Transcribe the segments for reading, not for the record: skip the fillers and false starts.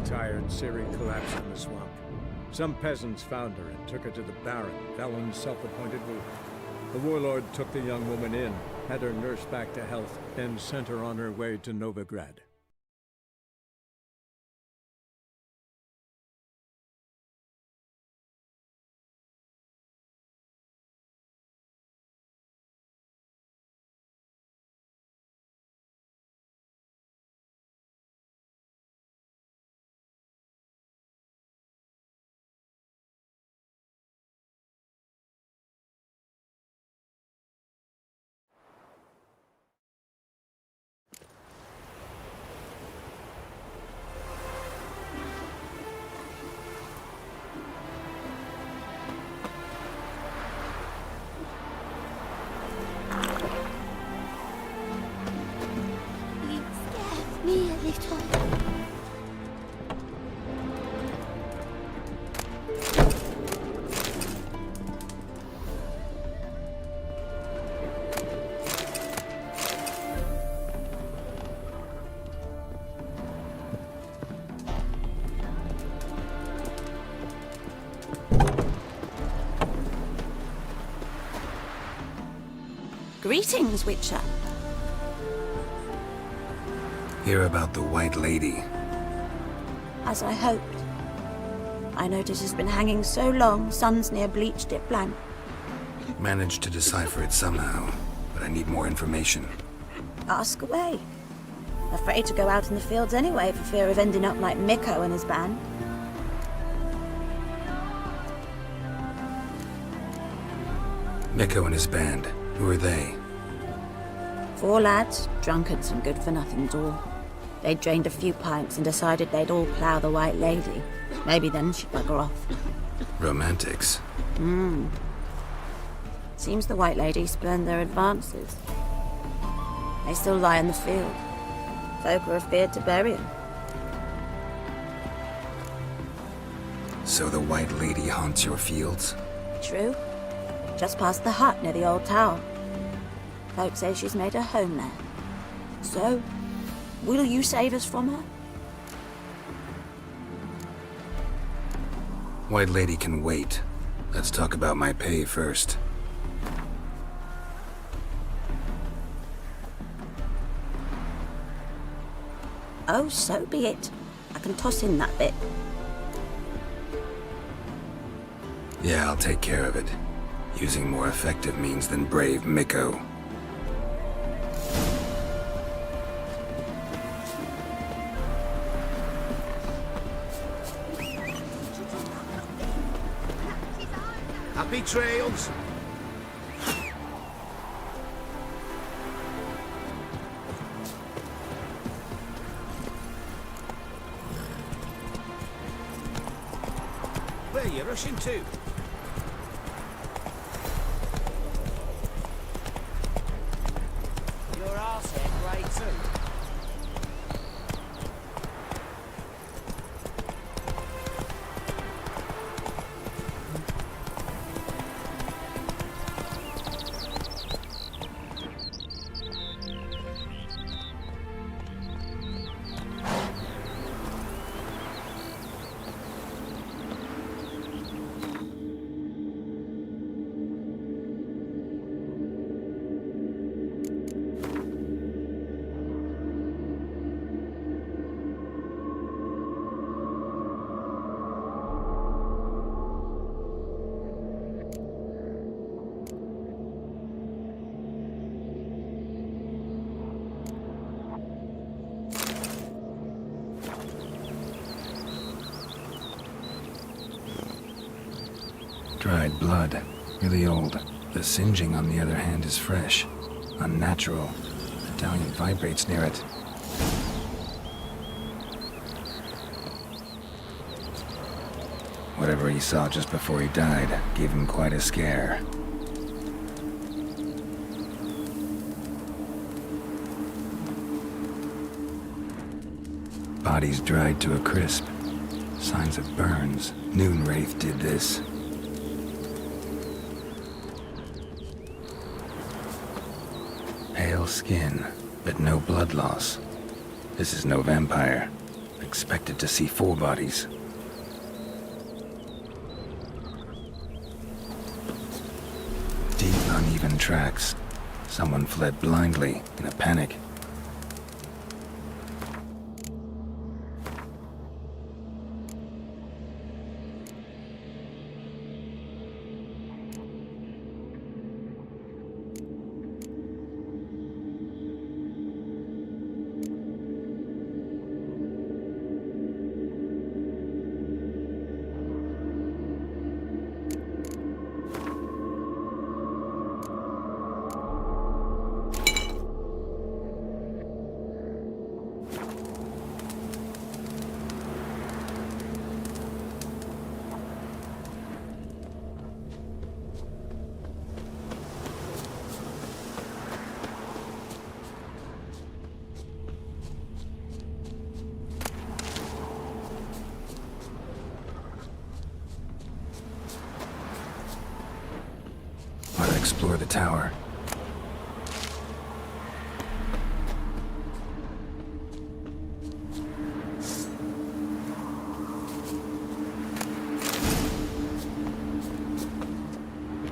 tired Ciri collapsed in the swamp. Some peasants found her and took her to the Baron, Velen's self-appointed ruler. The warlord took the young woman in, had her nursed back to health, then sent her on her way to Novigrad. Me a little. Greetings, Witcher. Hear about the White Lady. As I hoped. I notice it's been hanging so long, sun's near bleached it blank. Managed to decipher it somehow, but I need more information. Ask away. Afraid to go out in the fields anyway for fear of ending up like Mikko and his band. Mikko and his band. Who are they? 4 lads, drunkards and good-for-nothings all. They'd drained a few pints and decided they'd all plough the White Lady. Maybe then she'd bugger off. Romantics. Seems the White Lady spurned their advances. They still lie in the field. Folk are afeard to bury them. So the White Lady haunts your fields? True. Just past the hut near the old tower. Folk say she's made her home there. So, will you save us from her? White Lady can wait. Let's talk about my pay first. Oh, so be it. I can toss in that bit. Yeah, I'll take care of it. Using more effective means than brave Mikko. Happy trails! Where are you rushing to? Your arse head grey too. Dried blood. Really old. The singeing, on the other hand, is fresh. Unnatural. The medallion vibrates near it. Whatever he saw just before he died gave him quite a scare. Bodies dried to a crisp. Signs of burns. Noon Wraith did this. Pale skin, but no blood loss. This is no vampire. Expected to see 4 bodies. Deep, uneven tracks. Someone fled blindly in a panic. Explore the tower.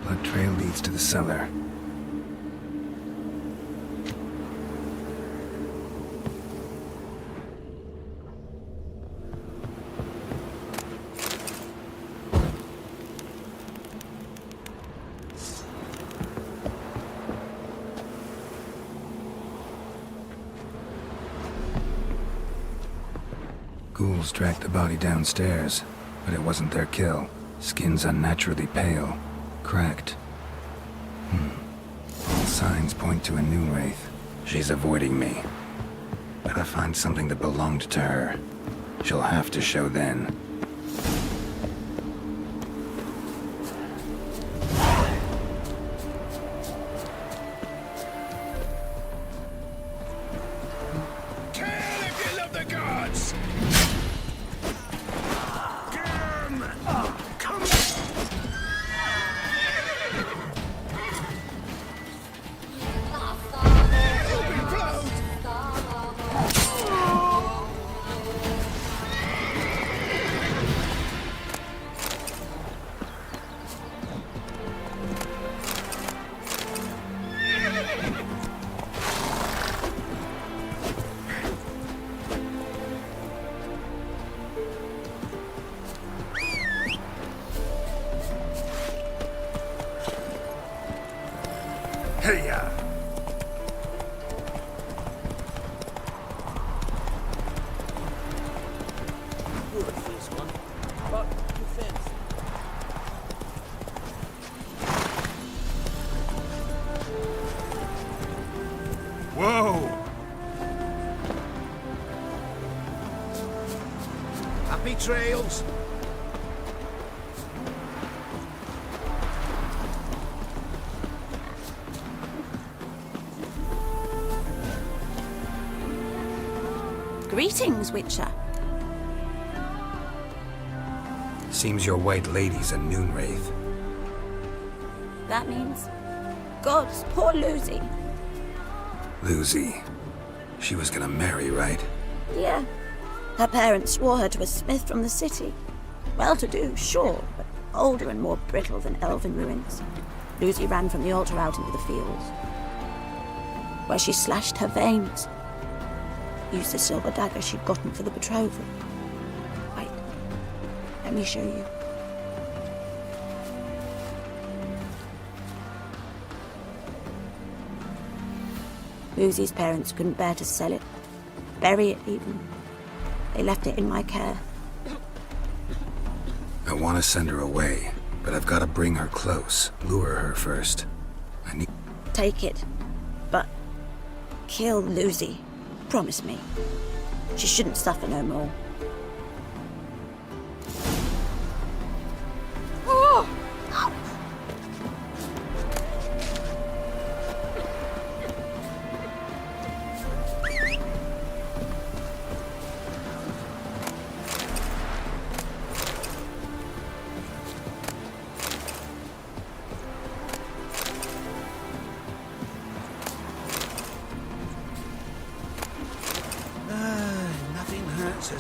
Blood trail leads to the cellar. Ghouls dragged the body downstairs, but it wasn't their kill. Skin's unnaturally pale, cracked. All signs point to a new wraith. She's avoiding me. Gotta find something that belonged to her. She'll have to show then. Hey-ya! Good first one, but defense. Whoa! Happy trails. Greetings, Witcher. Seems your white lady's a noon wraith. That means... Gods, poor Lucy. Lucy. She was gonna marry, right? Yeah. Her parents swore her to a smith from the city. Well-to-do, sure, but older and more brittle than elven ruins. Lucy ran from the altar out into the fields, where she slashed her veins. Used the silver dagger she'd gotten for the betrothal. Wait, let me show you. Lucy's parents couldn't bear to sell it, bury it even. They left it in my care. I want to send her away, but I've got to bring her close, lure her first. I need... Take it, but kill Lucy. Promise me. She shouldn't suffer no more.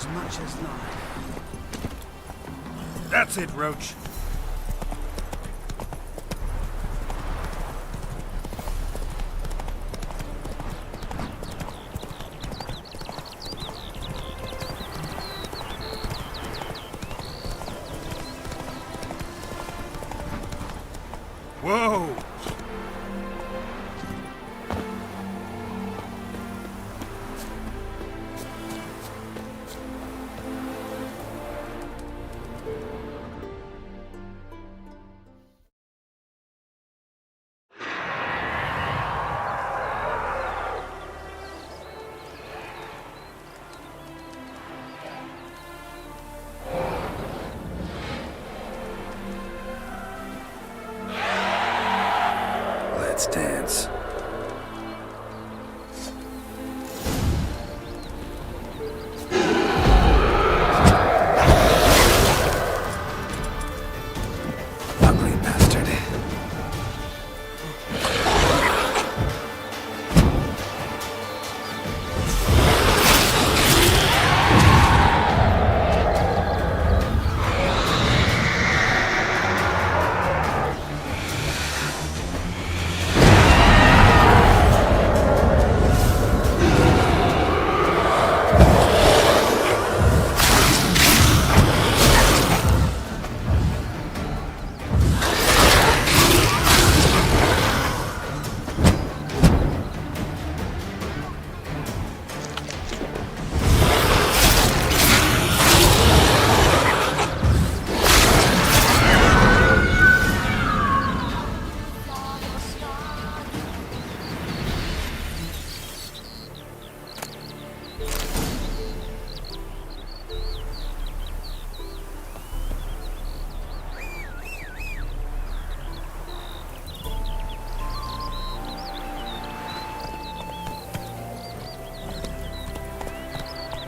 as much as life. That's it, Roach. Whoa! Let's dance. Ugly bastard.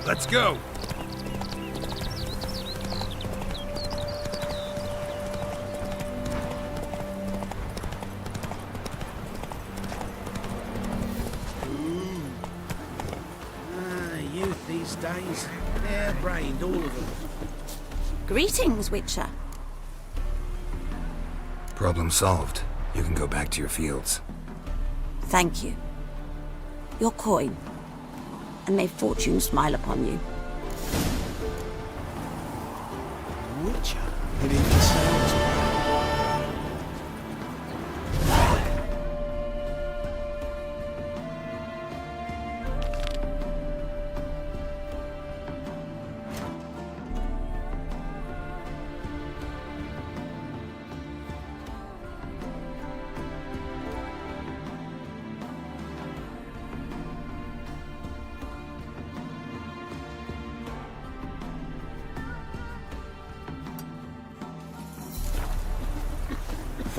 Let's go! Youth these days. Hair-brained, all of them. Greetings, Witcher. Problem solved. You can go back to your fields. Thank you. Your coin. And may fortune smile upon you. Witcher? It even sounds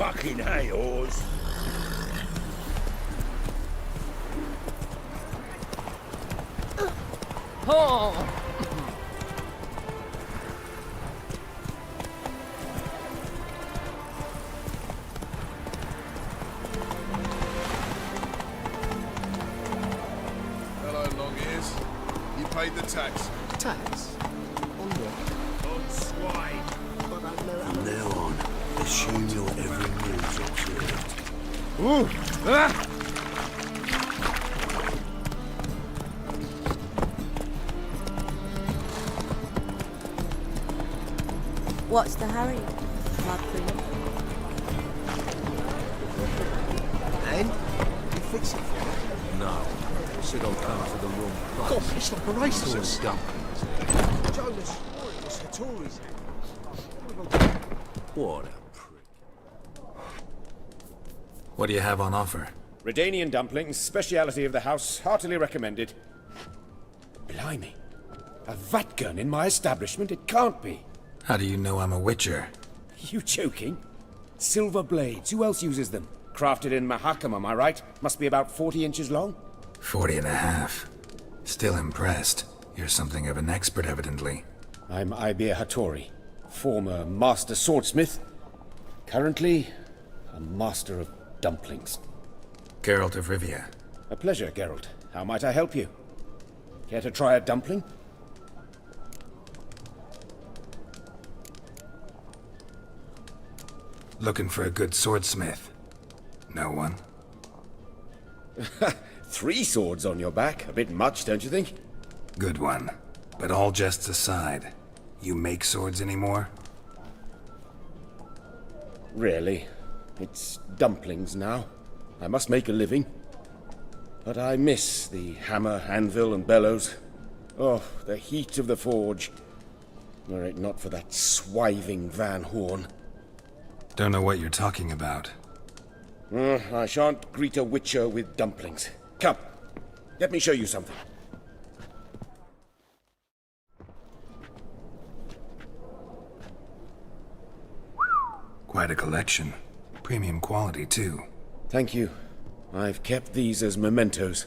Fucking hey, Oars. Oh! Hello, long ears. You paid the tax. tax. On what? On swine. From now on, assume your every move's observed. Ooh! Ah! What's the hurry, Mud Queen? And? You fix it for me? No. Should all come for the wrong price. God, it's like a racehorse. Dumplings. Jonas, it's the Tories. What a prick. What do you have on offer? Redanian dumplings, speciality of the house, heartily recommended. Blimey. A vat gun in my establishment? It can't be. How do you know I'm a witcher? You joking? Silver blades, who else uses them? Crafted in Mahakam, am I right? Must be about 40 inches long? 40 and a half. Still impressed. You're something of an expert, evidently. I'm Ibir Hattori, former master swordsmith. Currently, a master of dumplings. Geralt of Rivia. A pleasure, Geralt. How might I help you? Care to try a dumpling? Looking for a good swordsmith. No one? 3 swords on your back. A bit much, don't you think? Good one. But all jests aside, you make swords anymore? Really. It's dumplings now. I must make a living. But I miss the hammer, anvil, and bellows. Oh, the heat of the forge. Were it not for that swiving Van Horn. Don't know what you're talking about. I shan't greet a witcher with dumplings. Come, let me show you something. Quite a collection. Premium quality, too. Thank you. I've kept these as mementos.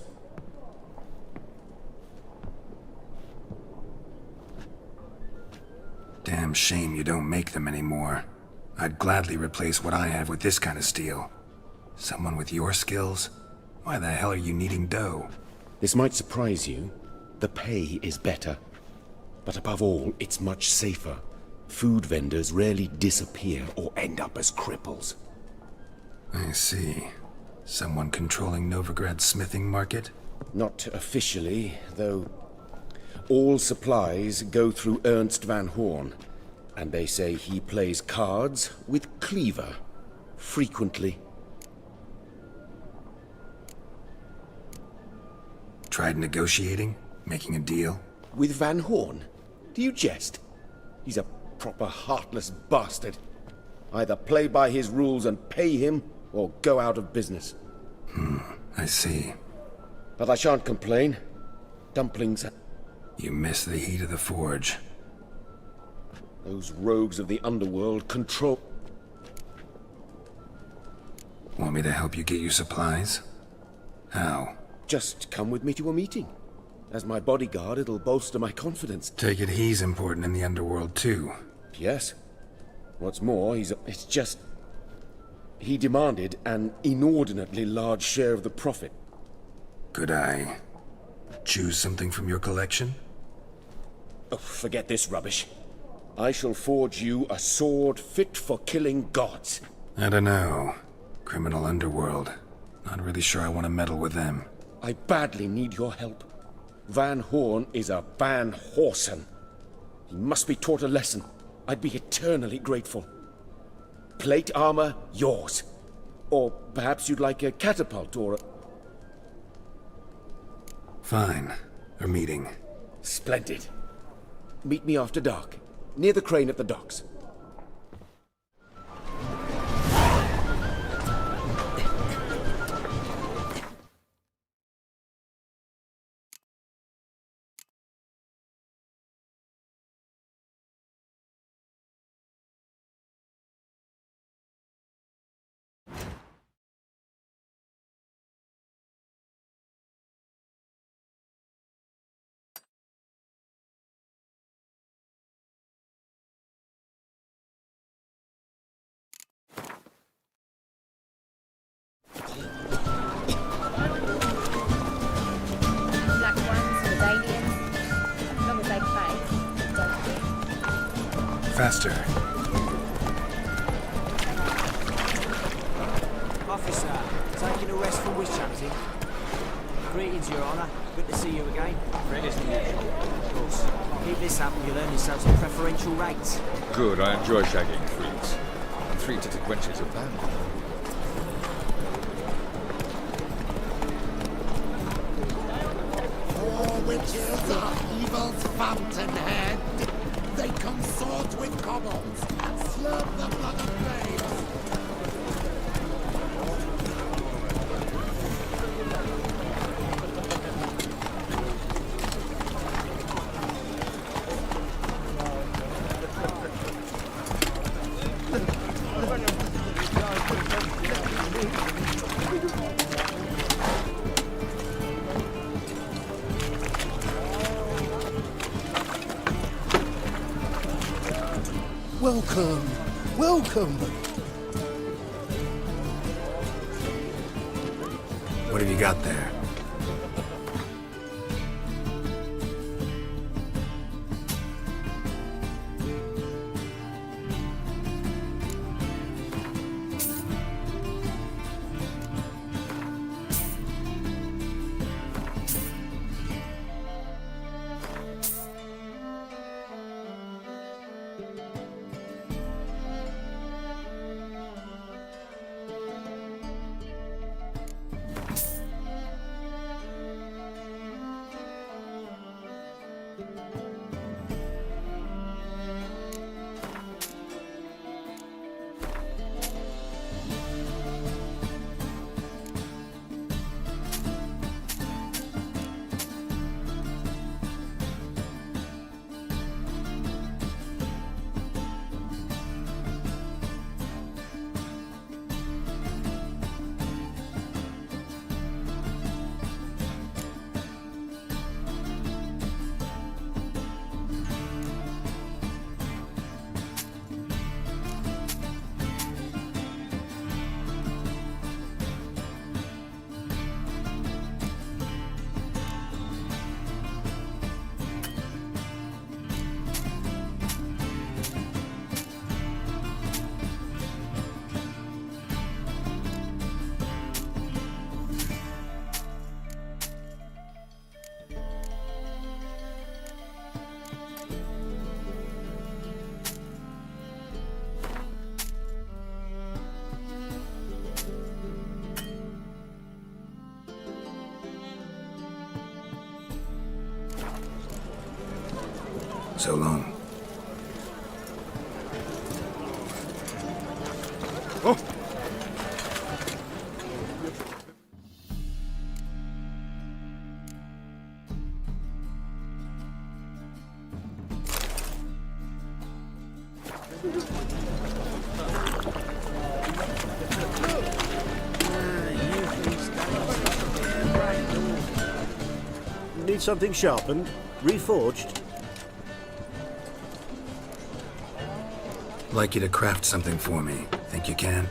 Damn shame you don't make them anymore. I'd gladly replace what I have with this kind of steel. Someone with your skills? Why the hell are you needing dough? This might surprise you. The pay is better. But above all, it's much safer. Food vendors rarely disappear or end up as cripples. I see. Someone controlling Novigrad's smithing market? Not officially, though. All supplies go through Ernst Van Horn, and they say he plays cards with Cleaver. Frequently. Tried negotiating? Making a deal? With Van Horn? Do you jest? He's a proper heartless bastard. Either play by his rules and pay him, or go out of business. I see. But I shan't complain. Dumplings... You miss the heat of the forge. Those rogues of the underworld control... Want me to help you get you supplies? How? Just come with me to a meeting. As my bodyguard, it'll bolster my confidence. Take it he's important in the underworld, too. Yes. What's more, it's just... He demanded an inordinately large share of the profit. Could I choose something from your collection? Oh, forget this rubbish. I shall forge you a sword fit for killing gods. I don't know. Criminal underworld. Not really sure I want to meddle with them. I badly need your help. Van Horn is a Van Horsen. He must be taught a lesson. I'd be eternally grateful. Plate armor, yours. Or perhaps you'd like a catapult or a... Fine. A meeting. Splendid. Meet me after dark, near the crane at the docks. Black ones, Medallions, as long as they pay, don't they? Faster. Officer, taking a rest from witch hunting. Greetings, Your Honour. Good to see you again. Greetings to you. Of course. Keep this up and you'll earn yourself some preferential rates. Good, I enjoy shagging freaks. And 3 titty-quenches a pound. All witches are evil's fountainhead. They consort with kobolds and slurp the blood of babes. Welcome, welcome. What have you got there? So long. Oh! Need something sharpened? Reforged? Like you to craft something for me. Think you can?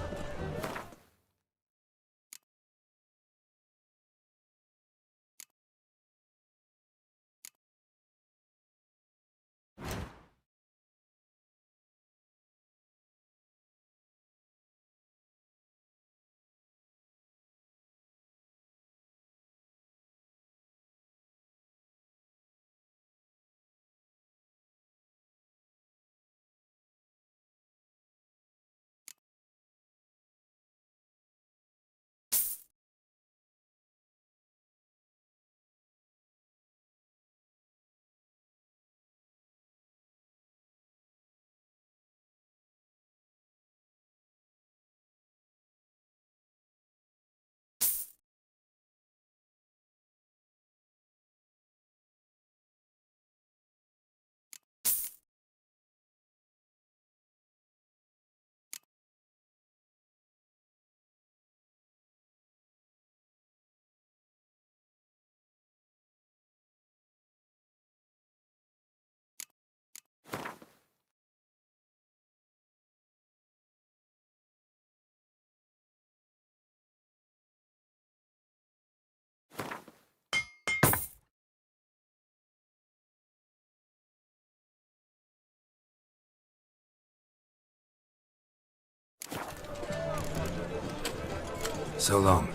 So long.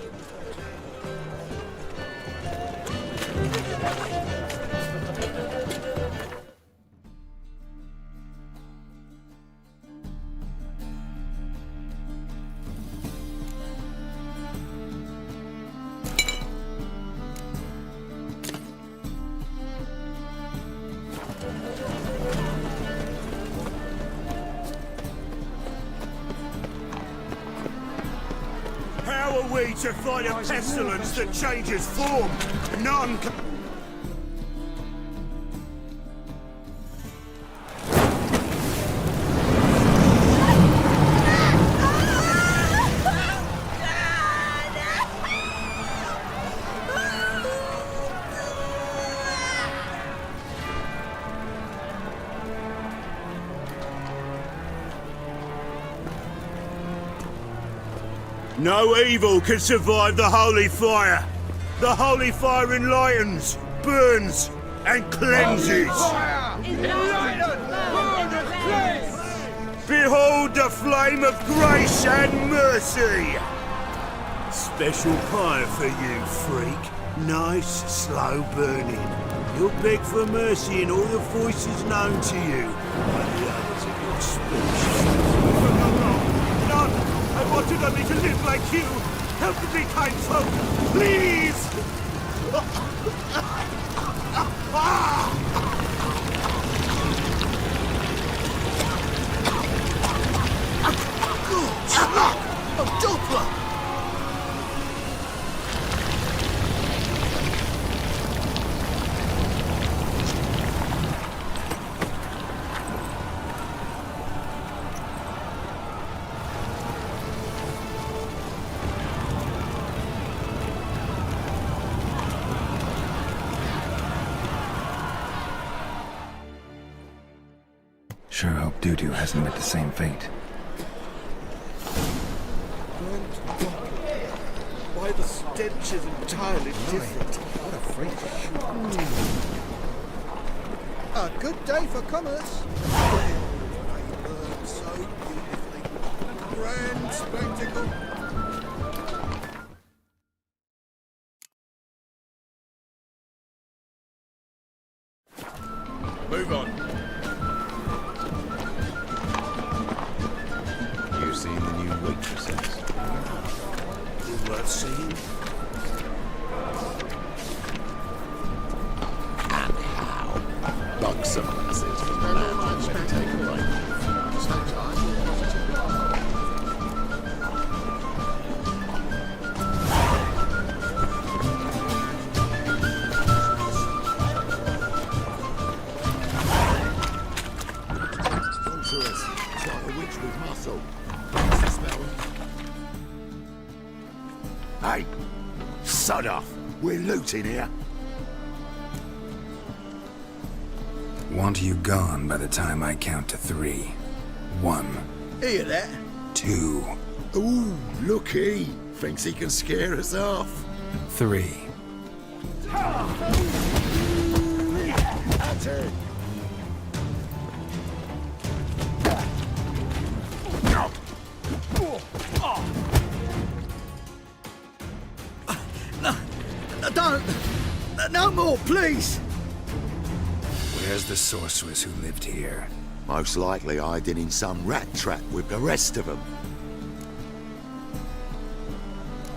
How are we to fight a pestilence that changes form? None can... No evil can survive the holy fire. The holy fire enlightens, burns, and cleanses. Behold the flame of grace and mercy. Special pie for you, freak. Nice, slow burning. You'll beg for mercy in all the voices known to you, while the others like you, help the big kind folk, please! A doppler! Sure hope Dudu hasn't met the same fate. Why the stench is entirely different. What a freak. A good day for commerce. They burn so beautifully. Grand spectacle. Move on. You seen the new waitresses? Worth seeing. And how? Buxom lasses from the land never take away. Sometimes you're positively sorceress. It's like a witch with muscle. What's the smell? Hey, sod off. We're looting here. Want you gone by the time I count to 3. 1. Hear that? 2. Ooh, looky. Thinks he can scare us off. 3. That's it. Don't! No more, please! Where's the sorceress who lived here? Most likely hiding in some rat trap with the rest of them.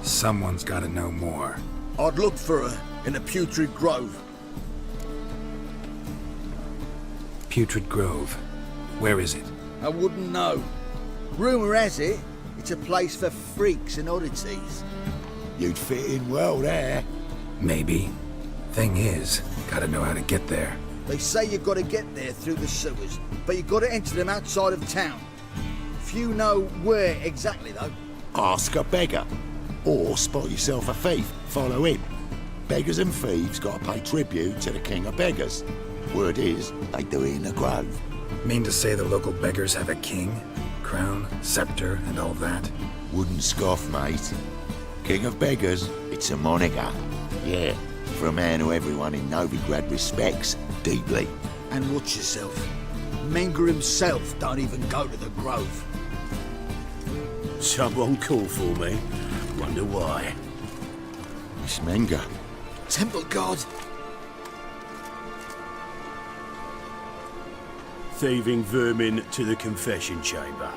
Someone's gotta know more. I'd look for her in the Putrid Grove. Putrid Grove. Where is it? I wouldn't know. Rumour has it, it's a place for freaks and oddities. You'd fit in well there. Maybe. Thing is, gotta know how to get there. They say you've got to get there through the sewers, but you've got to enter them outside of town. Few know where exactly, though. Ask a beggar. Or spot yourself a thief. Follow him. Beggars and thieves got to pay tribute to the king of beggars. Word is, they do it in the grove. Mean to say the local beggars have a king? Crown, scepter, and all that? Wouldn't scoff, mate. King of beggars, it's a moniker. Yeah, for a man who everyone in Novigrad respects deeply. And watch yourself. Menger himself don't even go to the grove. Someone call for me. Wonder why. Miss Menger. Temple God. Thieving vermin to the confession chamber.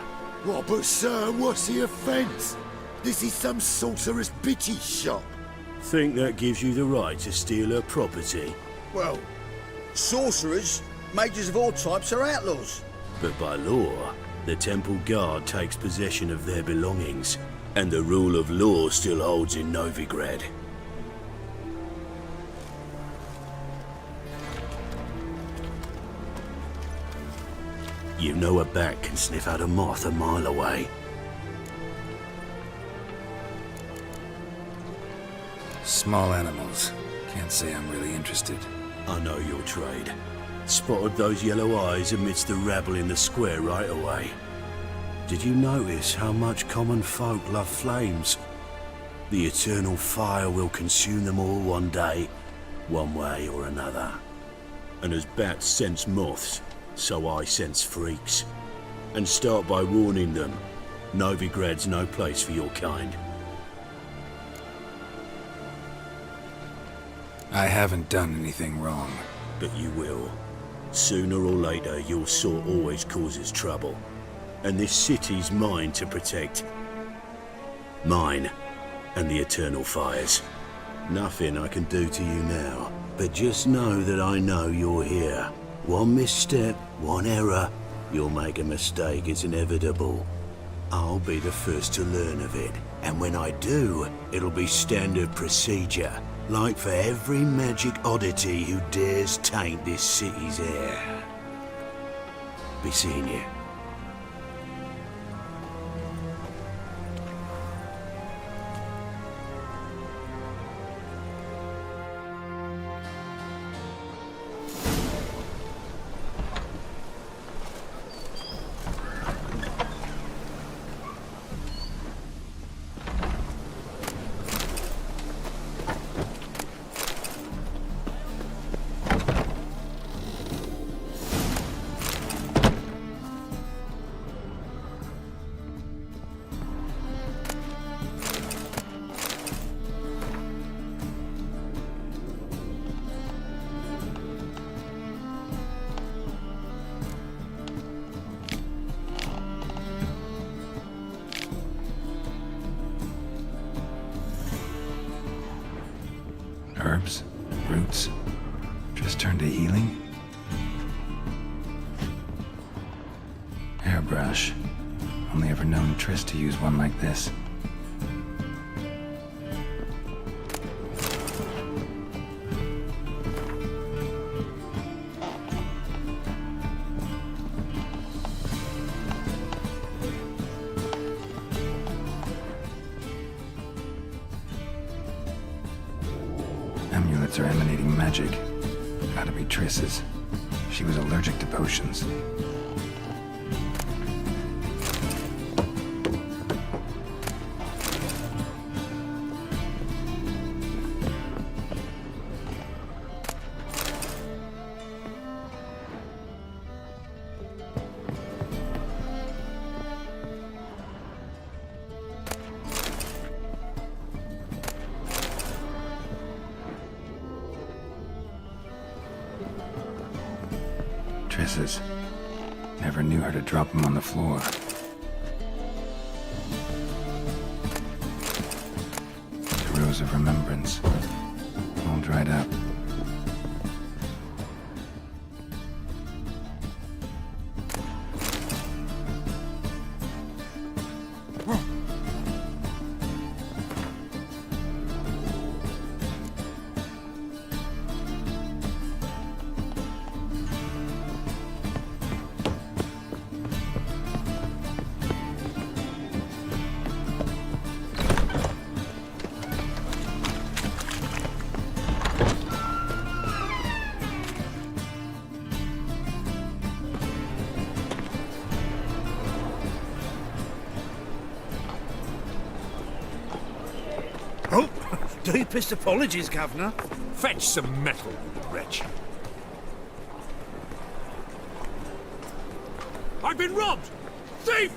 What, but sir, what's the offence? This is some sorcerer's bitchy shop. Think that gives you the right to steal her property? Well, sorcerers, mages of all types are outlaws. But by law, the temple guard takes possession of their belongings, and the rule of law still holds in Novigrad. You know a bat can sniff out a moth a mile away. Small animals. Can't say I'm really interested. I know your trade. Spotted those yellow eyes amidst the rabble in the square right away. Did you notice how much common folk love flames? The eternal fire will consume them all one day, one way or another. And as bats sense moths, so I sense freaks. And start by warning them, Novigrad's no place for your kind. I haven't done anything wrong. But you will. Sooner or later, your sort always causes trouble. And this city's mine to protect. Mine, and the eternal fires. Nothing I can do to you now, but just know that I know you're here. One misstep, one error, you'll make a mistake, it's inevitable. I'll be the first to learn of it, and when I do, it'll be standard procedure, like for every magic oddity who dares taint this city's air. Be seeing you. Herbs, roots, just turned to healing? Hairbrush. Only ever known Triss to use one like this. Amulets are emanating magic. Gotta be Triss's. She was allergic to potions. Triss's. Never knew her to drop them on the floor. The rose of remembrance. All dried up. Oh, deepest apologies, Governor. Fetch some metal, you wretch. I've been robbed! Thief!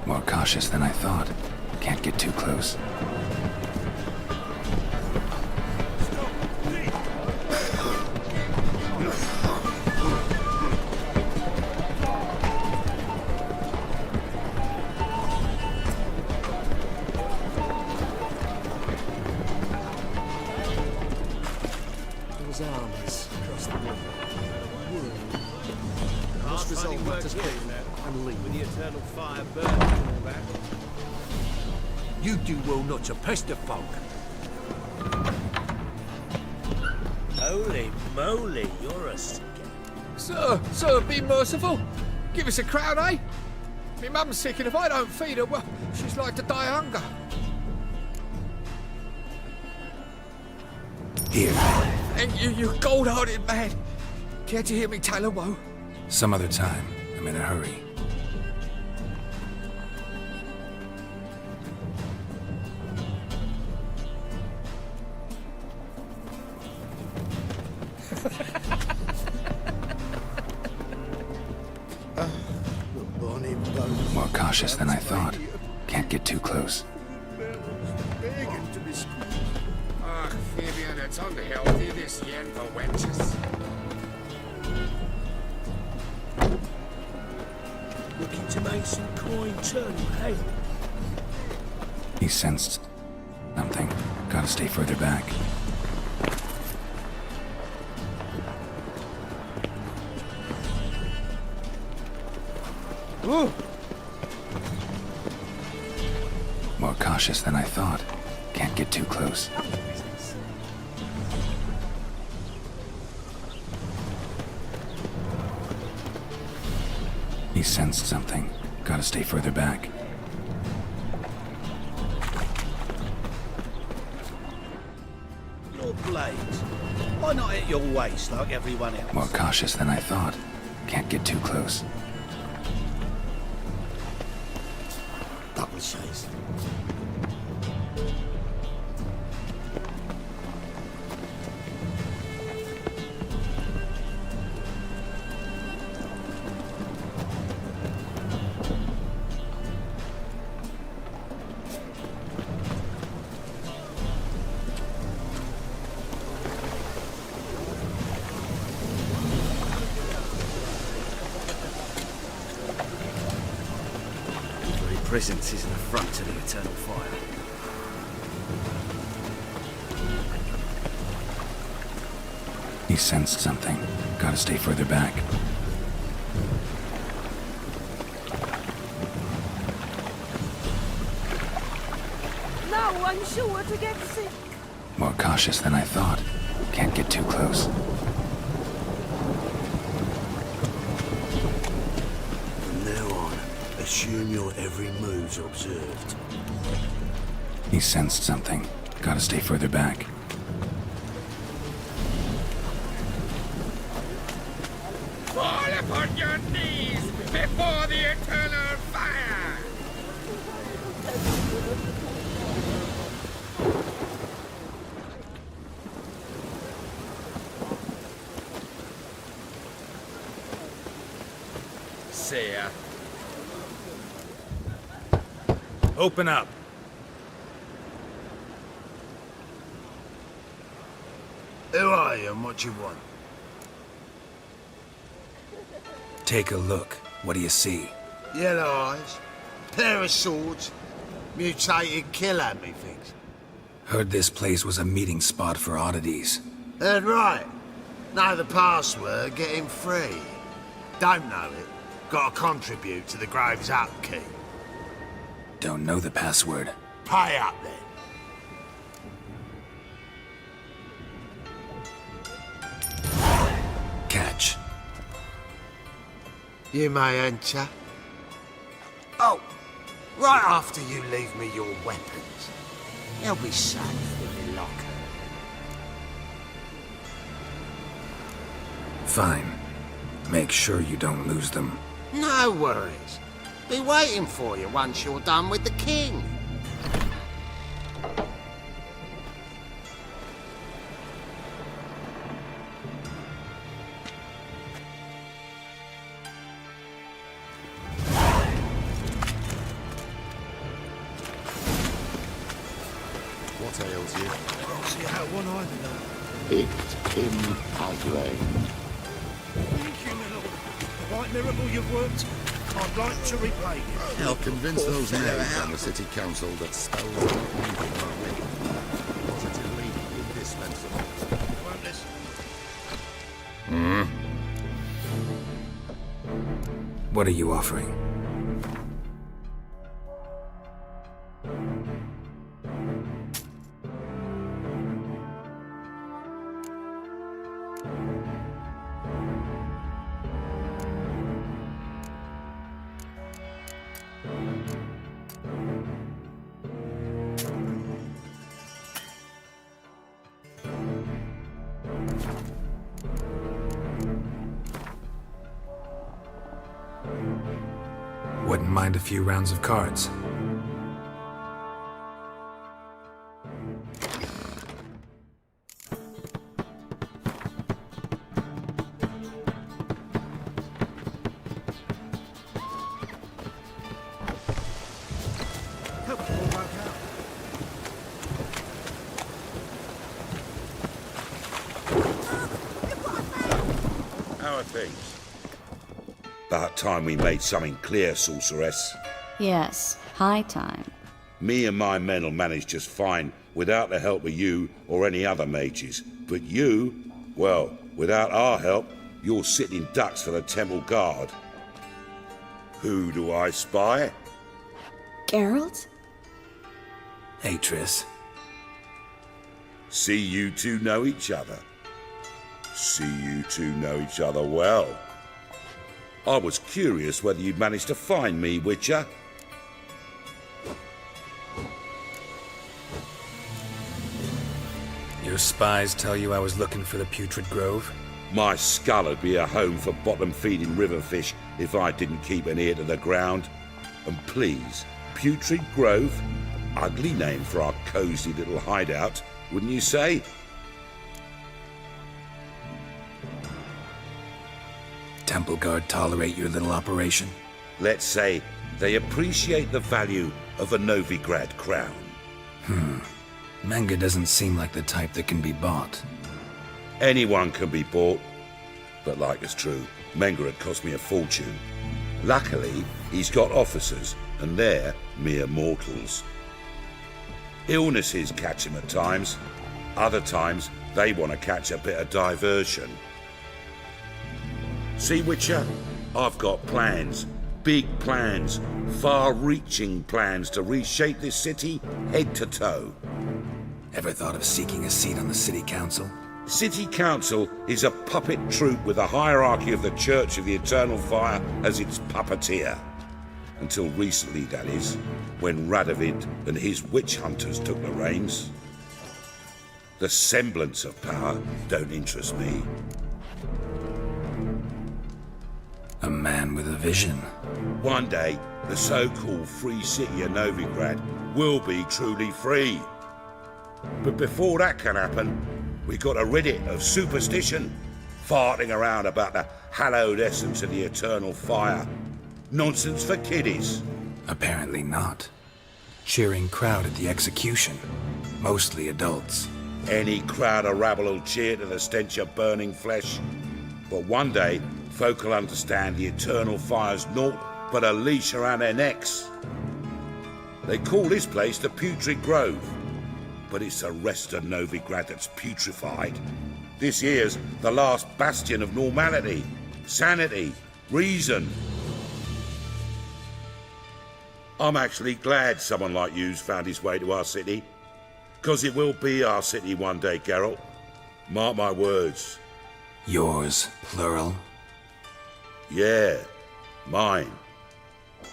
More cautious than I thought. Can't get too close. Those armies across the river. Must resolve matters quickly and leave. With the eternal fire burning and all that. You do well not to pester folk. Holy moly, you're a Sir, be merciful. Give us a crown, eh? My mum's sick, and if I don't feed her, well, she's like to die of hunger. Here. Thank you, you cold-hearted man. Care to hear me tell a woe? Some other time. I'm in a hurry. More cautious than I thought. Can't get too close. Ah, Fabian, it's unhealthy, this yen for wenches. Looking to make some coin too, hey? He sensed something. Gotta stay further back. Ooh. More cautious than I thought. Can't get too close. He sensed something. Gotta stay further back. Your blades. Why not at your waist like everyone else? More cautious than I thought. Can't get too close. Double chase. Presence is an affront to the eternal fire. He sensed something. Gotta stay further back. No one's sure to get sick. More cautious than I thought. Can't get too close. From now on, assume your every move's observed. He sensed something. Gotta stay further back. Fall upon your knees before the eternal fire! See ya. Open up. Who are you and what you want? Take a look. What do you see? Yellow eyes, pair of swords, mutated killer, methinks. Heard this place was a meeting spot for oddities. Heard right. Know the password, get him free. Don't know it, gotta contribute to the Grave's upkeep. Don't know the password. Pay up then. Catch. You may enter. Oh, right after you leave me your weapons. They'll be safe in your locker. Fine. Make sure you don't lose them. No worries. Be waiting for you once you're done with the king. What ails you? Can't see how one either though. It's acclaimed. Thank you, my lord. The right miracle you've worked, I'd like to repay you. I'll convince those knaves on the city council that spells don't need in our way. Positively indispensable. Won't listen. What are you offering? mind a few rounds of cards. How are things? About time we made something clear, sorceress. Yes, high time. Me and my men'll manage just fine without the help of you or any other mages. But you, well, without our help, you're sitting ducks for the temple guard. Who do I spy? Geralt? Hey, Triss. See you two know each other. See you two know each other well. I was curious whether you'd managed to find me, Witcher. Your spies tell you I was looking for the Putrid Grove? My skull'd be a home for bottom-feeding river fish if I didn't keep an ear to the ground. And please, Putrid Grove? Ugly name for our cosy little hideout, wouldn't you say? Temple Guard tolerate your little operation? Let's say they appreciate the value of a Novigrad crown. Menga doesn't seem like the type that can be bought. Anyone can be bought. But like it's true, Menga had cost me a fortune. Luckily, he's got officers, and they're mere mortals. Illnesses catch him at times. Other times, they want to catch a bit of diversion. See, Witcher, I've got plans. Big plans. Far-reaching plans to reshape this city head to toe. Ever thought of seeking a seat on the city council? City Council is a puppet troupe with a hierarchy of the Church of the Eternal Fire as its puppeteer. Until recently, that is, when Radovid and his witch hunters took the reins. The semblance of power don't interest me. A man with a vision. One day, the so-called free city of Novigrad will be truly free. But before that can happen, we got to rid it of superstition, farting around about the hallowed essence of the eternal fire. Nonsense for kiddies. Apparently not. Cheering crowd at the execution. Mostly adults. Any crowd of rabble will cheer to the stench of burning flesh. But one day, folk will understand the eternal fire's naught but a leash around their necks. They call this place the Putrid Grove, but it's the rest of Novigrad that's putrefied. This here's the last bastion of normality, sanity, reason. I'm actually glad someone like you's found his way to our city, because it will be our city one day, Geralt. Mark my words. Yours, plural? Yeah, mine.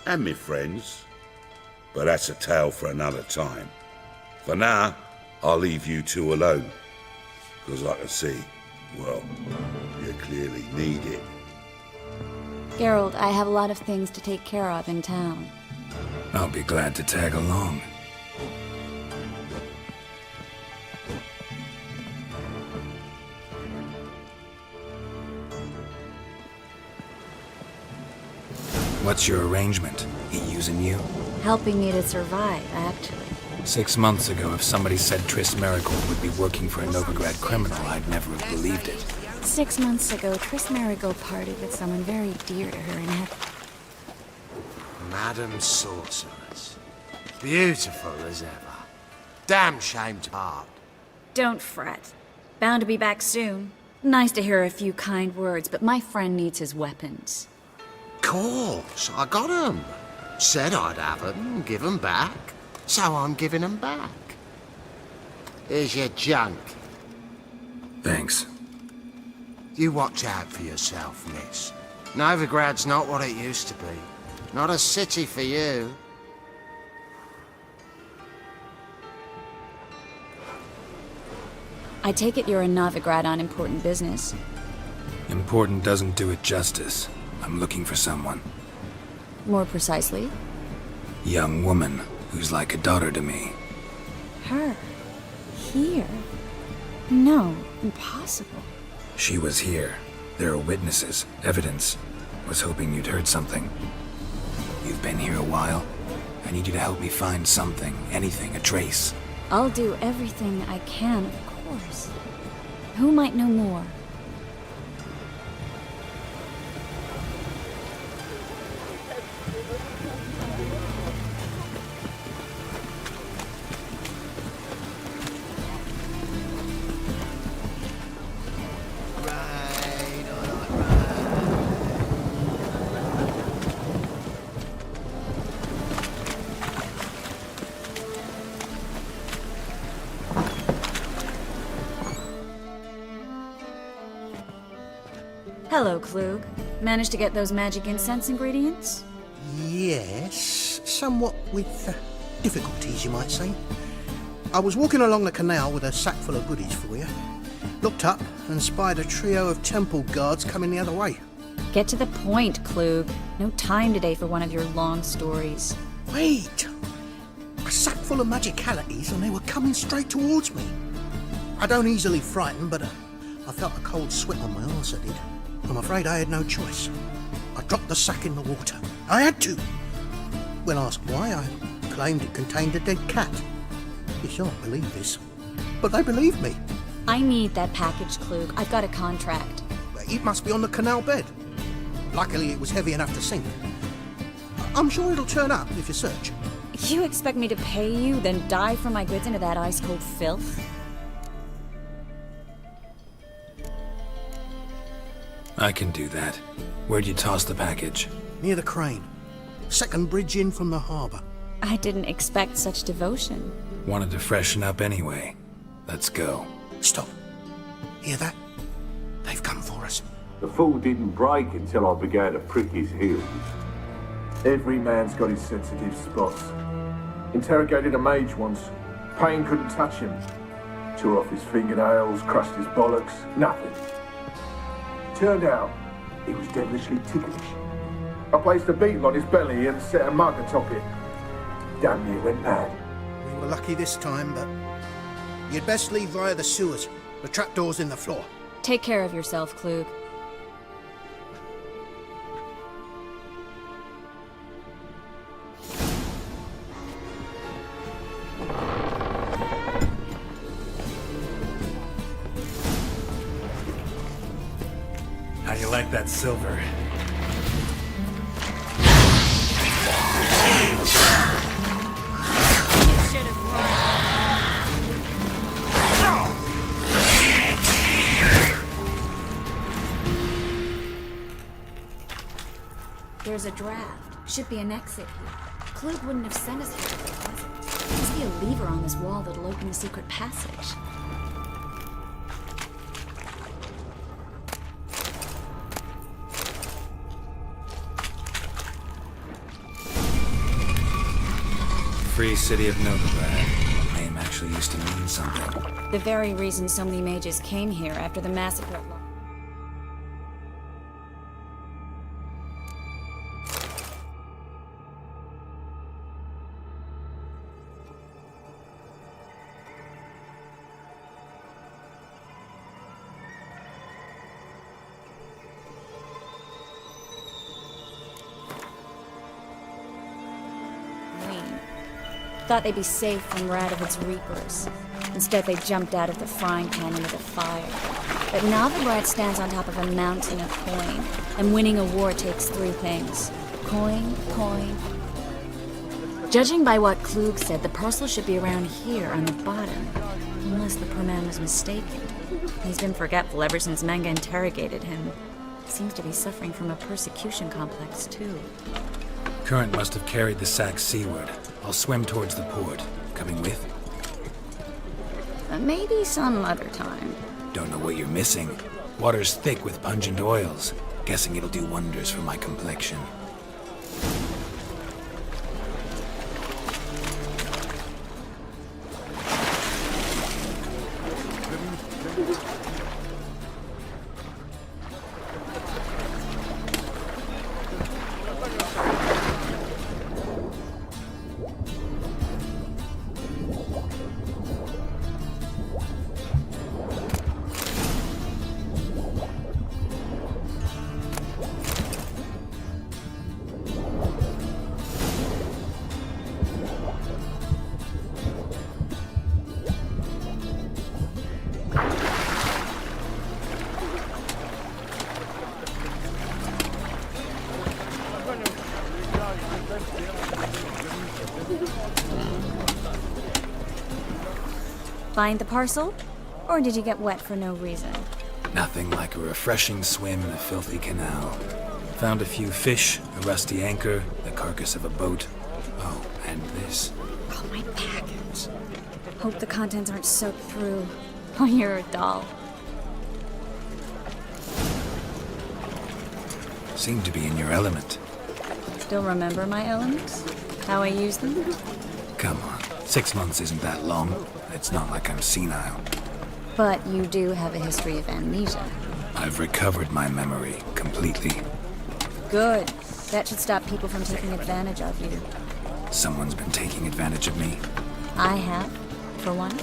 And me friends. But that's a tale for another time. For now, I'll leave you two alone. Because I can see, well, you clearly need it. Geralt, I have a lot of things to take care of in town. I'll be glad to tag along. What's your arrangement? He using you? Helping me to survive, actually. 6 months ago, if somebody said Triss Marigold would be working for a Novigrad criminal, I'd never have believed it. 6 months ago, Triss Marigold parted with someone very dear to her and had... Madam Sorceress. Beautiful as ever. Damn shame to part. Don't fret. Bound to be back soon. Nice to hear a few kind words, but my friend needs his weapons. Course, I got 'em. Said I'd have 'em and give 'em back. So I'm giving 'em back. Here's your junk. Thanks. You watch out for yourself, miss. Novigrad's not what it used to be. Not a city for you. I take it you're in Novigrad on important business. Important doesn't do it justice. I'm looking for someone. More precisely? Young woman who's like a daughter to me. Her? Here? No, impossible. She was here. There are witnesses, evidence. Was hoping you'd heard something. You've been here a while. I need you to help me find something, anything, a trace. I'll do everything I can, of course. Who might know more? Hello, Klug. Managed to get those magic incense ingredients? Yes, somewhat with difficulties, you might say. I was walking along the canal with a sack full of goodies for you. Looked up and spied a trio of temple guards coming the other way. Get to the point, Klug. No time today for one of your long stories. Wait! A sack full of magicalities and they were coming straight towards me. I don't easily frighten, but I felt a cold sweat on my arse, I did. I'm afraid I had no choice. I dropped the sack in the water. I had to. When asked why, I claimed it contained a dead cat. You shan't believe this, but they believed me. I need that package, Klug. I've got a contract. It must be on the canal bed. Luckily, it was heavy enough to sink. I'm sure it'll turn up if you search. You expect me to pay you, then dive for my goods into that ice-cold filth? I can do that. Where'd you toss the package? Near the crane. Second bridge in from the harbour. I didn't expect such devotion. Wanted to freshen up anyway. Let's go. Stop. Hear that? They've come for us. The fall didn't break until I began to prick his heels. Every man's got his sensitive spots. Interrogated a mage once. Pain couldn't touch him. Tore off his fingernails, crushed his bollocks, nothing. Turned out, he was devilishly ticklish. I placed a beetle on his belly and set a mug atop it. Damn near went mad. We were lucky this time, but you'd best leave via the sewers. The trapdoor's in the floor. Take care of yourself, Klug. How do you like that silver? There's a draft. Should be an exit here. Klug wouldn't have sent us here if it wasn't. Must be a lever on this wall that'll open the secret passage. Free city of Novigrad. The name actually used to mean something. The very reason so many mages came here after the massacre at Thought they'd be safe from Radovid's reapers. Instead, they jumped out of the frying pan into the fire. But now the bride stands on top of a mountain of coin, and winning a war takes three things. Coin, coin. Judging by what Klug said, the parcel should be around here on the bottom. Unless the poor man was mistaken. He's been forgetful ever since Manga interrogated him. Seems to be suffering from a persecution complex, too. Current must have carried the sack seaward. I'll swim towards the port. Coming with? Maybe some other time. Don't know what you're missing. Water's thick with pungent oils. Guessing it'll do wonders for my complexion. Find the parcel? Or did you get wet for no reason? Nothing like a refreshing swim in a filthy canal. Found a few fish, a rusty anchor, the carcass of a boat. Oh, and this. Oh, my package. Hope the contents aren't soaked through. Oh, you're a doll. Seem to be in your element. Still remember my elements? How I use them? Come on, 6 months isn't that long. It's not like I'm senile. But you do have a history of amnesia. I've recovered my memory completely. Good. That should stop people from taking advantage of you. Someone's been taking advantage of me. I have, for one.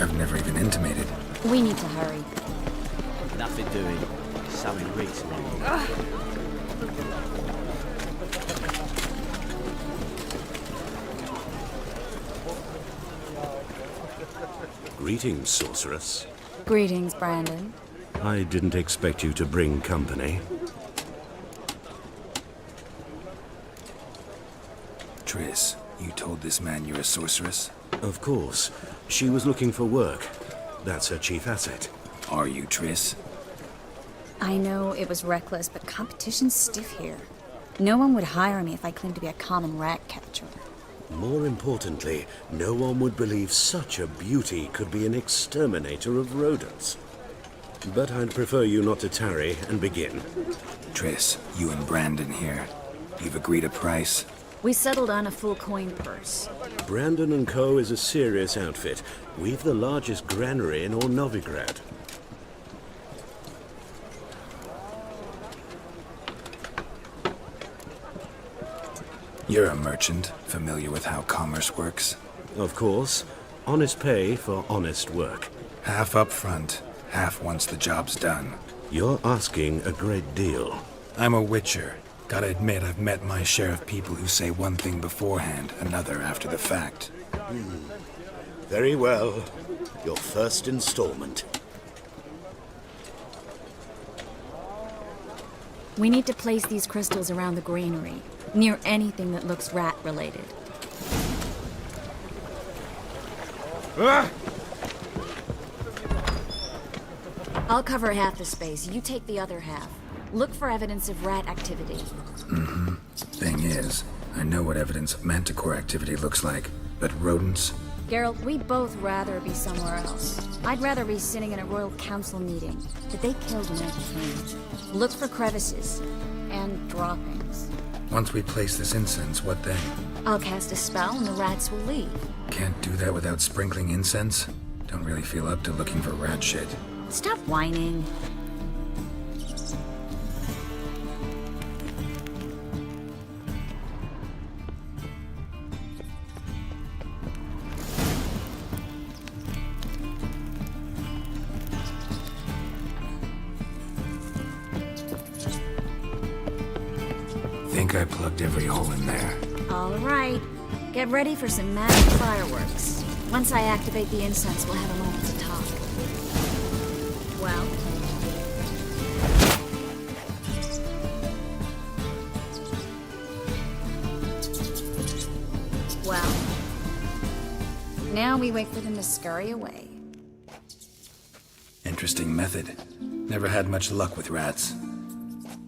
I've never even intimated. We need to hurry. Nothing doing. Sewing rigs around. Greetings, sorceress. Greetings, Brandon. I didn't expect you to bring company. Triss, you told this man you're a sorceress? Of course. She was looking for work. That's her chief asset. Are you, Triss? I know it was reckless, but competition's stiff here. No one would hire me if I claimed to be a common rat catcher. More importantly, no one would believe such a beauty could be an exterminator of rodents. But I'd prefer you not to tarry and begin. Triss, you and Brandon here. You've agreed a price? We settled on a full coin purse. Brandon & Co. is a serious outfit. We've the largest granary in all Novigrad. You're a merchant, familiar with how commerce works? Of course. Honest pay for honest work. Half up front, half once the job's done. You're asking a great deal. I'm a witcher. Gotta admit, I've met my share of people who say one thing beforehand, another after the fact. Very well. Your first installment. We need to place these crystals around the granary, near anything that looks rat-related. I'll cover half the space, you take the other half. Look for evidence of rat activity. Mm-hmm. Thing is, I know what evidence of manticore activity looks like, but rodents? Geralt, we'd both rather be somewhere else. I'd rather be sitting in a royal council meeting, but they killed my king. Look for crevices and droppings. Once we place this incense, what then? I'll cast a spell and the rats will leave. Can't do that without sprinkling incense? Don't really feel up to looking for rat shit. Stop whining. Think I plugged every hole in there. All right. Get ready for some magic fireworks. Once I activate the incense, we'll have a moment to talk. Well? Well? Now we wait for them to scurry away. Interesting method. Never had much luck with rats.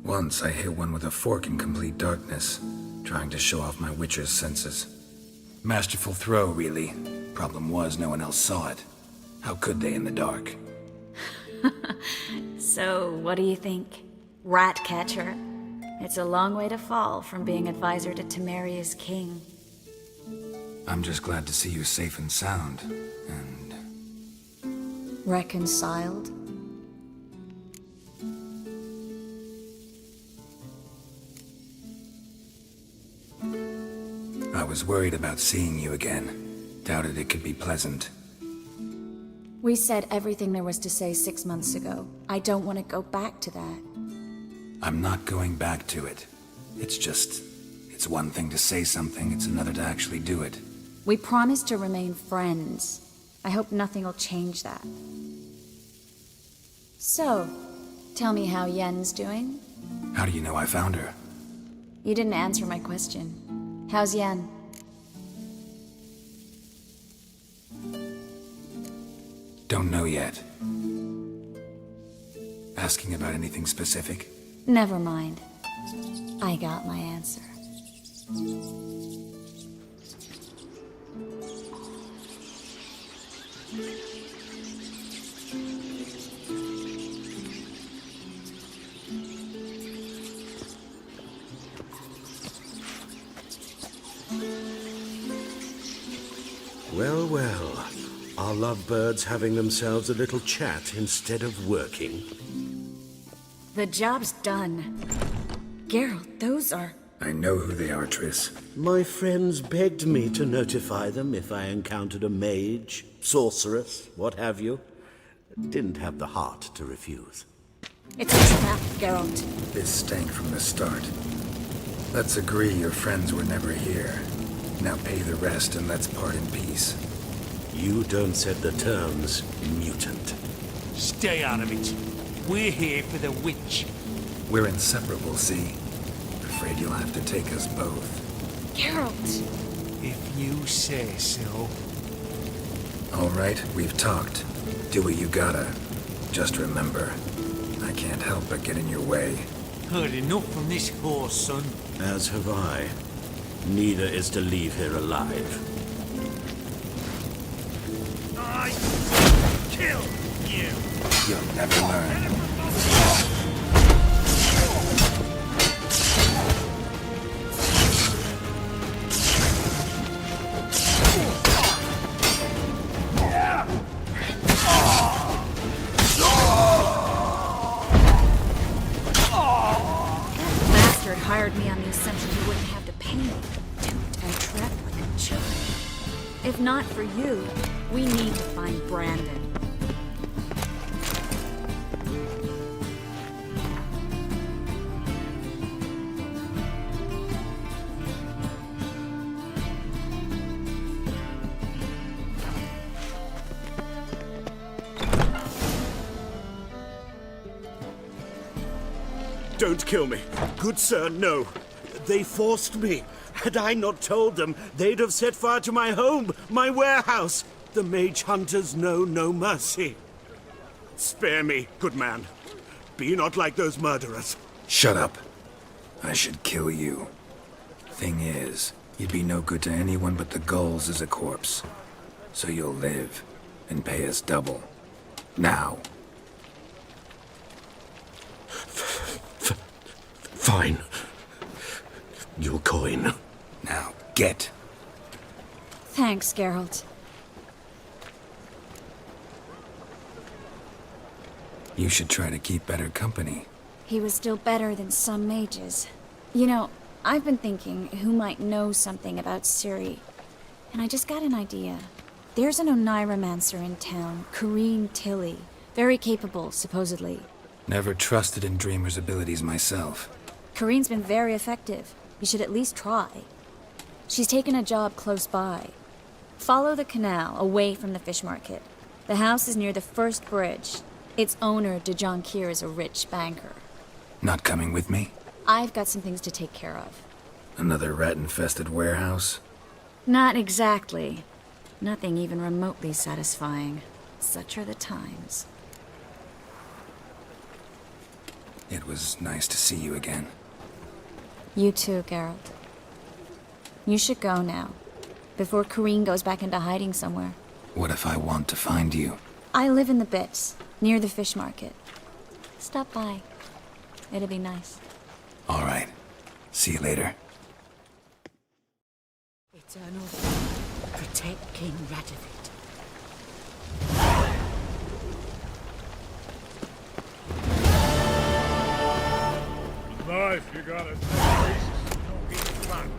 Once I hit one with a fork in complete darkness, trying to show off my witcher's senses. Masterful throw, really. Problem was, no one else saw it. How could they in the dark? So, what do you think? Rat catcher? It's a long way to fall from being advisor to Temeria's king. I'm just glad to see you safe and sound, and... Reconciled? I was worried about seeing you again. Doubted it could be pleasant. We said everything there was to say 6 months ago. I don't want to go back to that. I'm not going back to it. It's one thing to say something, it's another to actually do it. We promised to remain friends. I hope nothing will change that. So, tell me how Yen's doing? How do you know I found her? You didn't answer my question. How's Yen? Don't know yet. Asking about anything specific? Never mind. I got my answer. Well, well. Are lovebirds having themselves a little chat instead of working? The job's done. Geralt, those are... I know who they are, Triss. My friends begged me to notify them if I encountered a mage, sorceress, what have you. Didn't have the heart to refuse. It's a trap, Geralt. This stank from the start. Let's agree your friends were never here. Now pay the rest and let's part in peace. You don't set the terms, mutant. Stay out of it. We're here for the witch. We're inseparable, see? Afraid you'll have to take us both. Geralt! If you say so. All right, we've talked. Do what you gotta. Just remember, I can't help but get in your way. Heard enough from this horse, son. As have I. Neither is to leave here alive. I kill you. You'll never learn. Bastard hired me on the assumption he wouldn't have to pay me. Duped and trapped like a child. If not for you, we need to find Brandon. Don't kill me. Good sir, no. They forced me. Had I not told them, they'd have set fire to my home, my warehouse. The mage hunters know no mercy. Spare me, good man. Be not like those murderers. Shut up. I should kill you. Thing is, you'd be no good to anyone but the gulls as a corpse. So you'll live and pay us double. Now. Fine. Your coin. Now, get. Thanks, Geralt. You should try to keep better company. He was still better than some mages. You know, I've been thinking who might know something about Ciri. And I just got an idea. There's an Oneiromancer in town, Corrine Tilly. Very capable, supposedly. Never trusted in Dreamer's abilities myself. Corrine's been very effective. You should at least try. She's taken a job close by. Follow the canal, away from the fish market. The house is near the first bridge. Its owner, de Jonquier, is a rich banker. Not coming with me? I've got some things to take care of. Another rat-infested warehouse? Not exactly. Nothing even remotely satisfying. Such are the times. It was nice to see you again. You too, Geralt. You should go now, before Corrine goes back into hiding somewhere. What if I want to find you? I live in the Bits, near the fish market. Stop by. It'll be nice. All right. See you later. Eternal, protect King Radovid. Life, you gotta take risks. Don't be fun.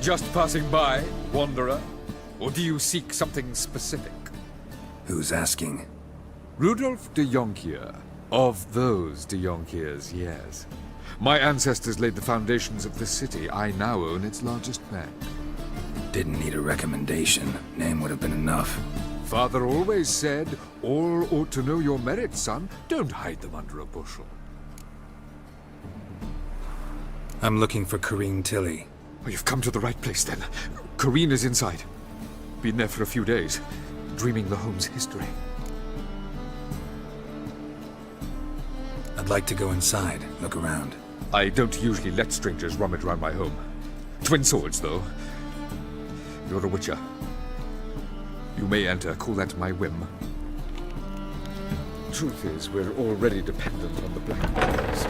Just passing by, wanderer? Or do you seek something specific? Who's asking? Rudolf de Jonkier. Of those de Jonkiers, yes. My ancestors laid the foundations of the city. I now own its largest bank. Didn't need a recommendation. Name would have been enough. Father always said, all ought to know your merits, son. Don't hide them under a bushel. I'm looking for Corrine Tilly. Oh, you've come to the right place, then. Corrine is inside. Been there for a few days, dreaming the home's history. I'd like to go inside, look around. I don't usually let strangers rummage around my home. Twin swords, though. You're a witcher. You may enter, call that my whim. Truth is, we're already dependent on the Black Bears.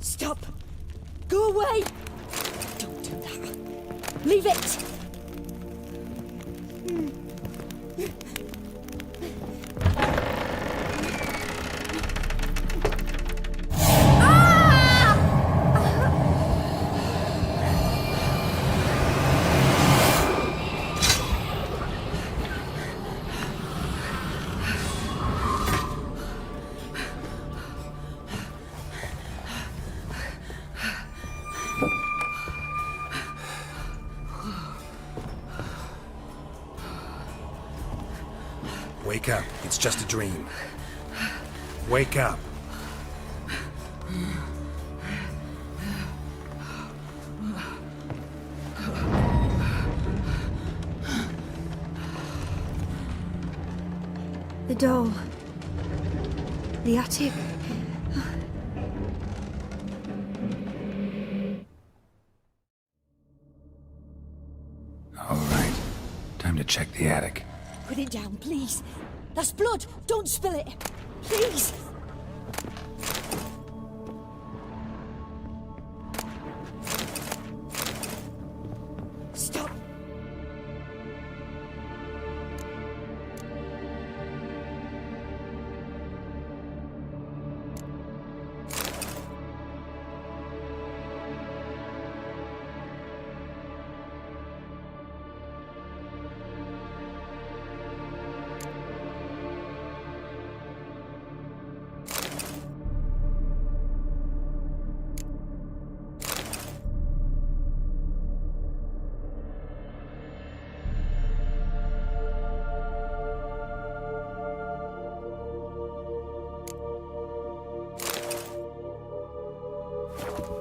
Stop! Go away! Don't do that. Leave it! Wake up. It's just a dream. Wake up. The doll. The attic. All right. Time to check the attic. Put it down, please. That's blood. Don't spill it. Please. Stop.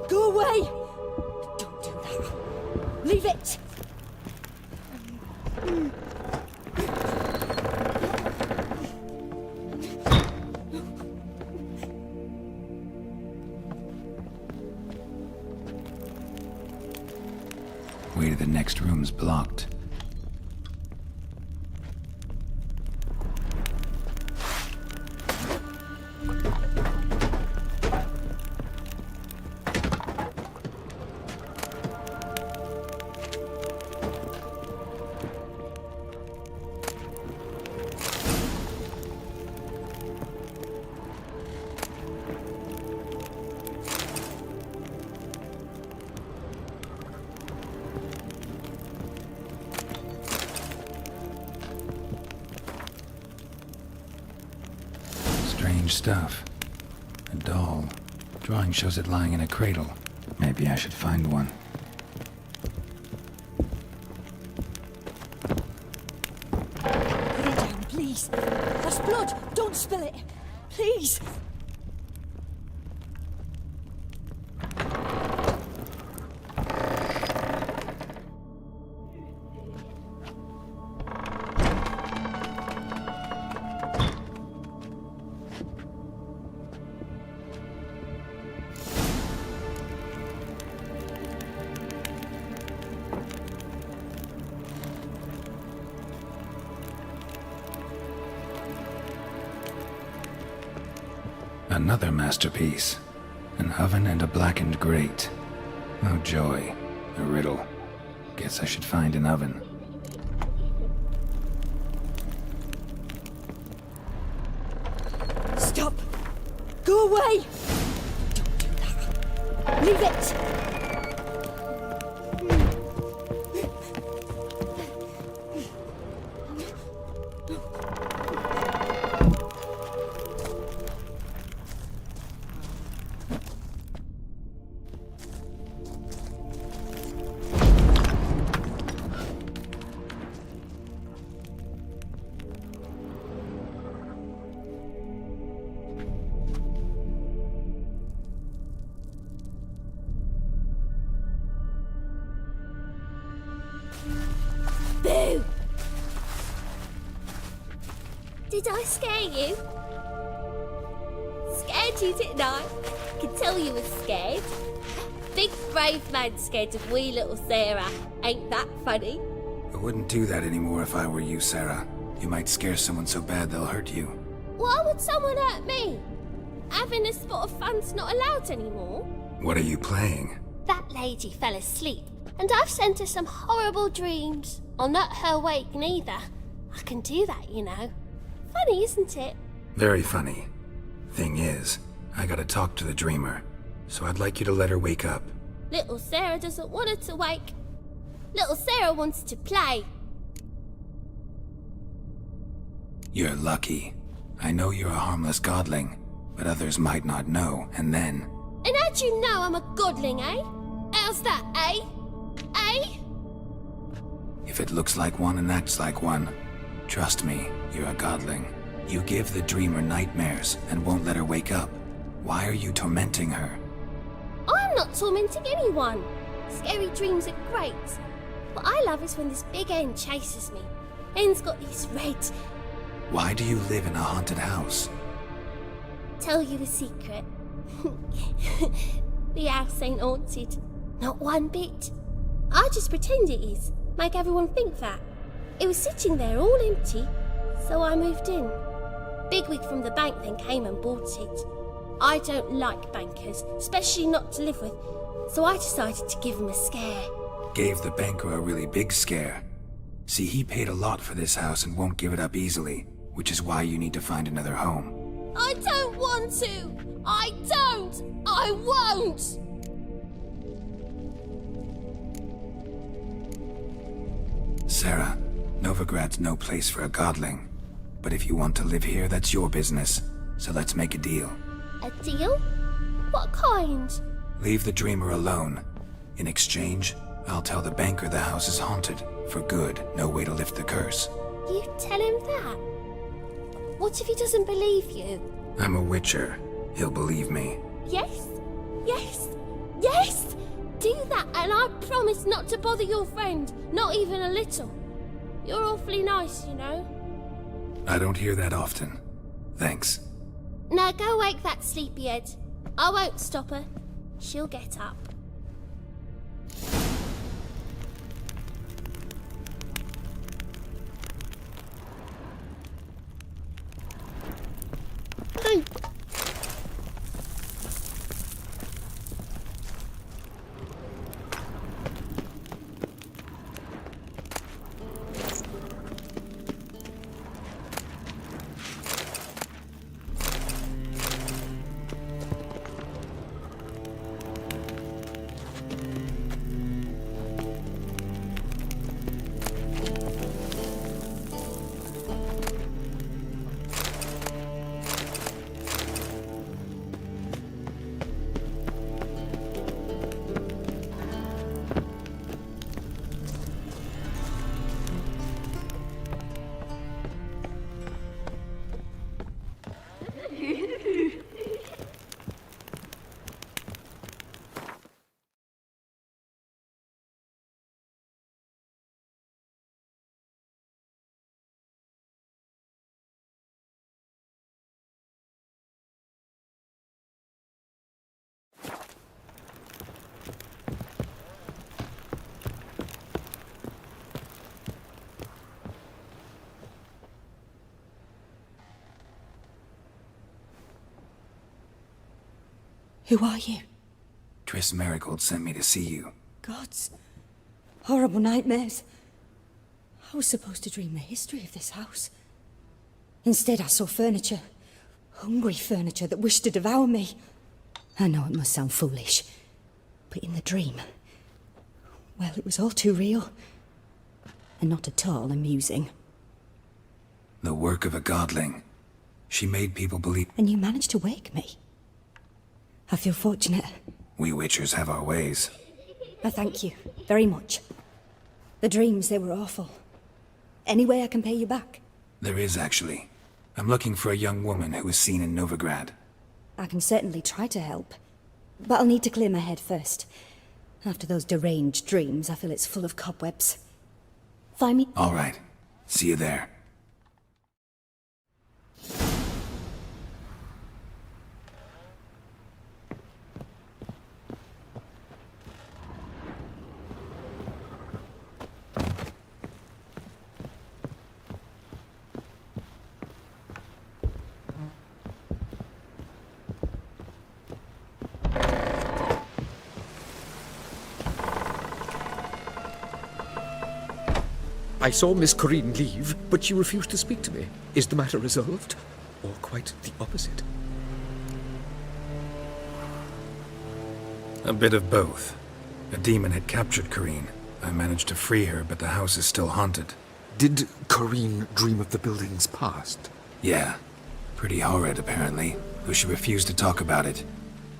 Go away! Don't do that. Leave it! Way to the next room's blocked. Strange stuff. A doll. Drawing shows it lying in a cradle. Maybe I should find one. Put it down, please. That's blood. Don't spill it. Please. Another masterpiece. An oven and a blackened grate. Oh joy. A riddle. Guess I should find an oven. Stop! Go away! Don't do that. Leave it! Boo! Did I scare you? Scared you, didn't I? Could tell you was scared. Big brave man scared of wee little Sarah. Ain't that funny? I wouldn't do that anymore if I were you, Sarah. You might scare someone so bad they'll hurt you. Why would someone hurt me? Having a spot of fun's not allowed anymore. What are you playing? That lady fell asleep, and I've sent her some horrible dreams. I'll not her wake neither. I can do that, you know. Funny, isn't it? Very funny. Thing is, I gotta talk to the dreamer, so I'd like you to let her wake up. Little Sarah doesn't want her to wake. Little Sarah wants to play. You're lucky. I know you're a harmless godling, but others might not know, and then... And how'd you know I'm a godling, eh? How's that, eh? Eh? If it looks like one and acts like one, trust me, you're a godling. You give the dreamer nightmares and won't let her wake up. Why are you tormenting her? I'm not tormenting anyone. Scary dreams are great. What I love is when this big hen chases me. Hen's got these red... Why do you live in a haunted house? Tell you a secret. The house ain't haunted. Not one bit. I just pretend it is. Make everyone think that. It was sitting there all empty, so I moved in. Bigwig from the bank then came and bought it. I don't like bankers, especially not to live with, so I decided to give him a scare. Gave the banker a really big scare. See, he paid a lot for this house and won't give it up easily, which is why you need to find another home. I don't want to! I don't! I won't! Sarah, Novigrad's no place for a godling. But if you want to live here, that's your business. So let's make a deal. A deal? What kind? Leave the dreamer alone. In exchange, I'll tell the banker the house is haunted. For good, no way to lift the curse. You tell him that? What if he doesn't believe you? I'm a witcher. He'll believe me. Yes? Yes? Yes! Do that and I promise not to bother your friend. Not even a little. You're awfully nice, you know. I don't hear that often. Thanks. Now go wake that sleepyhead. I won't stop her. She'll get up. Who are you? Triss Marigold sent me to see you. Gods. Horrible nightmares. I was supposed to dream the history of this house. Instead, I saw furniture. Hungry furniture that wished to devour me. I know it must sound foolish, but in the dream, well, it was all too real. And not at all amusing. The work of a godling. She made people believe... And you managed to wake me. I feel fortunate. We Witchers have our ways. I thank you very much. The dreams, they were awful. Any way I can pay you back? There is, actually. I'm looking for a young woman who was seen in Novigrad. I can certainly try to help. But I'll need to clear my head first. After those deranged dreams, I feel it's full of cobwebs. Find me... All right. See you there. I saw Miss Corinne leave, but she refused to speak to me. Is the matter resolved? Or quite the opposite? A bit of both. A demon had captured Corinne. I managed to free her, but the house is still haunted. Did Corinne dream of the building's past? Yeah. Pretty horrid, apparently, though she refused to talk about it.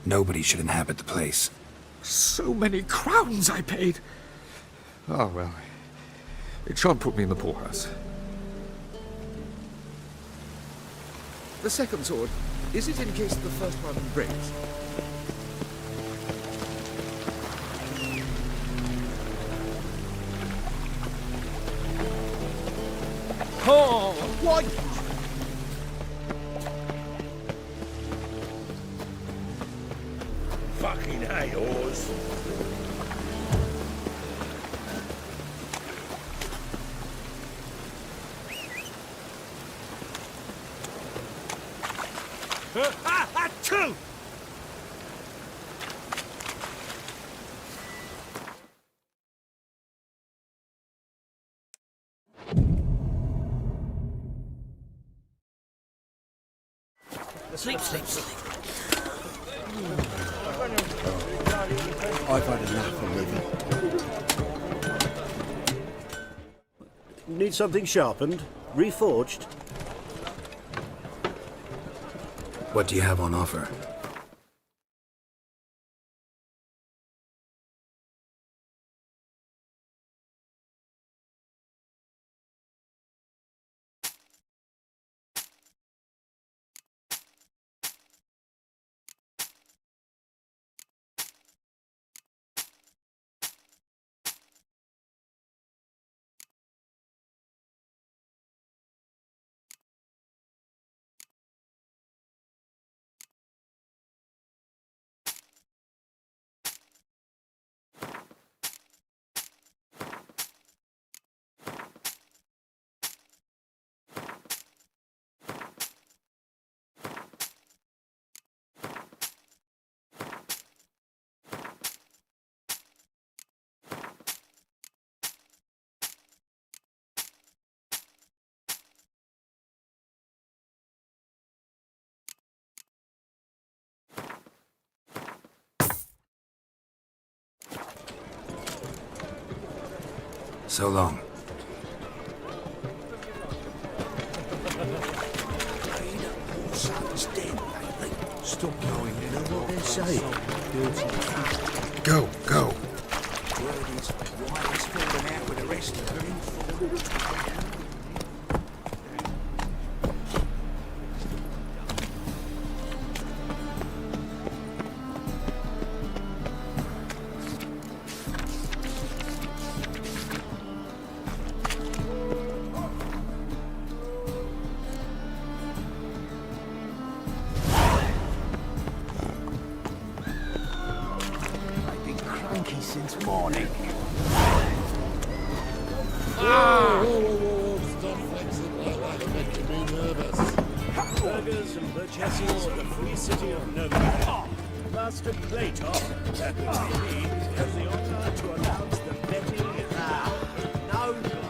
Nobody should inhabit the place. So many crowns I paid! Ah, well. It shan't put me in the poorhouse. The second sword, is it in case the first one breaks? Oh, what? Fucking hey, oars. Two! Sleep, sleep, sleep. I've had enough of living. Need something sharpened? Reforged? What do you have on offer? So long. Stop going, you know what they're saying? Go, go. Word is, Riley's falling out with the rest of them. Since morning. Stop flexing like that, you're making me nervous. Burghers and burgesses of the free city of Novigrad. Master Clayton. That will be me, has the honor to announce the betting Novigrad.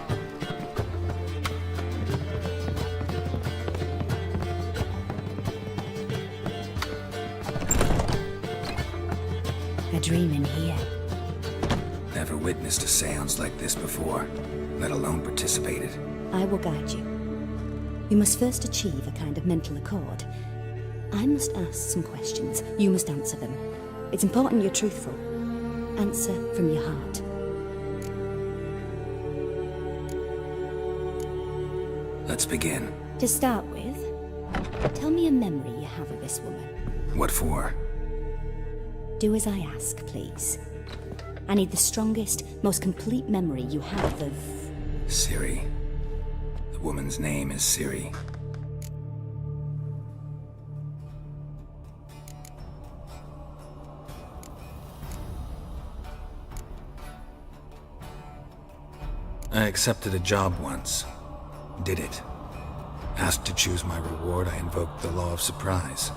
A dream in here. Never witnessed a seance like this before, let alone participated. I will guide you. You must first achieve a kind of mental accord. I must ask some questions. You must answer them. It's important you're truthful. Answer from your heart. Let's begin. To start with, tell me a memory you have of this woman. What for? Do as I ask, please. I need the strongest, most complete memory you have of... Ciri. The woman's name is Ciri. I accepted a job once. Did it. Asked to choose my reward, I invoked the law of surprise.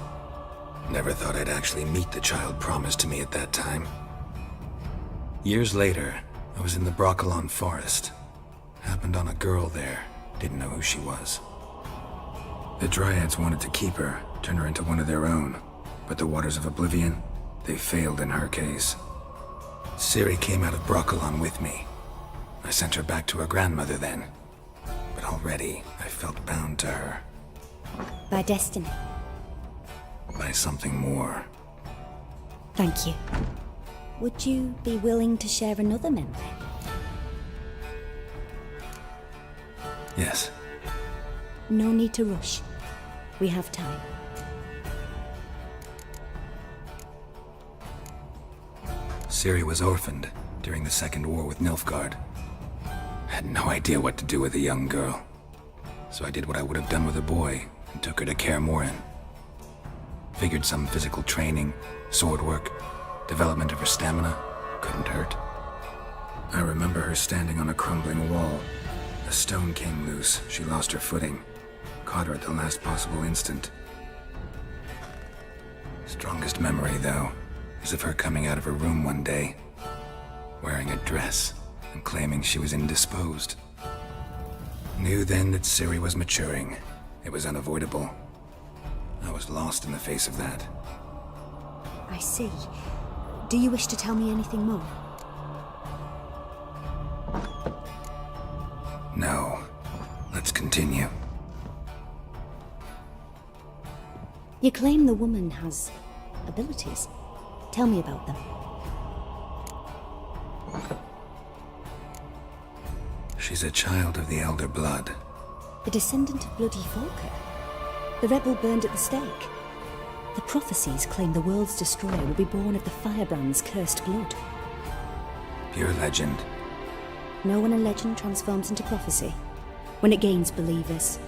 Never thought I'd actually meet the child promised to me at that time. Years later, I was in the Broccolon forest. Happened on a girl there. Didn't know who she was. The Dryads wanted to keep her, turn her into one of their own. But the Waters of Oblivion, they failed in her case. Ciri came out of Broccolon with me. I sent her back to her grandmother then. But already, I felt bound to her. By destiny. By something more. Thank you. Would you be willing to share another memory? Yes. No need to rush. We have time. Ciri was orphaned during the Second War with Nilfgaard. Had no idea what to do with a young girl. So I did what I would have done with a boy and took her to Kaer Morhen. Figured some physical training, sword work, development of her stamina couldn't hurt. I remember her standing on a crumbling wall. A stone came loose, she lost her footing. Caught her at the last possible instant. Strongest memory, though, is of her coming out of her room one day, wearing a dress and claiming she was indisposed. Knew then that Ciri was maturing. It was unavoidable. I was lost in the face of that. I see. Do you wish to tell me anything more? No. Let's continue. You claim the woman has abilities. Tell me about them. She's a child of the Elder Blood. The descendant of Bloody Volker. The rebel burned at the stake. The prophecies claim the world's destroyer will be born of the firebrand's cursed blood. Pure legend. Know when a legend transforms into prophecy? When it gains believers.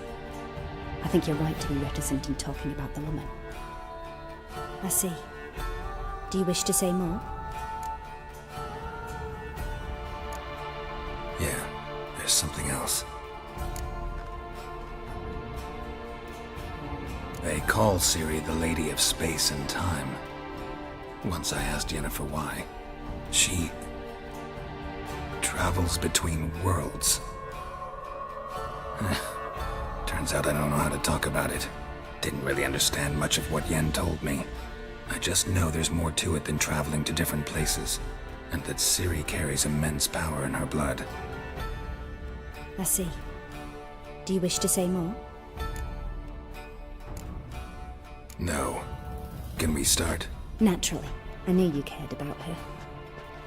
I think you're right to be reticent in talking about the woman. I see. Do you wish to say more? Yeah, there's something else. They call Ciri the Lady of Space and Time. Once I asked Yennefer why. She travels between worlds. Turns out I don't know how to talk about it. Didn't really understand much of what Yen told me. I just know there's more to it than traveling to different places, and that Ciri carries immense power in her blood. I see. Do you wish to say more? No. Can we start? Naturally. I knew you cared about her.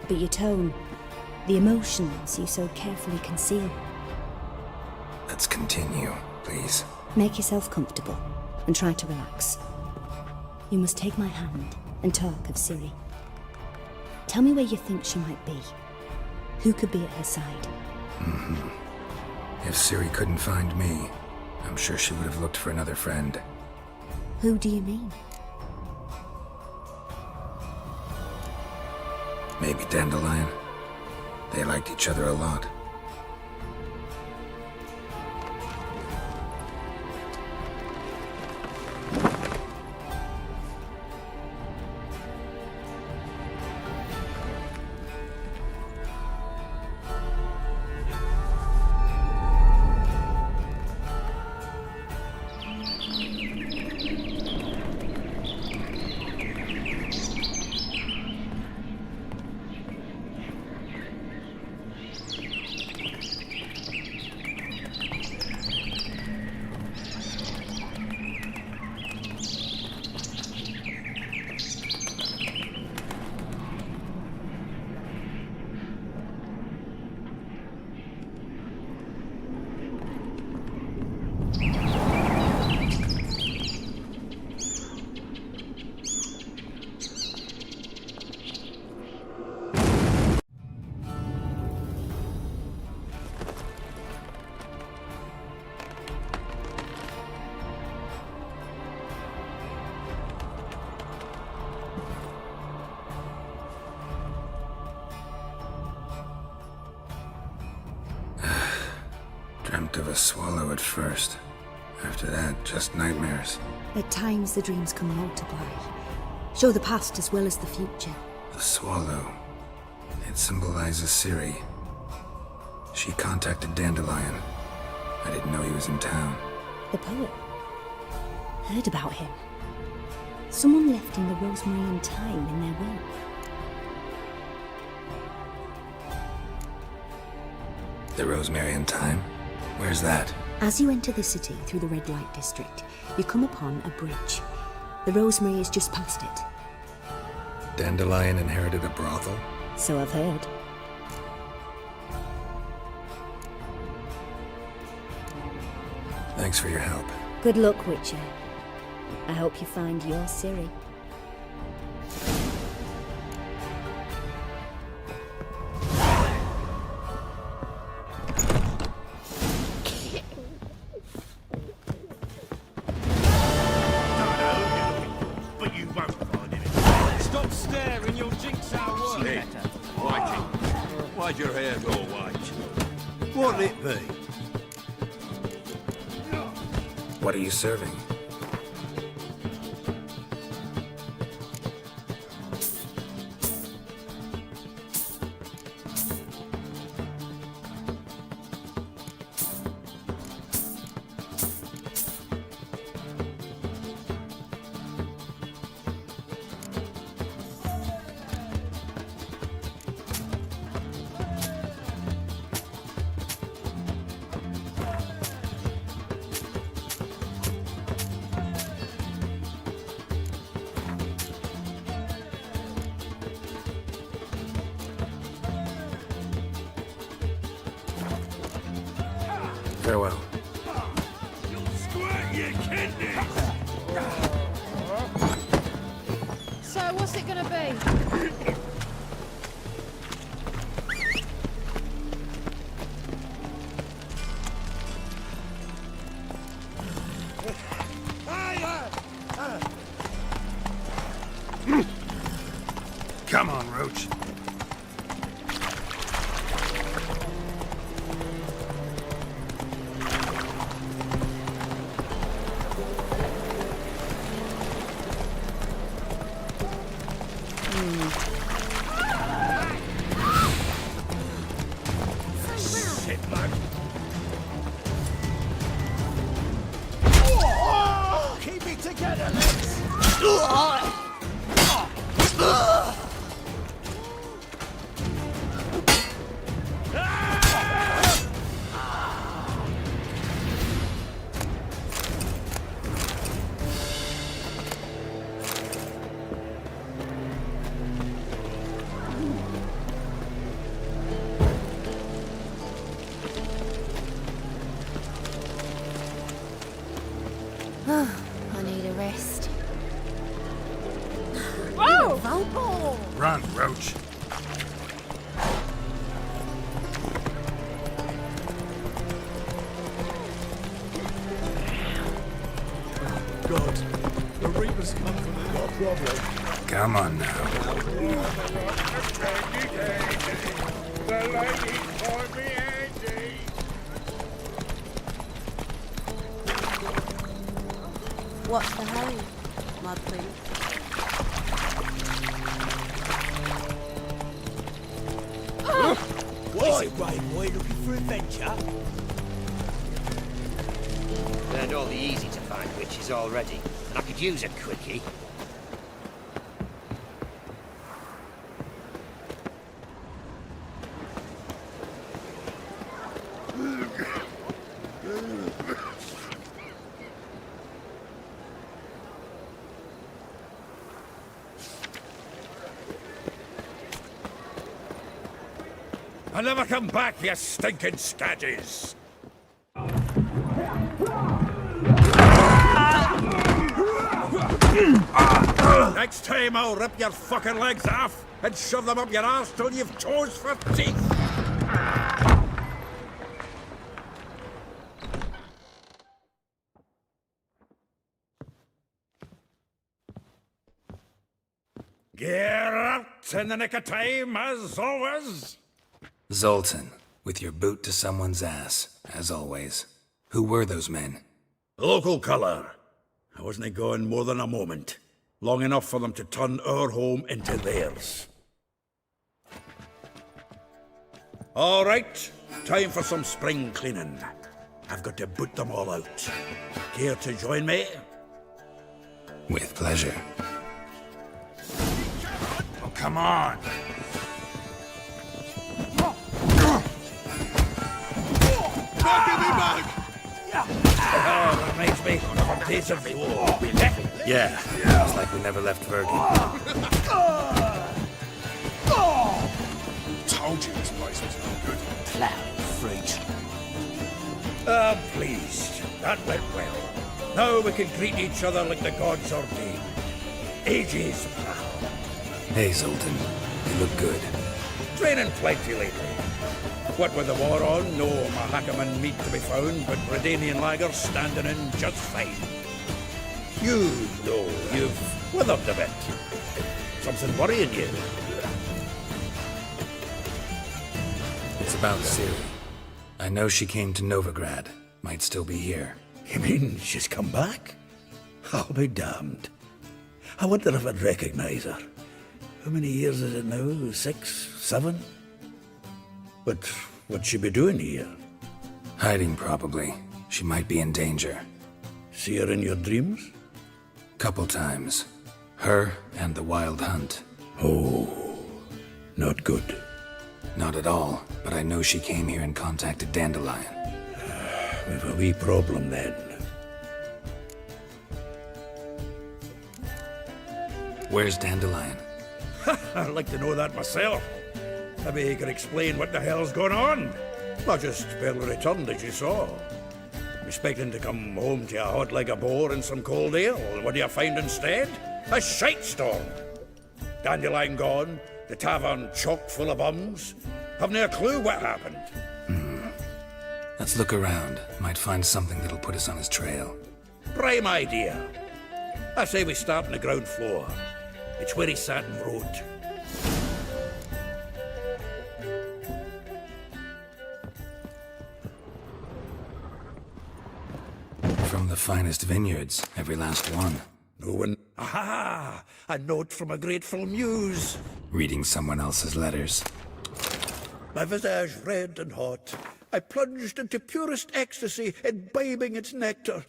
But your tone, the emotions you so carefully conceal. Let's continue, please. Make yourself comfortable and try to relax. You must take my hand and talk of Ciri. Tell me where you think she might be. Who could be at her side? If Ciri couldn't find me, I'm sure she would have looked for another friend. Who do you mean? Maybe Dandelion. They liked each other a lot. product of a swallow at first. After that, just nightmares. At times, the dreams can multiply. Show the past as well as the future. The swallow. It symbolizes Ciri. She contacted Dandelion. I didn't know he was in town. The poet. Heard about him. Someone left him the rosemary and thyme in their will. The rosemary and thyme? Where's that? As you enter the city through the red light district, you come upon a bridge. The rosemary is just past it. Dandelion inherited a brothel? So I've heard. Thanks for your help. Good luck, Witcher. I hope you find your Ciri. But you won't find it. Stop staring, you'll jinx our work. Hey, Whitey, why'd your hair go white? What'll it be? What are you serving? Farewell. Squirt your kidneys! So, what's it gonna be? Come on, Roach. Shit, lad. Keep it together, lads! I need a rest. Oh! Run, Roach. God, the Reapers come from the got a problem. Come on now. The lady called me Andy. What's the hurry, my prince? What is it, brave boy? Looking for adventure? Learned all the easy-to-find witches already, and I could use a quickie. I'll never come back, you stinking scadges! Next time I'll rip your fucking legs off and shove them up your arse till you've toes for teeth! Geralt, in the nick of time, as always! Zoltan, with your boot to someone's ass, as always. Who were those men? Local colour. I wasn't gone more than a moment. Long enough for them to turn our home into theirs. All right, time for some spring cleaning. I've got to boot them all out. Care to join me? With pleasure. Oh, come on! Give me back! That makes me a piece of war. Yeah, it's like we never left Virgin. Told you this place was no good. Plow, freak. I'm pleased. That went well. Now we can greet each other like the gods ordained. Ages, pal. Hey, Zoltan. You look good. Training plenty lately. What with the war on, no Mahakaman meat to be found, but Redanian lagers standing in just fine. You, though, you've withered a bit. Something worrying you? It's about Ciri. I know she came to Novigrad. Might still be here. You mean she's come back? I'll be damned. I wonder if I'd recognize her. How many years is it now? 6, 7? But what'd she be doing here? Hiding, probably. She might be in danger. See her in your dreams? Couple times. Her and the Wild Hunt. Oh, not good. Not at all, but I know she came here and contacted Dandelion. We've a wee problem then. Where's Dandelion? I'd like to know that myself. Maybe he could explain what the hell's going on. Not just barely returned, as you saw. Expecting to come home to a hot like a boar and some cold ale. What do you find instead? A shite storm. Dandelion gone, the tavern chock full of bums. Haven't a clue what happened. Let's look around. Might find something that'll put us on his trail. Prime idea. I say we start on the ground floor. It's where he sat and wrote. From the finest vineyards, every last one. No one. Aha! A note from a grateful muse. Reading someone else's letters. My visage red and hot, I plunged into purest ecstasy, imbibing its nectar.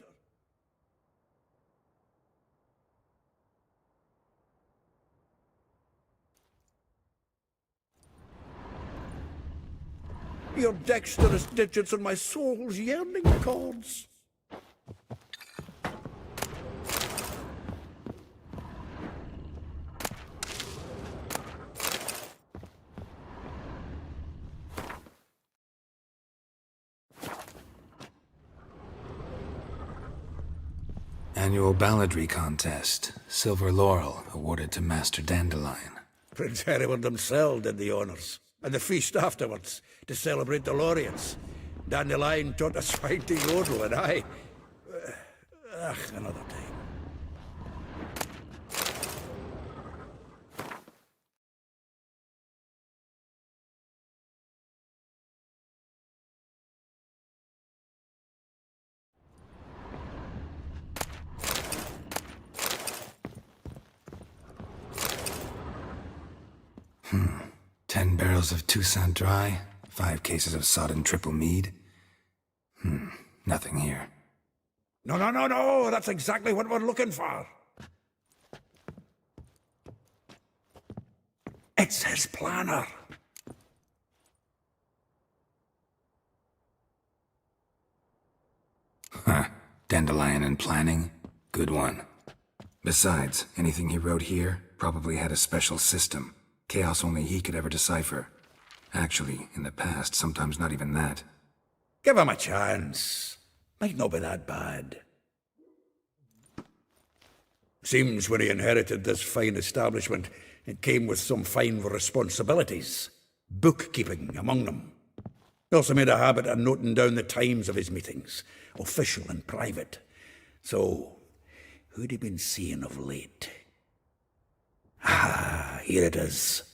Your dexterous digits on my soul's yearning chords. Annual balladry contest. Silver laurel awarded to Master Dandelion. Prince Hereward himself did the honours. And the feast afterwards, to celebrate the laureates. Dandelion taught us fine to yodel, and I... another time. Hmm. 10 barrels of Toussaint Dry, 5 cases of sodden triple mead. Nothing here. No, that's exactly what we're looking for. It's his planner. Huh. Dandelion and planning? Good one. Besides, anything he wrote here probably had a special system. Chaos only he could ever decipher. Actually, in the past, sometimes not even that. Give him a chance. Might not be that bad. Seems when he inherited this fine establishment, it came with some fine responsibilities. Bookkeeping among them. He also made a habit of noting down the times of his meetings, official and private. So, who'd he been seeing of late? Ah, here it is.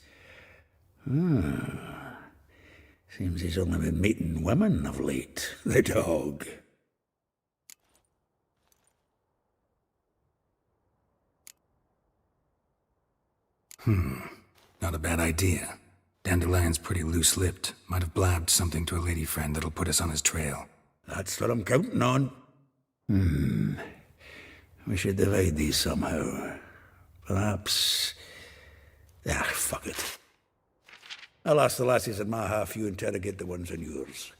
Seems he's only been meeting women of late, the dog. Not a bad idea. Dandelion's pretty loose-lipped. Might have blabbed something to a lady friend that'll put us on his trail. That's what I'm counting on. We should divide these somehow. Perhaps... fuck it. I'll ask the lassies in my half, you interrogate the ones in yours.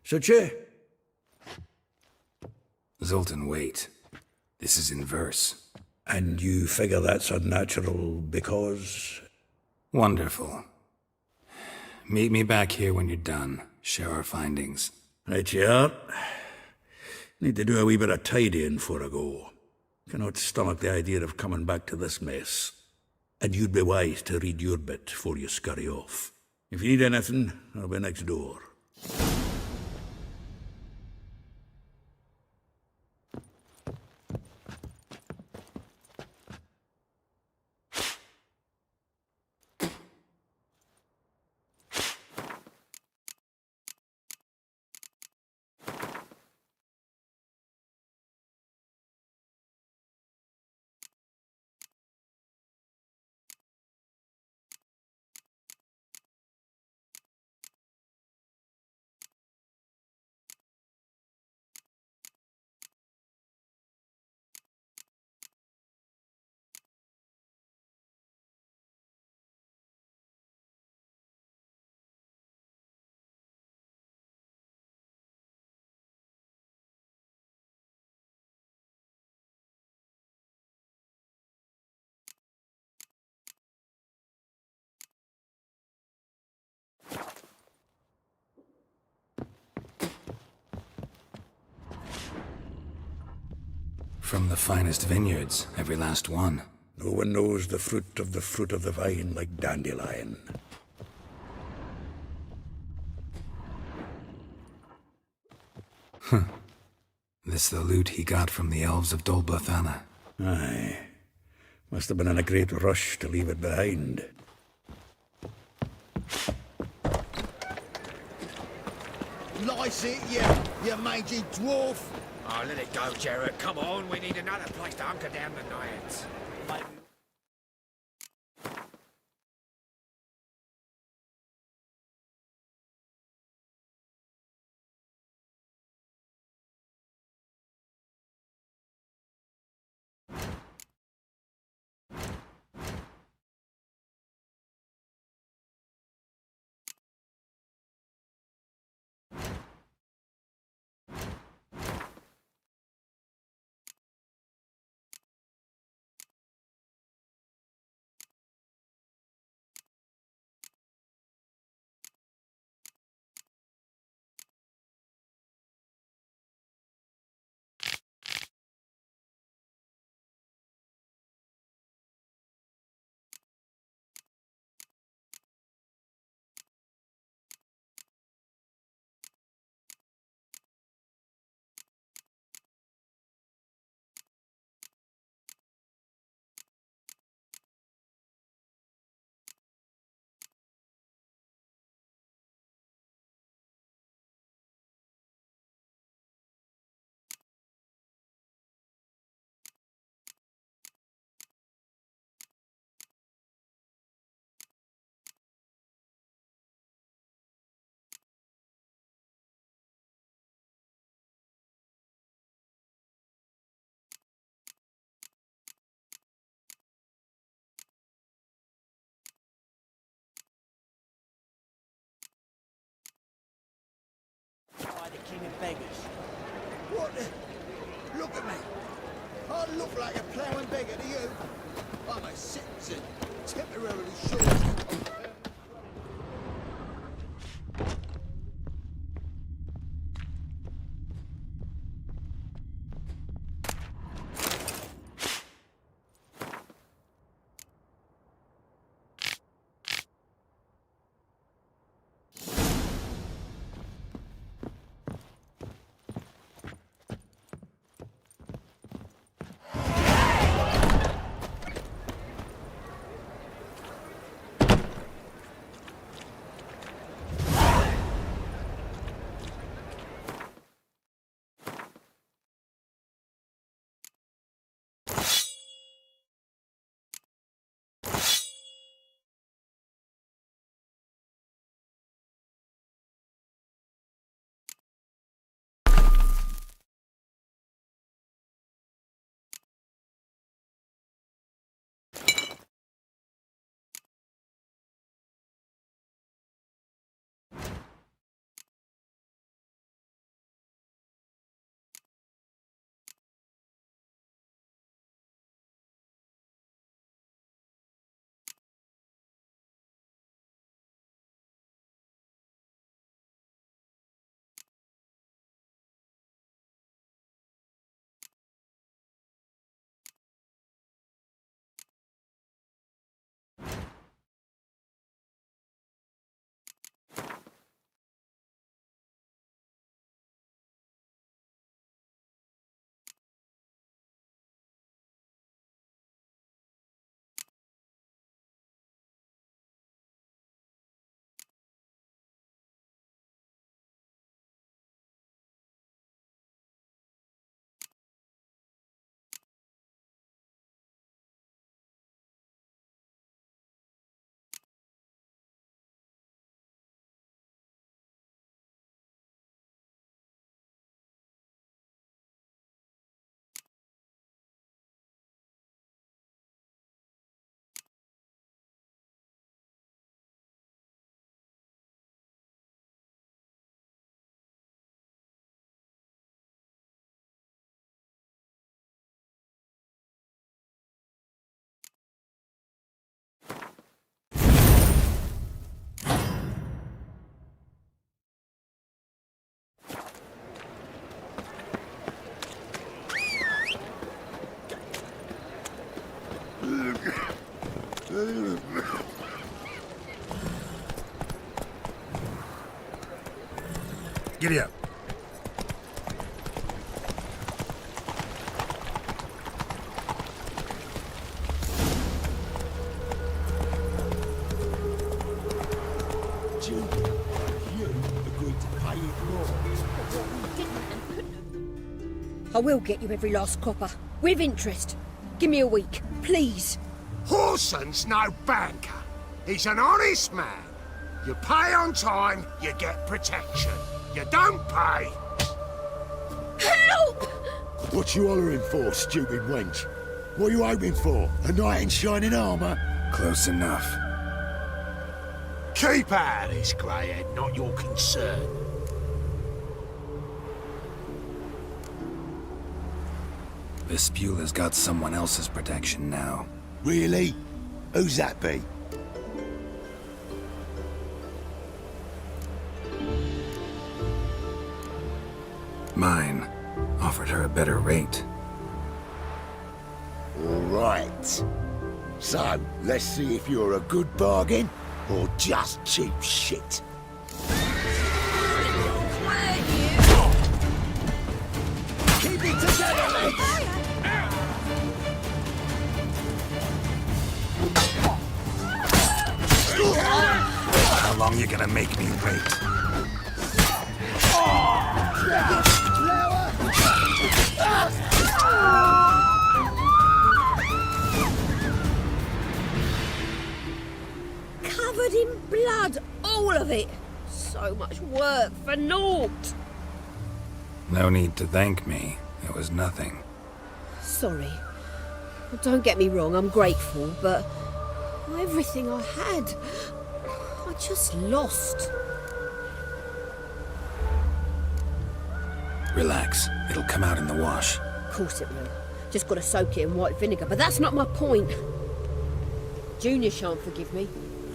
Suche? Zoltan, wait. This is in verse. And you figure that's unnatural because... Wonderful. Meet me back here when you're done. Share our findings. Right you are. Need to do a wee bit of tidying before I go. Cannot stomach the idea of coming back to this mess. And you'd be wise to read your bit before you scurry off. If you need anything, I'll be next door. From the finest vineyards, every last one. No one knows the fruit of the vine like Dandelion. This the loot he got from the elves of Dol Blathanna. Aye. Must have been in a great rush to leave it behind. Lice it, you mangy dwarf! Oh, let it go, Geralt. Come on, we need another place to hunker down the night. By the king of beggars. What the... Look at me. I look like a ploughing beggar to you. I'm a citizen, temporarily short. Giddy up. Jim, you agreed to pay it more. I will get you every last copper, with interest. Give me a week, please. Horson's no banker. He's an honest man. You pay on time, you get protection. You don't pay. Help! What you hollering for, stupid wench? What you hoping for? A knight in shining armour? Close enough. Keep out of this, greyhead, not your concern. Vespula's got someone else's protection now. Really? Who's that be? Mine. Offered her a better rate. All right. So, let's see if you're a good bargain or just cheap shit. Keep it together, mates! How long you gonna make me wait? Covered in blood, all of it. So much work for naught. No need to thank me. It was nothing. Sorry. Well, don't get me wrong, I'm grateful, but everything I had, I just lost. Relax. It'll come out in the wash. Of course it will. Just gotta soak it in white vinegar, but that's not my point. Junior shan't forgive me.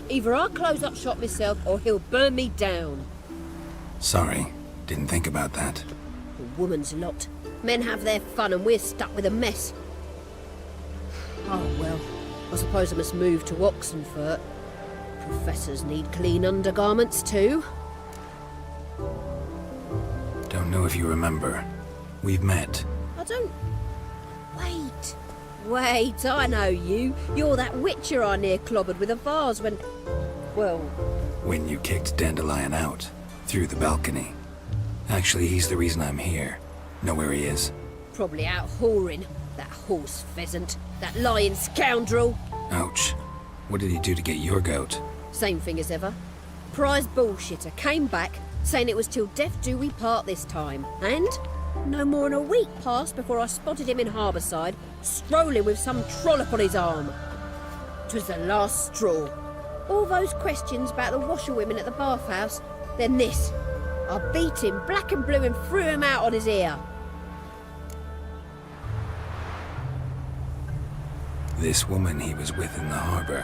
Either I'll close up shop myself or he'll burn me down. Sorry. Didn't think about that. A woman's lot. Men have their fun and we're stuck with a mess. Oh well, I suppose I must move to Oxenfurt. Professors need clean undergarments too. Don't know if you remember. We've met. I don't... Wait, I know you. You're that witcher I near clobbered with a vase when... Well... When you kicked Dandelion out. Through the balcony. Actually, he's the reason I'm here. Know where he is? Probably out whoring. That horse pheasant. That lying scoundrel. Ouch. What did he do to get your goat? Same thing as ever. Prize bullshitter came back, saying it was till death do we part this time. And no more than a week passed before I spotted him in Harbourside, strolling with some trollop on his arm. 'Twas the last straw. All those questions about the washerwomen at the bathhouse, then this. I beat him black and blue and threw him out on his ear. This woman he was with in the harbour.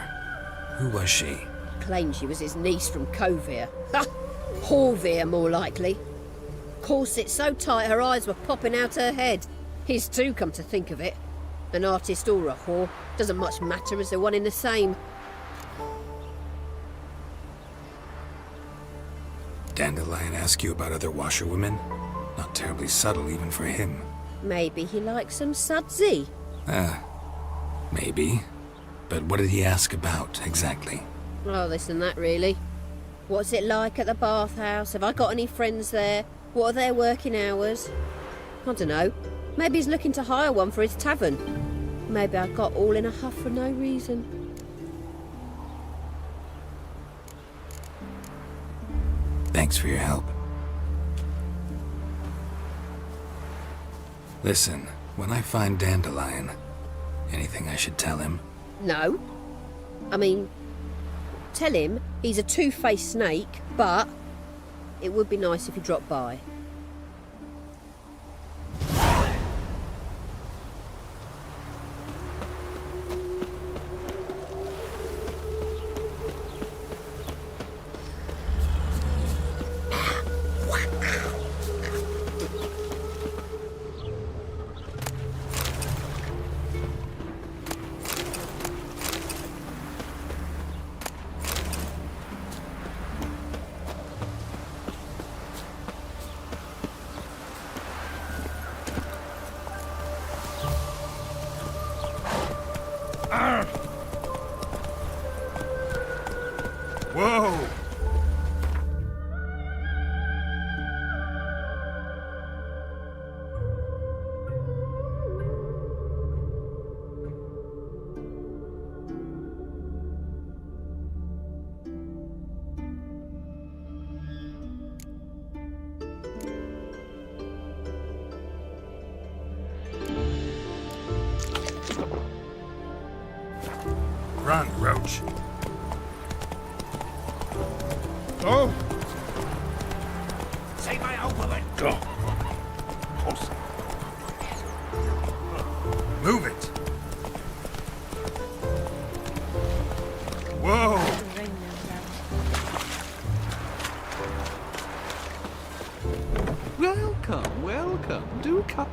Who was she? Claimed she was his niece from Kovir. Ha! Horvir, more likely. Corset so tight her eyes were popping out her head. His too, come to think of it. An artist or a whore. Doesn't much matter as they're one in the same. Dandelion ask you about other washerwomen? Not terribly subtle even for him. Maybe he likes some sudsy. Maybe. But what did he ask about, exactly? Oh, this and that, really. What's it like at the bathhouse? Have I got any friends there? What are their working hours? I don't know. Maybe he's looking to hire one for his tavern. Maybe I got all in a huff for no reason. Thanks for your help. Listen, when I find Dandelion, anything I should tell him? No. I mean, tell him he's a two-faced snake, but it would be nice if he dropped by. Whoa! Run, Roach. Oh! Say my over it. Go. Move it. Whoa! Welcome, welcome. Do come.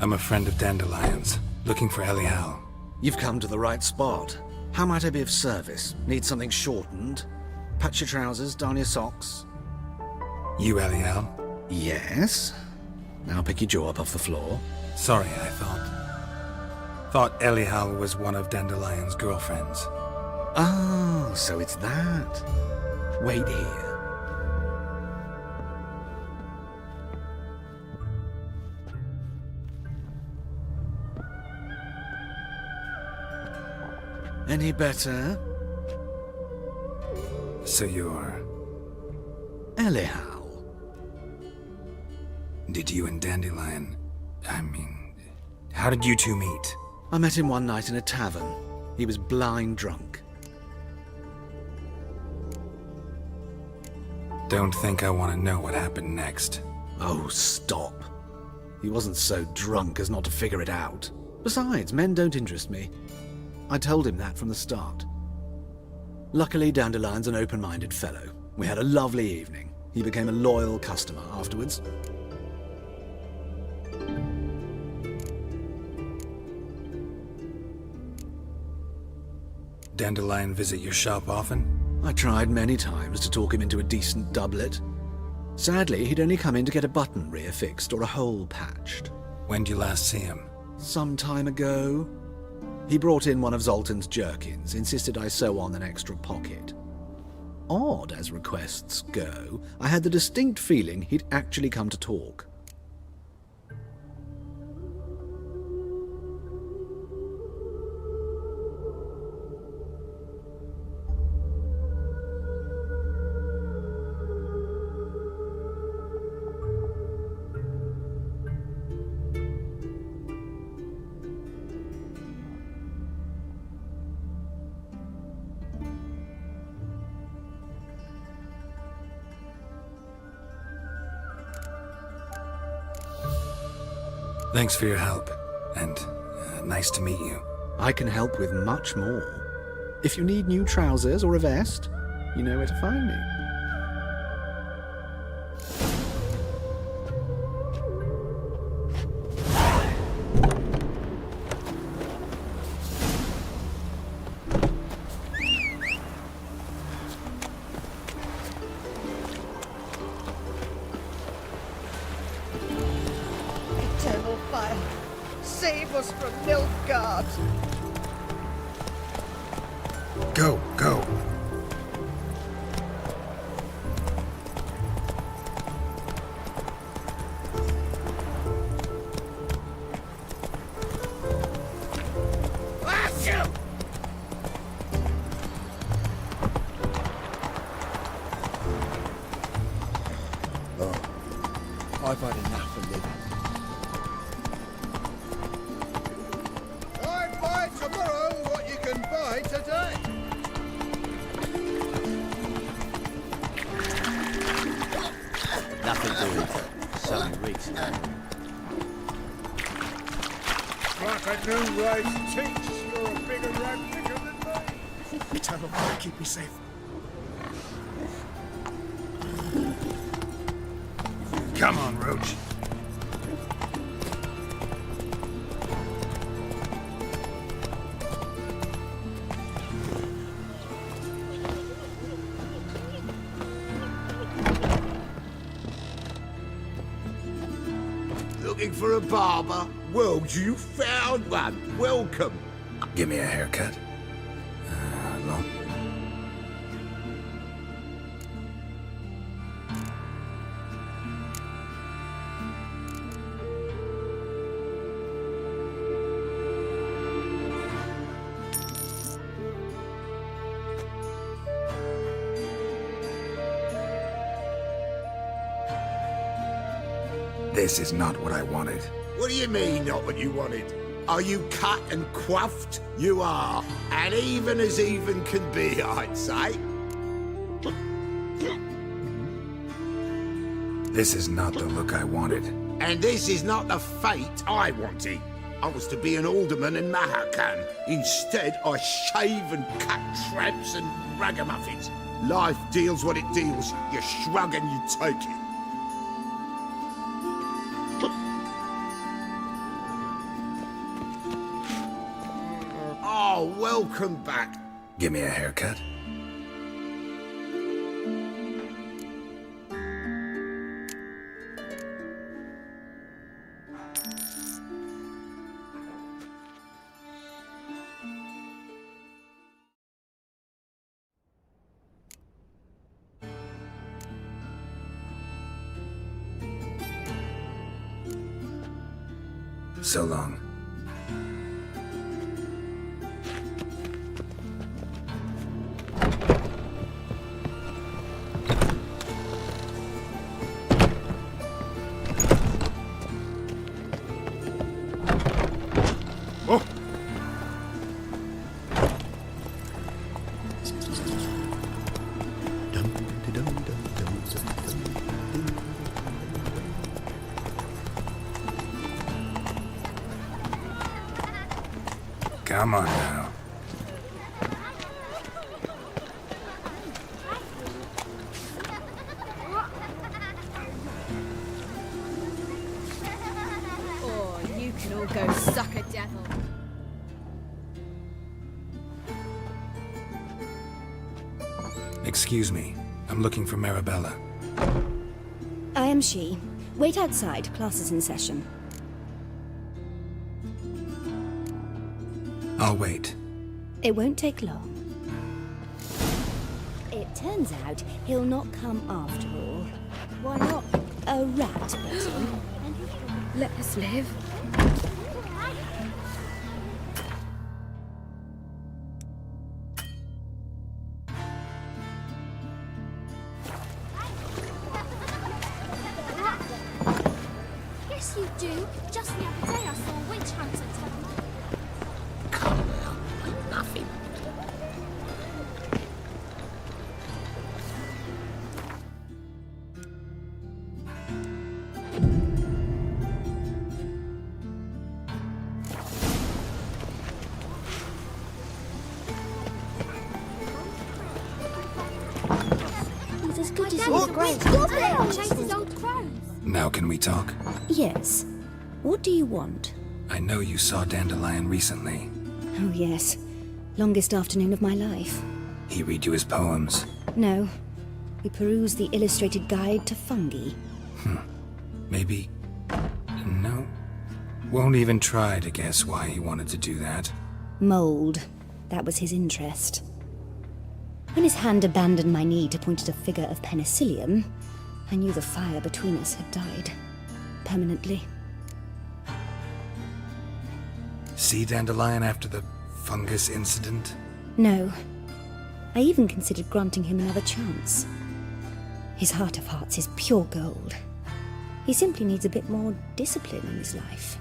I'm a friend of Dandelion's, looking for Elial. You've come to the right spot. How might I be of service? Need something shortened? Patch your trousers, darn your socks. You Elial? Yes. Now pick your jaw up off the floor. Sorry, I thought Elial was one of Dandelion's girlfriends. Oh, so it's that. Wait here. Any better? So you're... Elial. Did you and Dandelion... how did you two meet? I met him one night in a tavern. He was blind drunk. Don't think I want to know what happened next. Oh, stop. He wasn't so drunk as not to figure it out. Besides, men don't interest me. I told him that from the start. Luckily, Dandelion's an open-minded fellow. We had a lovely evening. He became a loyal customer afterwards. Dandelion visit your shop often? I tried many times to talk him into a decent doublet. Sadly, he'd only come in to get a button reaffixed or a hole patched. When did you last see him? Some time ago. He brought in one of Zoltan's jerkins, insisted I sew on an extra pocket. Odd as requests go, I had the distinct feeling he'd actually come to talk. Thanks for your help, and nice to meet you. I can help with much more. If you need new trousers or a vest, you know where to find me. Eternal fire, save us from Nilfgaard! Go, go. I've had enough of living. I'd buy tomorrow what you can buy today. Nothing doing. So many reeks. Like a new race teaches you're a bigger rat bigger than me. Eternal fire, keep me safe. Come on, Roach. Looking for a barber? Well, you found one. Welcome. Give me a haircut. long. This is not what I wanted. What do you mean, not what you wanted? Are you cut and quaffed? You are. And even as even can be, I'd say. This is not the look I wanted. And this is not the fate I wanted. I was to be an alderman in Mahakan. Instead, I shave and cut tramps and ragamuffins. Life deals what it deals. You shrug and you take it. Oh, welcome back. Give me a haircut. So long. Come on now. Oh, you can all go suck a devil. Excuse me. I'm looking for Marabella. I am she. Wait outside. Class is in session. I'll wait. It won't take long. It turns out he'll not come after all. Why not? A rat bottom. Let us live. Yes, you do. Just the other day I saw a witch hunter tell me. Nothing. He's as good as his great. Stop it! Chases old crows. Now can we talk? Yes. What do you want? I know you saw Dandelion recently. Oh, yes. Longest afternoon of my life. He read you his poems. No. We perused the illustrated guide to fungi. Maybe... No? Won't even try to guess why he wanted to do that. Mold. That was his interest. When his hand abandoned my knee to point at a figure of penicillium, I knew the fire between us had died. Permanently. See Dandelion after the fungus incident? No. I even considered granting him another chance. His heart of hearts is pure gold. He simply needs a bit more discipline in his life.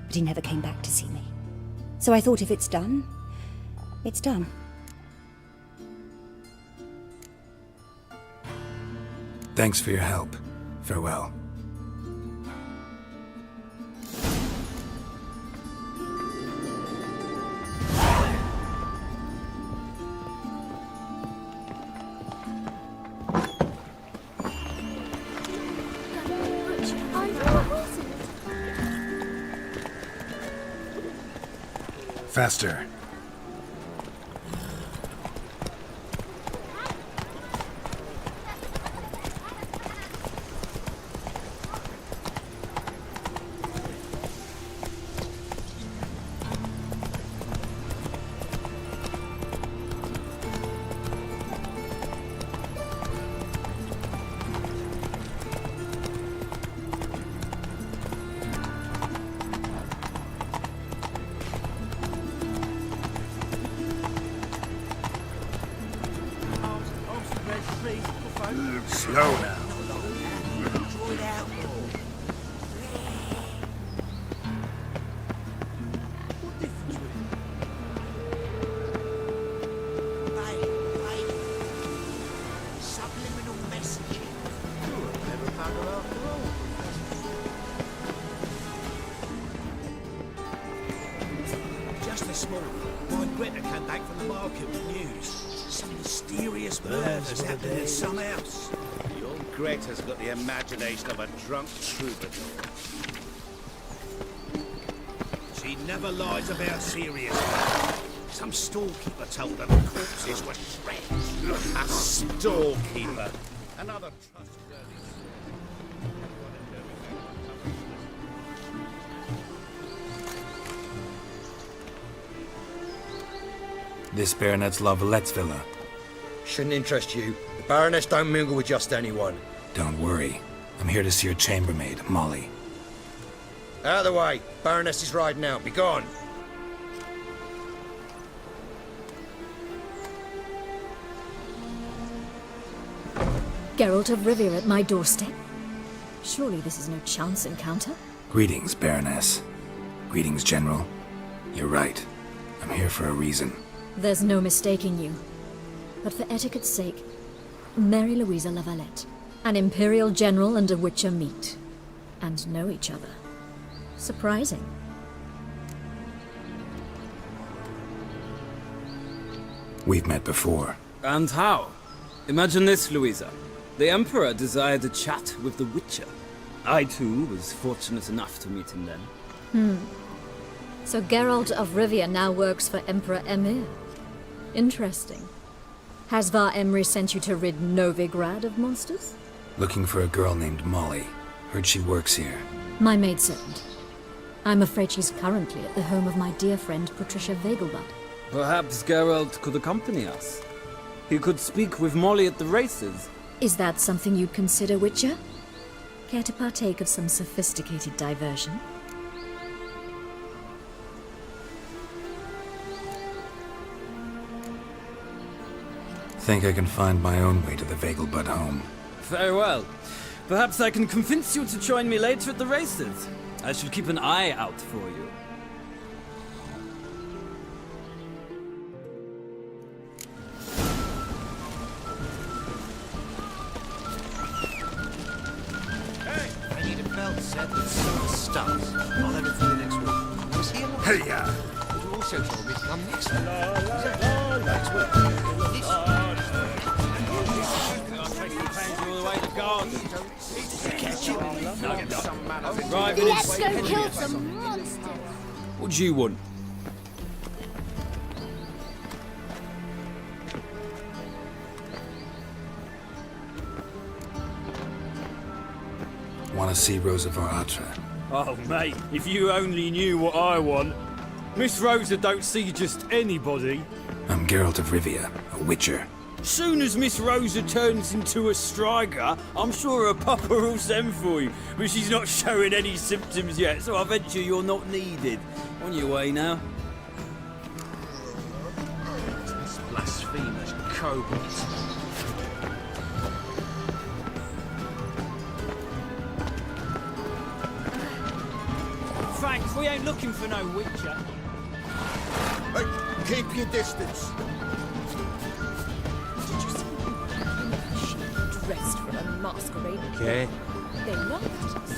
But he never came back to see me. So I thought if it's done, it's done. Thanks for your help. Farewell. Faster. Slow now. Subliminal messaging. Never found her after all. Just this morning, my Greta came back from the market with news. Some mysterious murders happening in some house. Your Greta's got the imagination of a drunk troubadour. She never lies about serious matters. Some storekeeper told her the corpses were shreds. A storekeeper. Another trustworthy. This Baronet's La Valette's villa. Shouldn't interest you. The Baroness don't mingle with just anyone. Don't worry. I'm here to see your chambermaid, Molly. Out of the way. Baroness is riding out. Be gone. Geralt of Rivia at my doorstep? Surely this is no chance encounter? Greetings, Baroness. Greetings, General. You're right. I'm here for a reason. There's no mistaking you. But for etiquette's sake, Mary Louisa La Valette. An Imperial General and a Witcher meet. And know each other. Surprising. We've met before. And how? Imagine this, Louisa. The Emperor desired a chat with the Witcher. I, too, was fortunate enough to meet him then. So Geralt of Rivia now works for Emperor Emir. Interesting. Has Var Emry sent you to rid Novigrad of monsters? Looking for a girl named Molly. Heard she works here. My maidservant. I'm afraid she's currently at the home of my dear friend Patricia Vegelbud. Perhaps Geralt could accompany us. He could speak with Molly at the races. Is that something you'd consider, Witcher? Care to partake of some sophisticated diversion? Think I can find my own way to the Vegelbud home. Very well. Perhaps I can convince you to join me later at the races. I should keep an eye out for you. I need a belt set with silver studs. I'll have it for you next week. Was he alive? Hey, yeah. You also told me to come next week. Next week. Let's go kill some monsters. What do you want? Want to see Rosa Varatra? Oh, mate, if you only knew what I want. Miss Rosa don't see just anybody. I'm Geralt of Rivia, a Witcher. Soon as Miss Rosa turns into a striker, I'm sure her papa will send for you. But she's not showing any symptoms yet, so I venture you're not needed. On your way now. These blasphemous kobolds. Thanks, we ain't looking for no Witcher. Hey, keep your distance. Dressed for a masquerade. Okay. They laughed at us.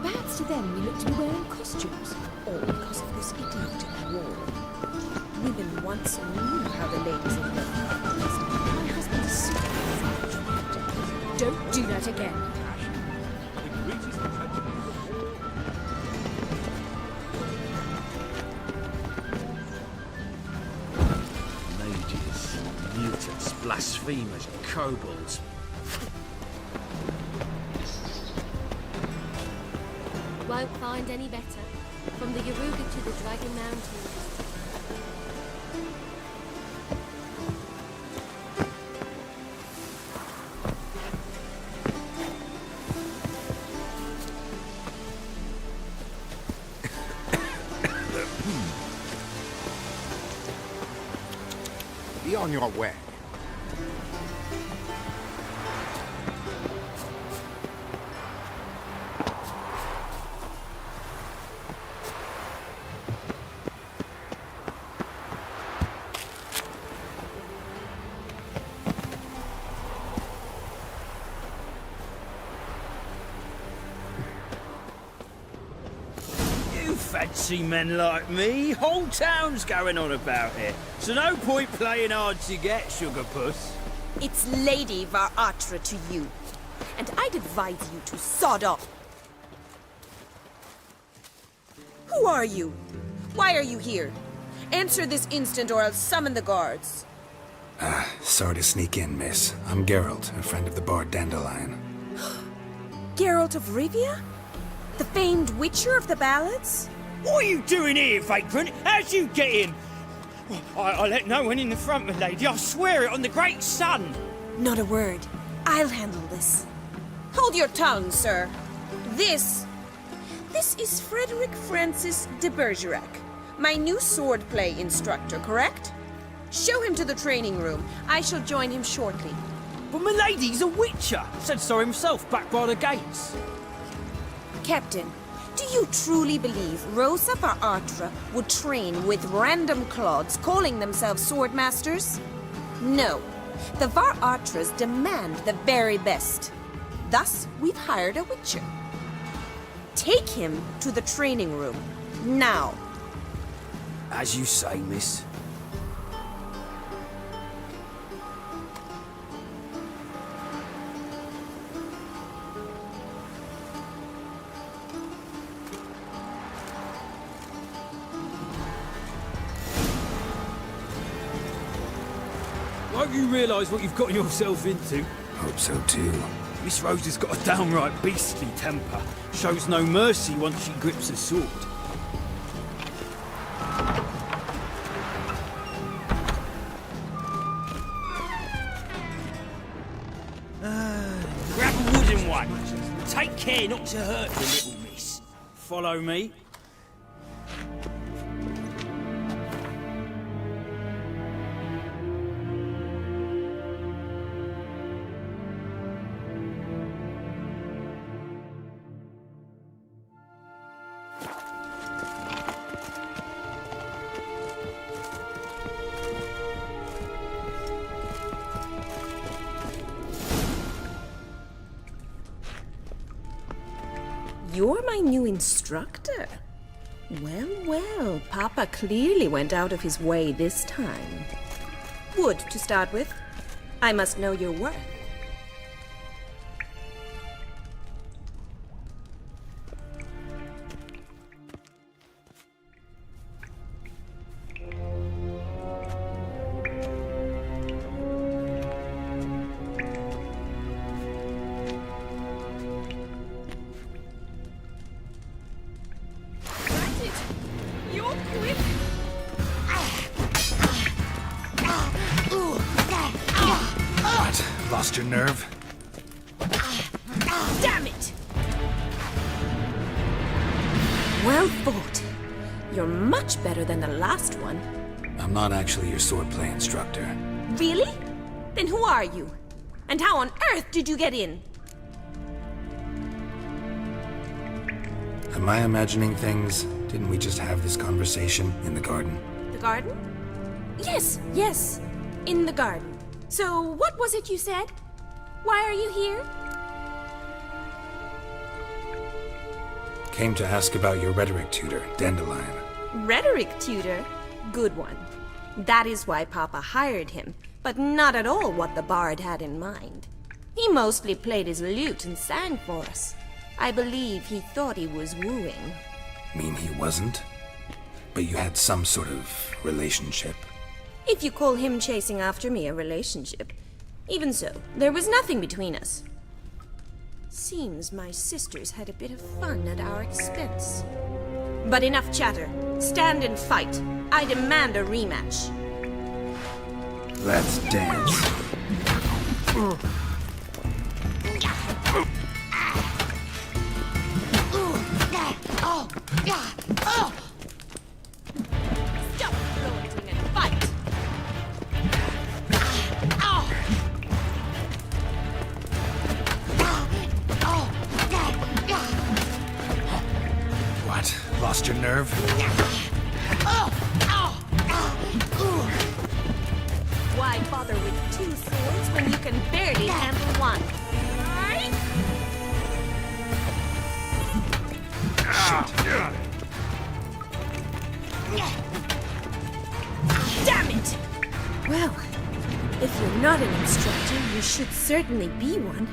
Perhaps to them we looked to be wearing costumes. All because of this idiotic war. Women once knew how the ladies in love. My husband is super. Don't do that again. Mages, mutants, blasphemers, kobolds. Won't find any better. From the Yaruga to the Dragon Mountains. Be on your way. fancy men like me. Whole town's going on about it. So no point playing hard to get, sugar puss. It's Lady Varatra to you. And I'd advise you to sod off. Who are you? Why are you here? Answer this instant or I'll summon the guards. Sorry to sneak in, miss. I'm Geralt, a friend of the bard Dandelion. Geralt of Rivia? The famed witcher of the ballads? What are you doing here, vagrant? How'd you get in? I let no one in the front, my lady. I swear it on the great sun. Not a word. I'll handle this. Hold your tongue, sir. This is Frederick Francis de Bergerac, my new swordplay instructor, correct? Show him to the training room. I shall join him shortly. But my lady's a witcher. Said so himself back by the gates. Captain, do you truly believe Rosa Varatra would train with random clods calling themselves swordmasters? No. The Varatras demand the very best. Thus, we've hired a witcher. Take him to the training room. Now. As you say, miss. Hope you realise what you've gotten yourself into. Hope so too. Miss Rosa's got a downright beastly temper. Shows no mercy once she grips a sword. Grab a wooden one. Take care not to hurt the little miss. Follow me. You're my new instructor? Well, well, Papa clearly went out of his way this time. Wood, to start with. I must know your worth. Lost your nerve? Damn it! Well fought. You're much better than the last one. I'm not actually your swordplay instructor. Really? Then who are you? And how on earth did you get in? Am I imagining things? Didn't we just have this conversation in the garden? The garden? Yes, yes. In the garden. So, what was it you said? Why are you here? Came to ask about your rhetoric tutor, Dandelion. Rhetoric tutor? Good one. That is why Papa hired him, but not at all what the bard had in mind. He mostly played his lute and sang for us. I believe he thought he was wooing. Mean he wasn't? But you had some sort of relationship? If you call him chasing after me a relationship. Even so, there was nothing between us. Seems my sisters had a bit of fun at our expense. But enough chatter. Stand and fight. I demand a rematch. Let's dance. Stop gloating and fight! What? Lost your nerve? Why bother with two swords when you can barely handle one? Damn it! Well, if you're not an instructor, you should certainly be one.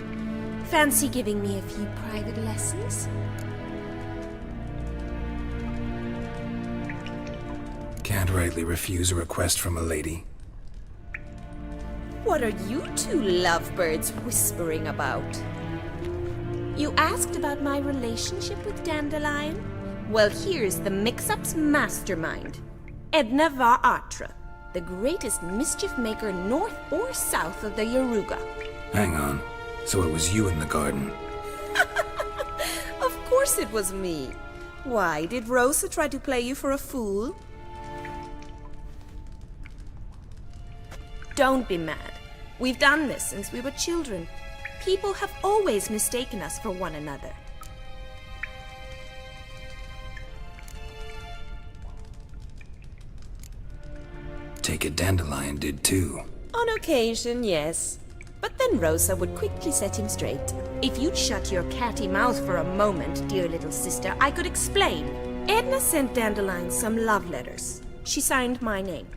Fancy giving me a few private lessons? Can't rightly refuse a request from a lady. What are you two lovebirds whispering about? You asked about my relationship with Dandelion? Well, here's the mix-up's mastermind. Edna Va Atra, the greatest mischief maker north or south of the Yaruga. Hang on. So it was you in the garden? Of course it was me. Why, did Rosa try to play you for a fool? Don't be mad. We've done this since we were children. People have always mistaken us for one another. Take it Dandelion did too. On occasion, yes. But then Rosa would quickly set him straight. If you'd shut your catty mouth for a moment, dear little sister, I could explain. Edna sent Dandelion some love letters. She signed my name.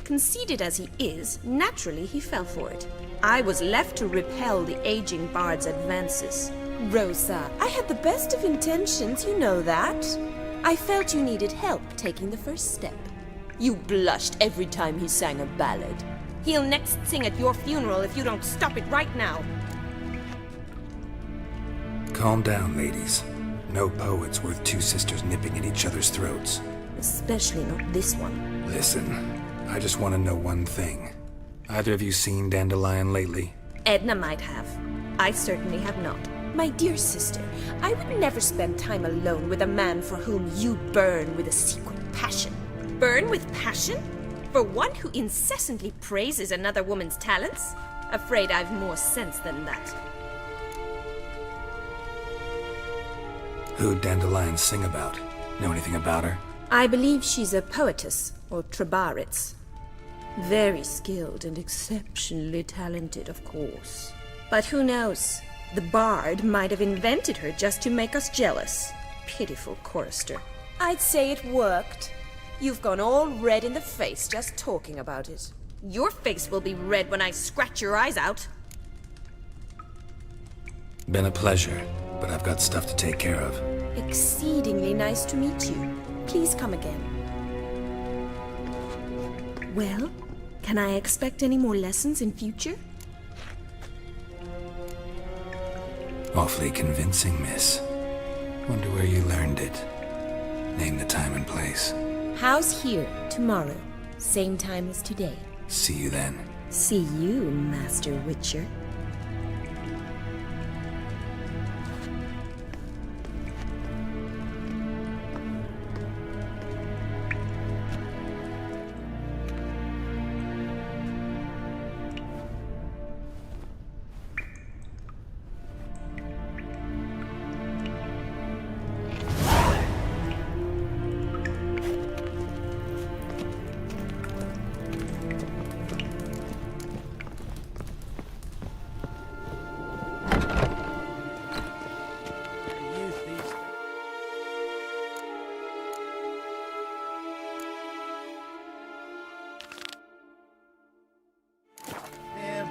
Conceited as he is, naturally he fell for it. I was left to repel the aging bard's advances. Rosa, I had the best of intentions, you know that. I felt you needed help taking the first step. You blushed every time he sang a ballad. He'll next sing at your funeral if you don't stop it right now. Calm down, ladies. No poet's worth two sisters nipping at each other's throats. Especially not this one. Listen, I just want to know one thing. Either of you seen Dandelion lately? Edna might have. I certainly have not. My dear sister, I would never spend time alone with a man for whom you burn with a secret passion. Burn with passion? For one who incessantly praises another woman's talents? Afraid I've more sense than that. Who'd Dandelion sing about? Know anything about her? I believe she's a poetess, or trabaritz. Very skilled and exceptionally talented, of course. But who knows? The bard might have invented her just to make us jealous. Pitiful chorister. I'd say it worked. You've gone all red in the face just talking about it. Your face will be red when I scratch your eyes out. Been a pleasure, but I've got stuff to take care of. Exceedingly nice to meet you. Please come again. Well, can I expect any more lessons in future? Awfully convincing, miss. Wonder where you learned it. Name the time and place. House here, tomorrow. Same time as today. See you then. See you, Master Witcher.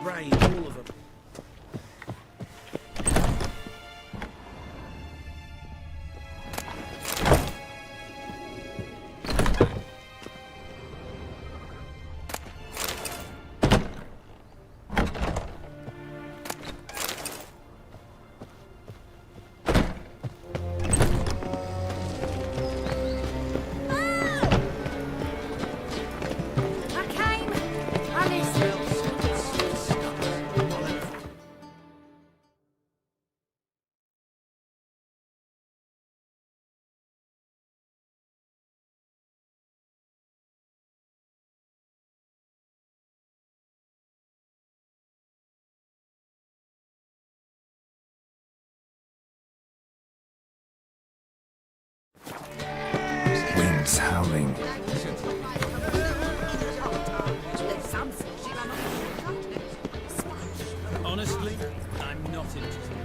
Brain, all of them. Winds howling. Honestly, I'm not interested.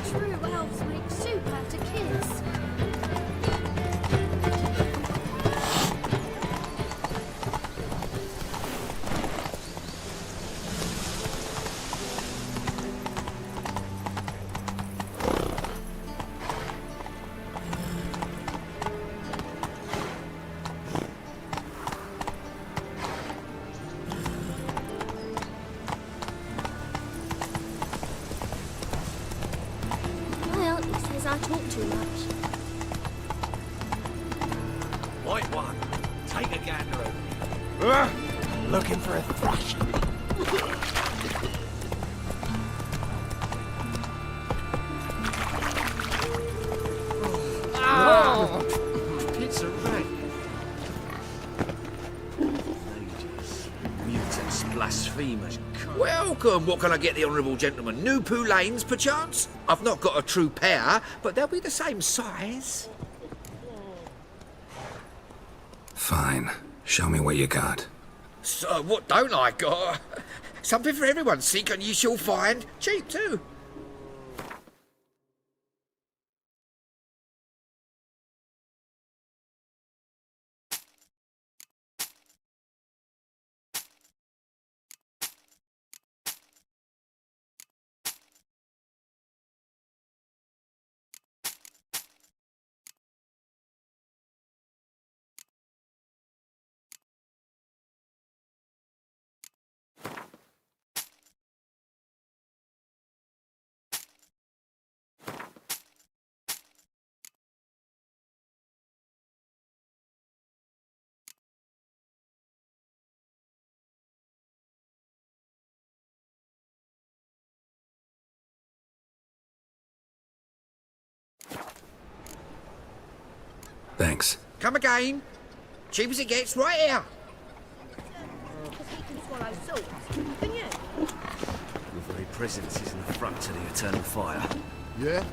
True elves make soup out of kids. Right one. Take a gander over. Looking for a thrashing. It's a wreck. Mages, mutants, blasphemers. Welcome. What can I get the honourable gentleman? New Poulaines, perchance? I've not got a true pair, but they'll be the same size. Fine. Show me what you got. So, what don't I got? Something for everyone. Seek and ye shall find. Cheap, too. Thanks. Come again. Cheap as it gets, right here. Your very presence is an affront to the eternal fire. Yeah?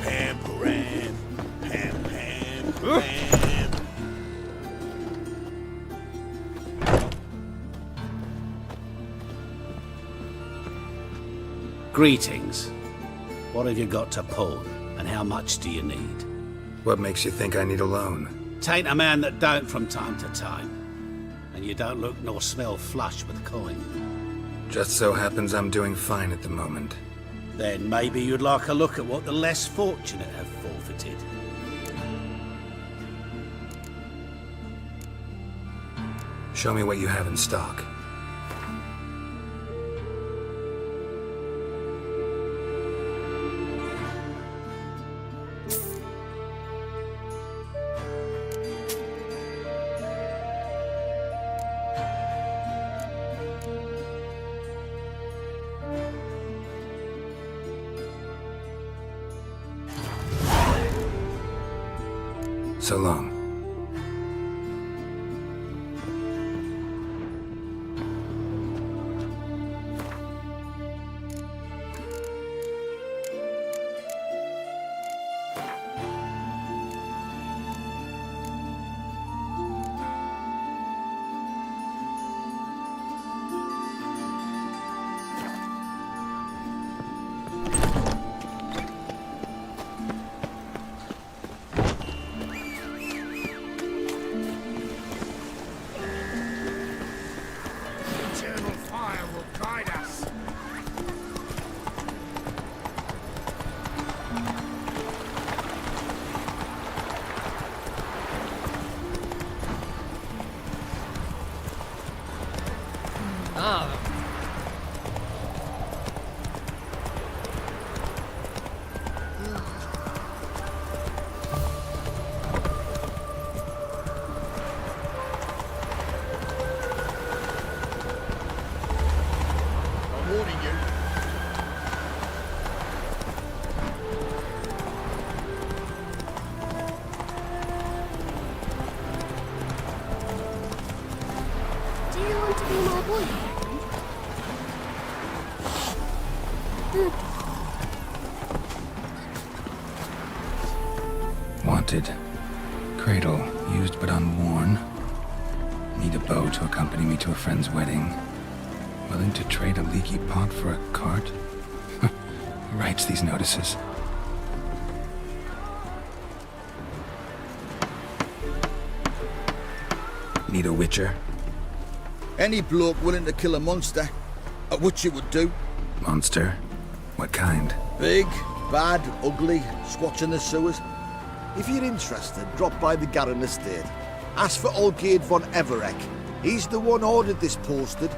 Pam, param, pam, pam, pam. Greetings. What have you got to pawn, and how much do you need? What makes you think I need a loan? Tain't a man that don't from time to time. And you don't look nor smell flush with coin. Just so happens I'm doing fine at the moment. Then maybe you'd like a look at what the less fortunate have forfeited. Show me what you have in stock. So long. Wanted. Cradle, used but unworn. Need a bow to accompany me to a friend's wedding. Willing to trade a leaky pot for a cart? Who writes these notices? Need a witcher? Any bloke willing to kill a monster, a witcher would do. Monster? What kind? Big, bad, ugly, squatching the sewers. If you're interested, drop by the Garren estate. Ask for Olgierd von Everek. He's the one ordered this posted.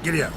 Giddy up.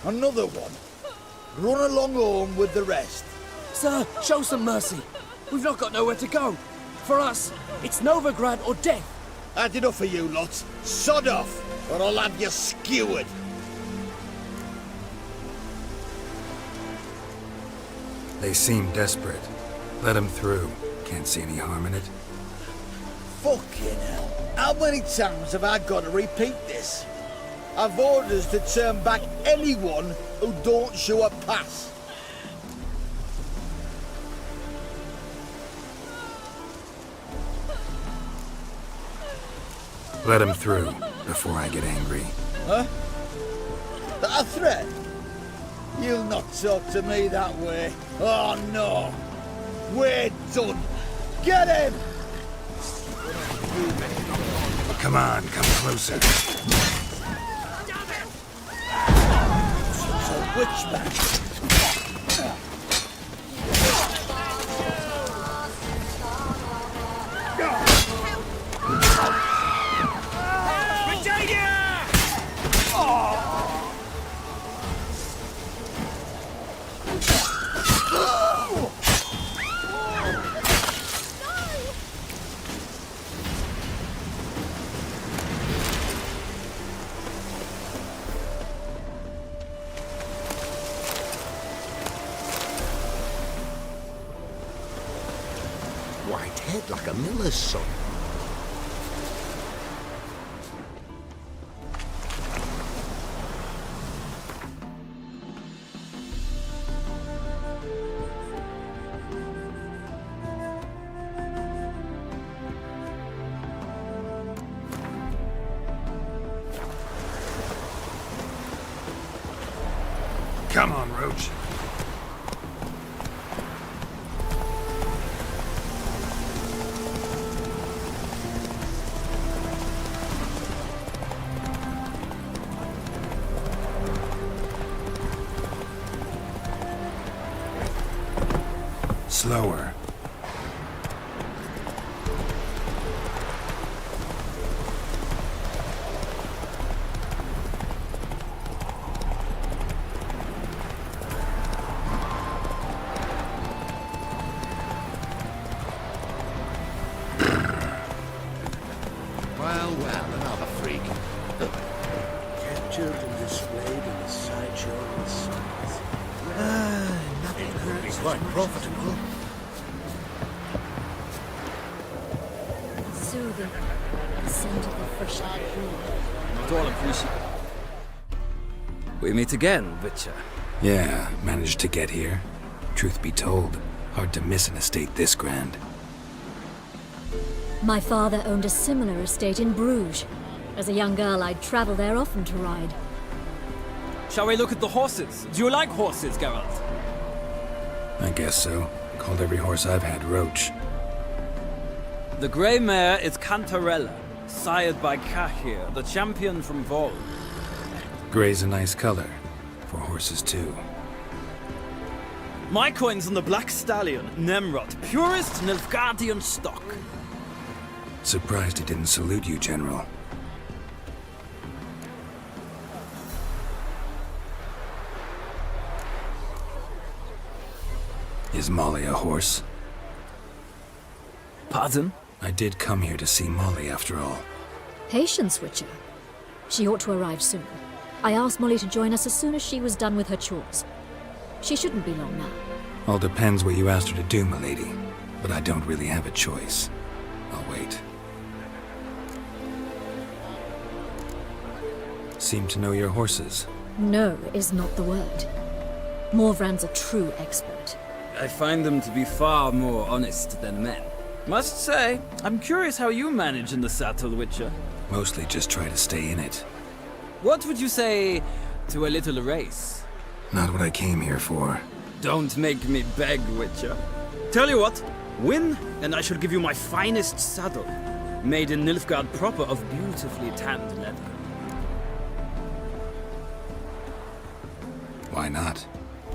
Another one. Run along home with the rest. Sir, show some mercy. We've not got nowhere to go. For us, it's Novigrad or death. Had enough of you lots. Sod off, or I'll have you skewered. They seem desperate. Let them through. Can't see any harm in it. Fucking hell. How many times have I got to repeat this? I've orders to turn back anyone who don't show a pass. Let him through before I get angry. Huh? That a threat? You'll not talk to me that way. Oh no. We're done. Get him! Come on, come closer. It's a witchman. White head like a miller's son. Come on, Roach. Slower. Well, another freak. Captured and displayed in the sideshow of the stars. Nothing hurts. Quite profitable. Soothing. The scent of the fresh air. Not all appreciate. We meet again, Witcher. Yeah, managed to get here. Truth be told, hard to miss an estate this grand. My father owned a similar estate in Bruges. As a young girl, I'd travel there often to ride. Shall we look at the horses? Do you like horses, Geralt? I guess so. Called every horse I've had Roach. The grey mare is Cantarella, sired by Cahir, the champion from Vol. Grey's a nice color. For horses, too. My coin's on the black stallion, Nemrod, purest Nilfgaardian stock. Surprised he didn't salute you, General. Is Molly a horse? Pardon? I did come here to see Molly, after all. Patience, Witcher. She ought to arrive soon. I asked Molly to join us as soon as she was done with her chores. She shouldn't be long now. All depends what you asked her to do, milady. But I don't really have a choice. I'll wait. Seem to know your horses. No is not the word. Morvran's a true expert. I find them to be far more honest than men. Must say, I'm curious how you manage in the saddle, Witcher. Mostly just try to stay in it. What would you say to a little race? Not what I came here for. Don't make me beg, Witcher. Tell you what, win, and I shall give you my finest saddle, made in Nilfgaard proper of beautifully tanned leather. Why not?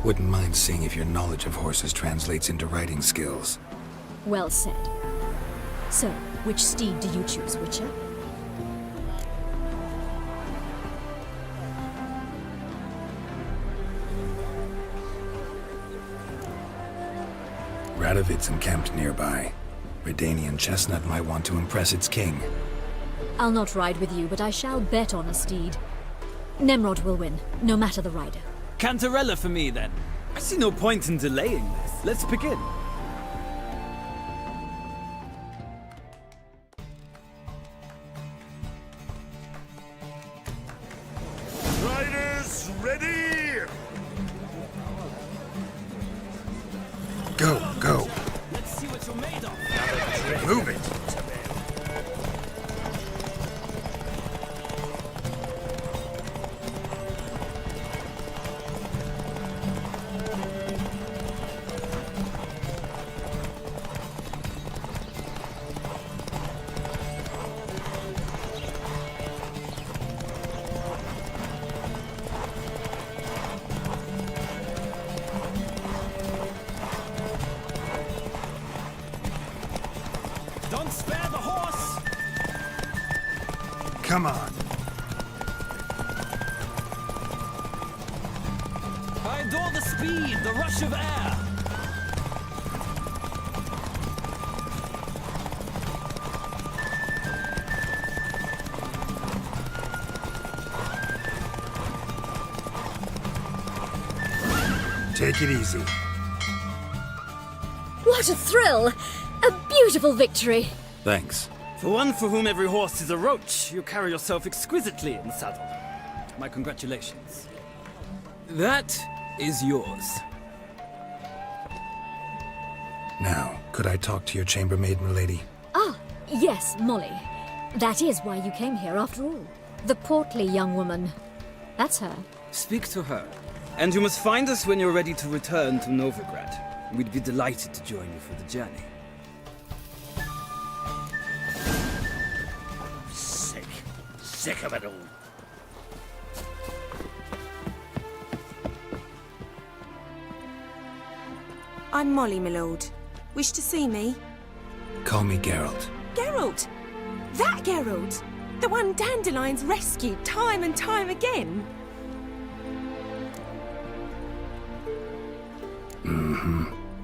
Wouldn't mind seeing if your knowledge of horses translates into riding skills. Well said. So, which steed do you choose, Witcher? Radovid's encamped nearby. Redanian chestnut might want to impress its king. I'll not ride with you, but I shall bet on a steed. Nemrod will win, no matter the rider. Cantarella for me, then. I see no point in delaying this. Let's begin. Riders, ready! Go, go. Let's see what you're made of. Move it. Don't spare the horse! Come on. I adore the speed, the rush of air. Take it easy. What a thrill! A beautiful victory! Thanks. For one for whom every horse is a roach, you carry yourself exquisitely in the saddle. My congratulations. That is yours. Now, could I talk to your chambermaid, milady? Ah, yes, Molly. That is why you came here after all. The portly young woman. That's her. Speak to her. And you must find us when you're ready to return to Novigrad. We'd be delighted to join you for the journey. Sick of it all. I'm Molly, my lord. Wish to see me? Call me Geralt. Geralt! That Geralt! The one Dandelion's rescued time and time again!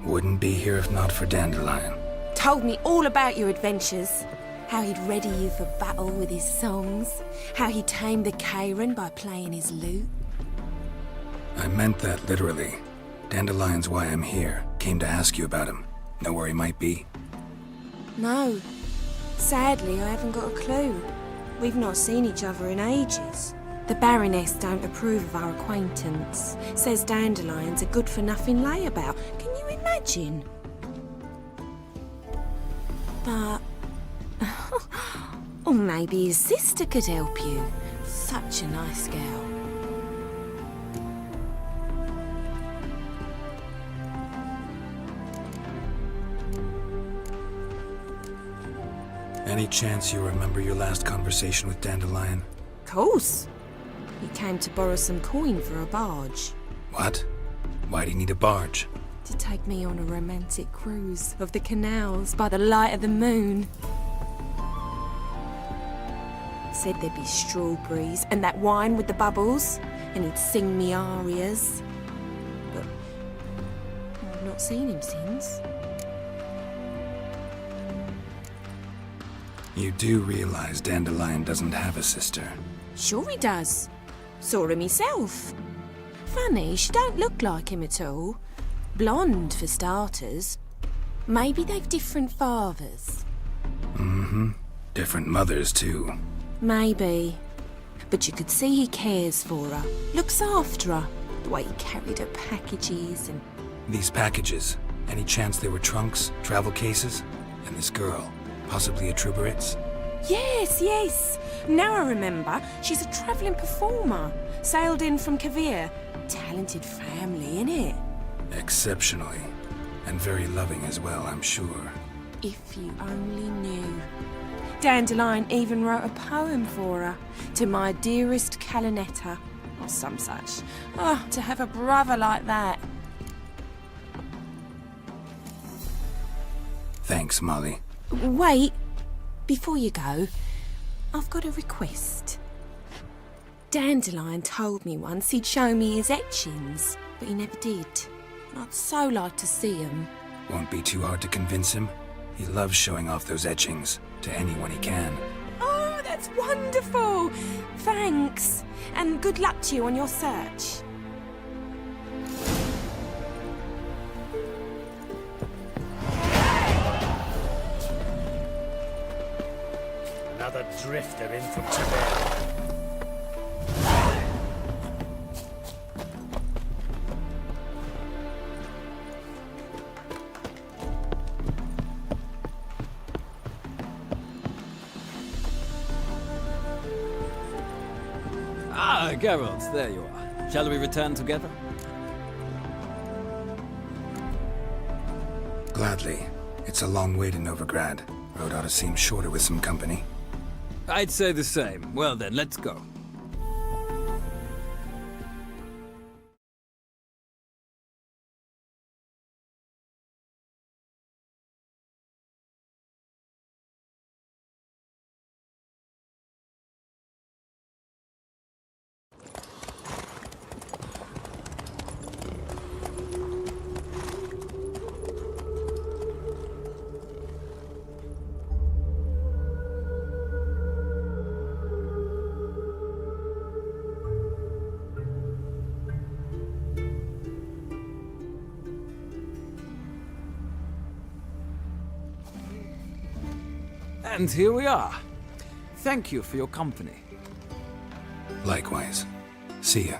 Wouldn't be here if not for Dandelion. Told me all about your adventures. How he'd ready you for battle with his songs. How he tamed the Kairan by playing his lute. I meant that literally. Dandelion's why I'm here. Came to ask you about him. Know where he might be? No. Sadly, I haven't got a clue. We've not seen each other in ages. The Baroness don't approve of our acquaintance. Says Dandelion's a good-for-nothing layabout. Can you imagine? But... or maybe his sister could help you. Such a nice girl. Any chance you remember your last conversation with Dandelion? Course. He came to borrow some coin for a barge. What? Why do you need a barge? To take me on a romantic cruise of the canals by the light of the moon. Said there'd be strawberries and that wine with the bubbles, and he'd sing me arias. But I've not seen him since. You do realize Dandelion doesn't have a sister? Sure he does. Saw her myself. Funny, she don't look like him at all. Blonde, for starters. Maybe they've different fathers. Different mothers, too. Maybe. But you could see he cares for her, looks after her, the way he carried her packages and... These packages, any chance they were trunks, travel cases? And this girl, possibly a Truberitz? Yes, yes. Now I remember, she's a travelling performer. Sailed in from Kavir. Talented family, innit? Exceptionally. And very loving as well, I'm sure. If you only knew. Dandelion even wrote a poem for her. To my dearest Calinetta. Or some such. Oh, to have a brother like that. Thanks, Molly. Wait. Before you go, I've got a request. Dandelion told me once he'd show me his etchings, but he never did. I'd so like to see them. Won't be too hard to convince him. He loves showing off those etchings to anyone he can. Oh, that's wonderful! Thanks, and good luck to you on your search. Another drifter in from Tibet. Ah, Geralt, there you are. Shall we return together? Gladly. It's a long way to Novigrad. Road ought to seem shorter with some company. I'd say the same. Well then, let's go. And here we are. Thank you for your company. Likewise. See ya.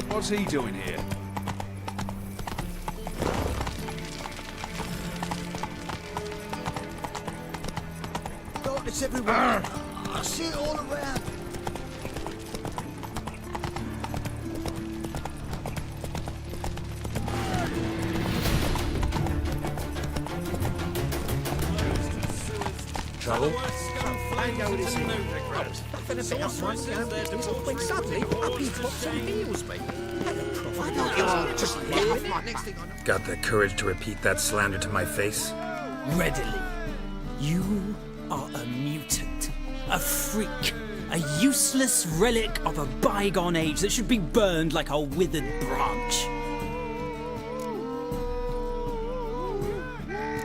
What's he doing here? Darkness everywhere. I see it all around. Trouble? When suddenly up he pops and heals me. Got the courage to repeat that slander to my face? Readily. You are a mutant, a freak, a useless relic of a bygone age that should be burned like a withered branch.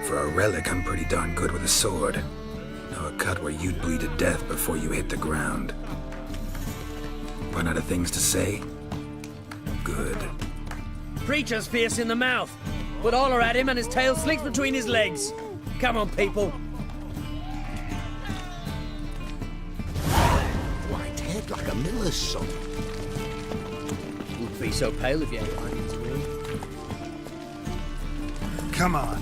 For a relic, I'm pretty darn good with a sword. Know a cut where you'd bleed to death before you hit the ground. Run out of things to say? Good. Preacher's fierce in the mouth. Put holler at him and his tail slinks between his legs. Come on, people. White head like a miller's son. Wouldn't be so pale if you had like his way. Come on.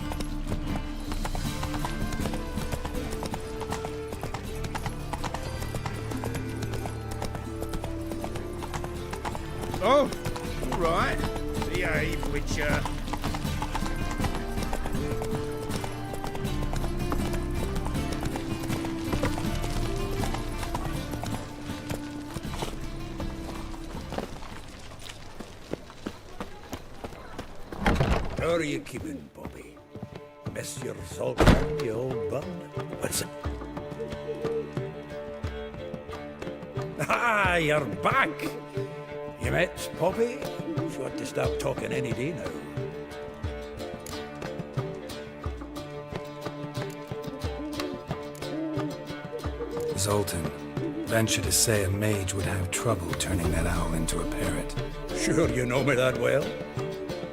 Oh, all right. Behave, Witcher. are you keeping, Bobby? Miss your salt can, you old bug? What's it? Ah, you're back! You met Poppy? She ought to stop talking any day now. Zoltan, venture to say a mage would have trouble turning that owl into a parrot. Sure you know me that well?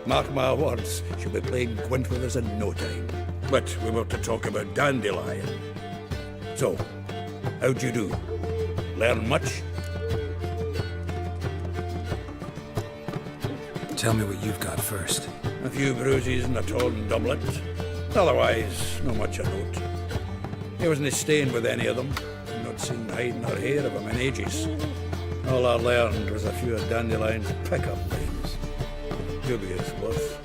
Mark my words, she'll be playing Gwent with us in no time. But we were to talk about Dandelion. So, how'd you do? Learn much? Tell me what you've got first. A few bruises and a torn doublet. Otherwise, not much of note. He wasn't staying with any of them. Not seen hide nor hair of him in ages. All I learned was a few of Dandelion's pick-up lines. Dubious worth.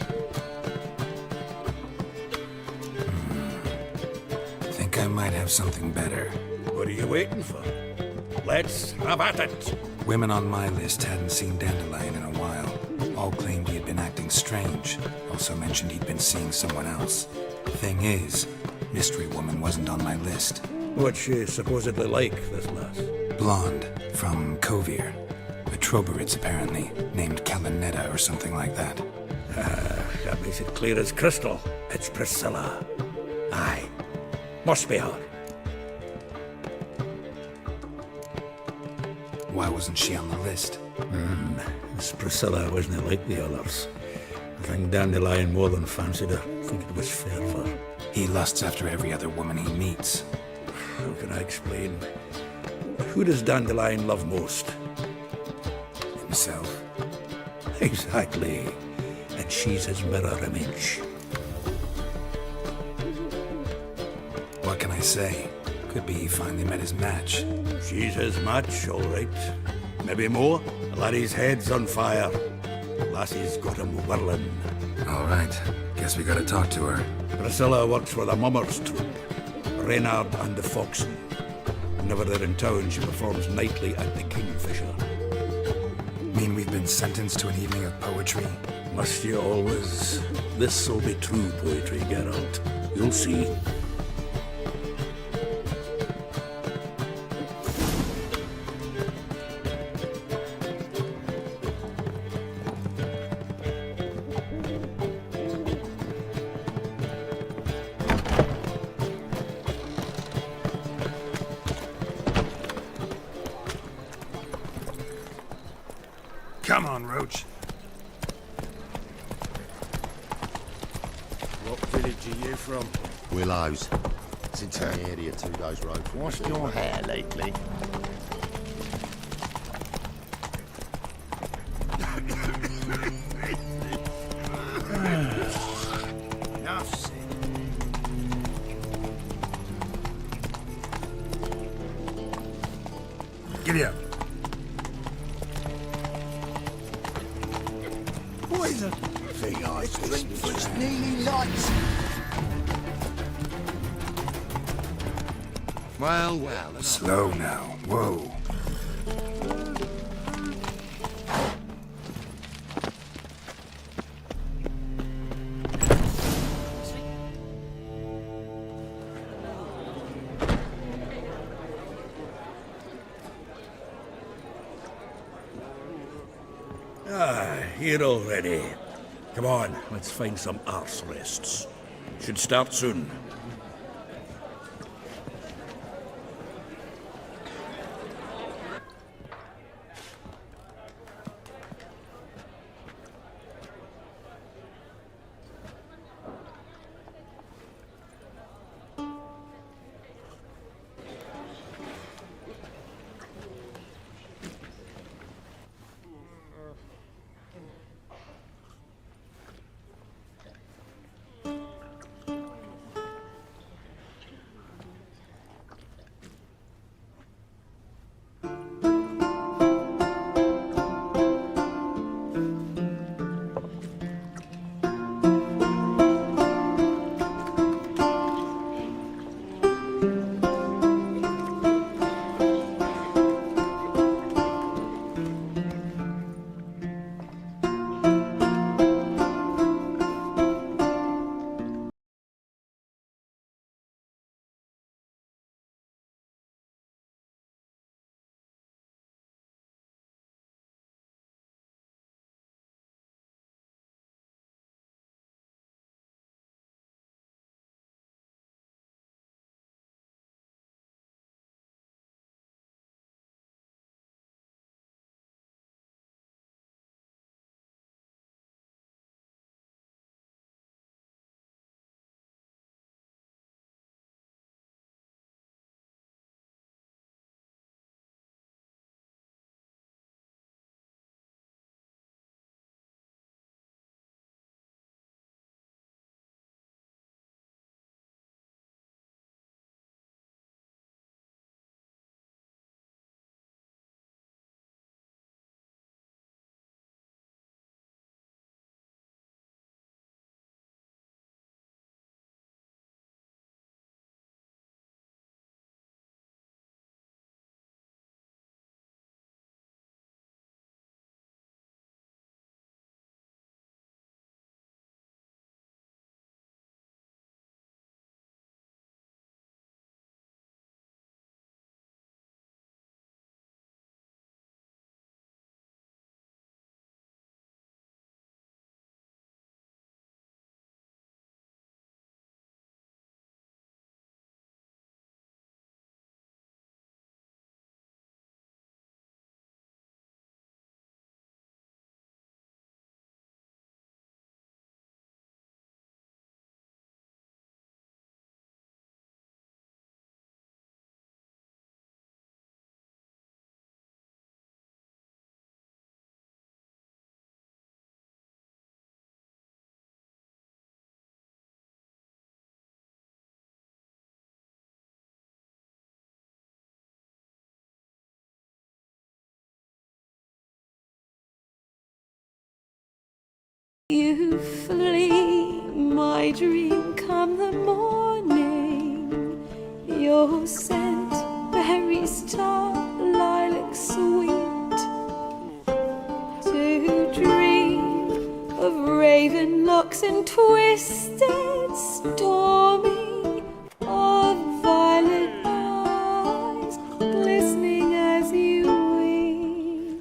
Think I might have something better. What are you waiting for? Let's have at it! Women on my list hadn't seen Dandelion in a while. All claimed he had been acting strange. Also mentioned he'd been seeing someone else. Thing is, Mystery Woman wasn't on my list. What's she supposedly like, this lass? Blonde, from Kovir. A Troberitz, apparently, named Kalinetta or something like that. That makes it clear as crystal. It's Priscilla. Aye. Must be her. Why wasn't she on the list? This Priscilla wasn't like the others. I think Dandelion more than fancied her. I think it was fair for her. He lusts after every other woman he meets. How can I explain? Who does Dandelion love most? Himself. Exactly. And she's his mirror image. What can I say? Could be he finally met his match. She's his match, all right. Maybe more. The laddie's head's on fire. Lassie's got him whirling. All right. Guess we gotta talk to her. Priscilla works for the Mummers troupe. Reynard and the Foxen. Whenever they're in town, she performs nightly at the Kingfisher. Mean we've been sentenced to an evening of poetry? Must you always? This'll be true poetry, Geralt. You'll see. Come on, Roach. What village are you from? Willows. It's in town area, 2 days road. Washed your hair lately? Enough said. Giddy up. Poison! Thing I Drink for its nearly lights. Well, well. Slow now. Whoa. Here already. Come on, let's find some arse rests. Should start soon. You flee, my dream, come the morning. Your scent, berry star, lilac sweet. To dream of raven locks and twisted, stormy, of violet eyes, glistening as you weep.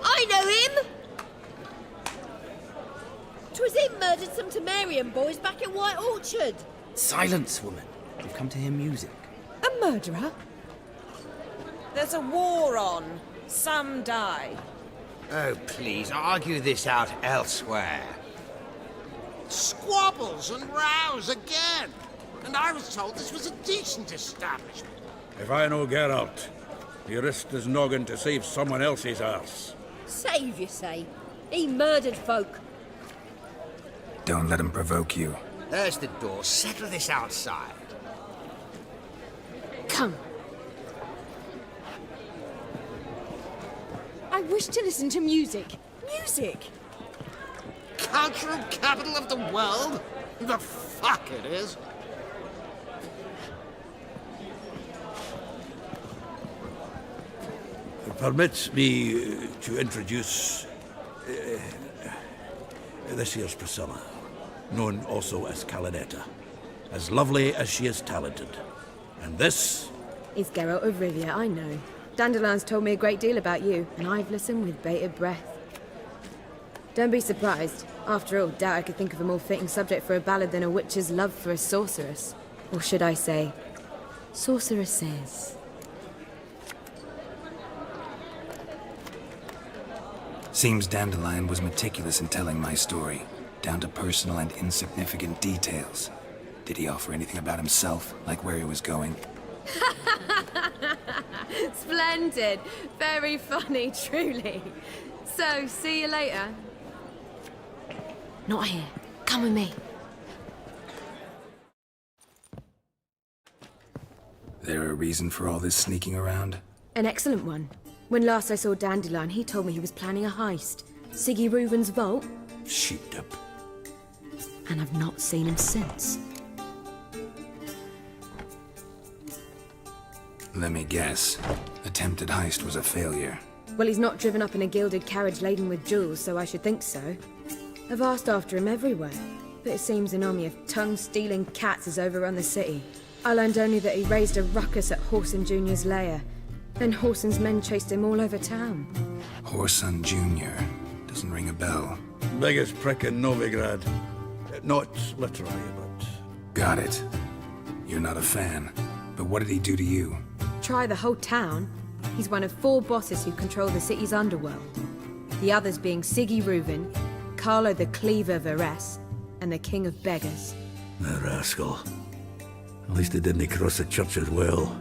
I know him! 'Twas him murdered some Temerian boys back in White Orchard. Silence, woman. We've come to hear music. A murderer? There's a war on. Some die. Oh, please, argue this out elsewhere. Squabbles and rows again. And I was told this was a decent establishment. If I know Geralt, he risked his noggin to save someone else's arse. Save, you say? He murdered folk. Don't let him provoke you. There's the door. Settle this outside. Come. I wish to listen to music. Music! Cultural capital of the world? The fuck it is. Permit me to introduce this here's Priscilla, known also as Calinetta, as lovely as she is talented. And this It's Geralt of Rivia, I know. Dandelion's told me a great deal about you, and I've listened with bated breath. Don't be surprised. After all, doubt I could think of a more fitting subject for a ballad than a witch's love for a sorceress. Or should I say, sorceresses. Seems Dandelion was meticulous in telling my story, down to personal and insignificant details. Did he offer anything about himself, like where he was going? Splendid. Very funny, truly. So, see you later. Not here. Come with me. There a reason for all this sneaking around? An excellent one. When last I saw Dandelion, he told me he was planning a heist. Siggy Reuven's vault. sheepdip. And I've not seen him since. Let me guess. Attempted heist was a failure. Well, he's not driven up in a gilded carriage laden with jewels, so I should think so. I've asked after him everywhere, but it seems an army of tongue-stealing cats has overrun the city. I learned only that he raised a ruckus at Whoreson Jr.'s lair. Then Whoreson's men chased him all over town. Whoreson Jr. Doesn't ring a bell. Biggest prick in Novigrad. Not literally, but... Got it. You're not a fan. But what did he do to you? Try the whole town. He's one of 4 bosses who control the city's underworld. The others being Siggy Reuven, Carlo the Cleaver Varese, and the King of Beggars. The rascal. At least he didn't cross the church as well.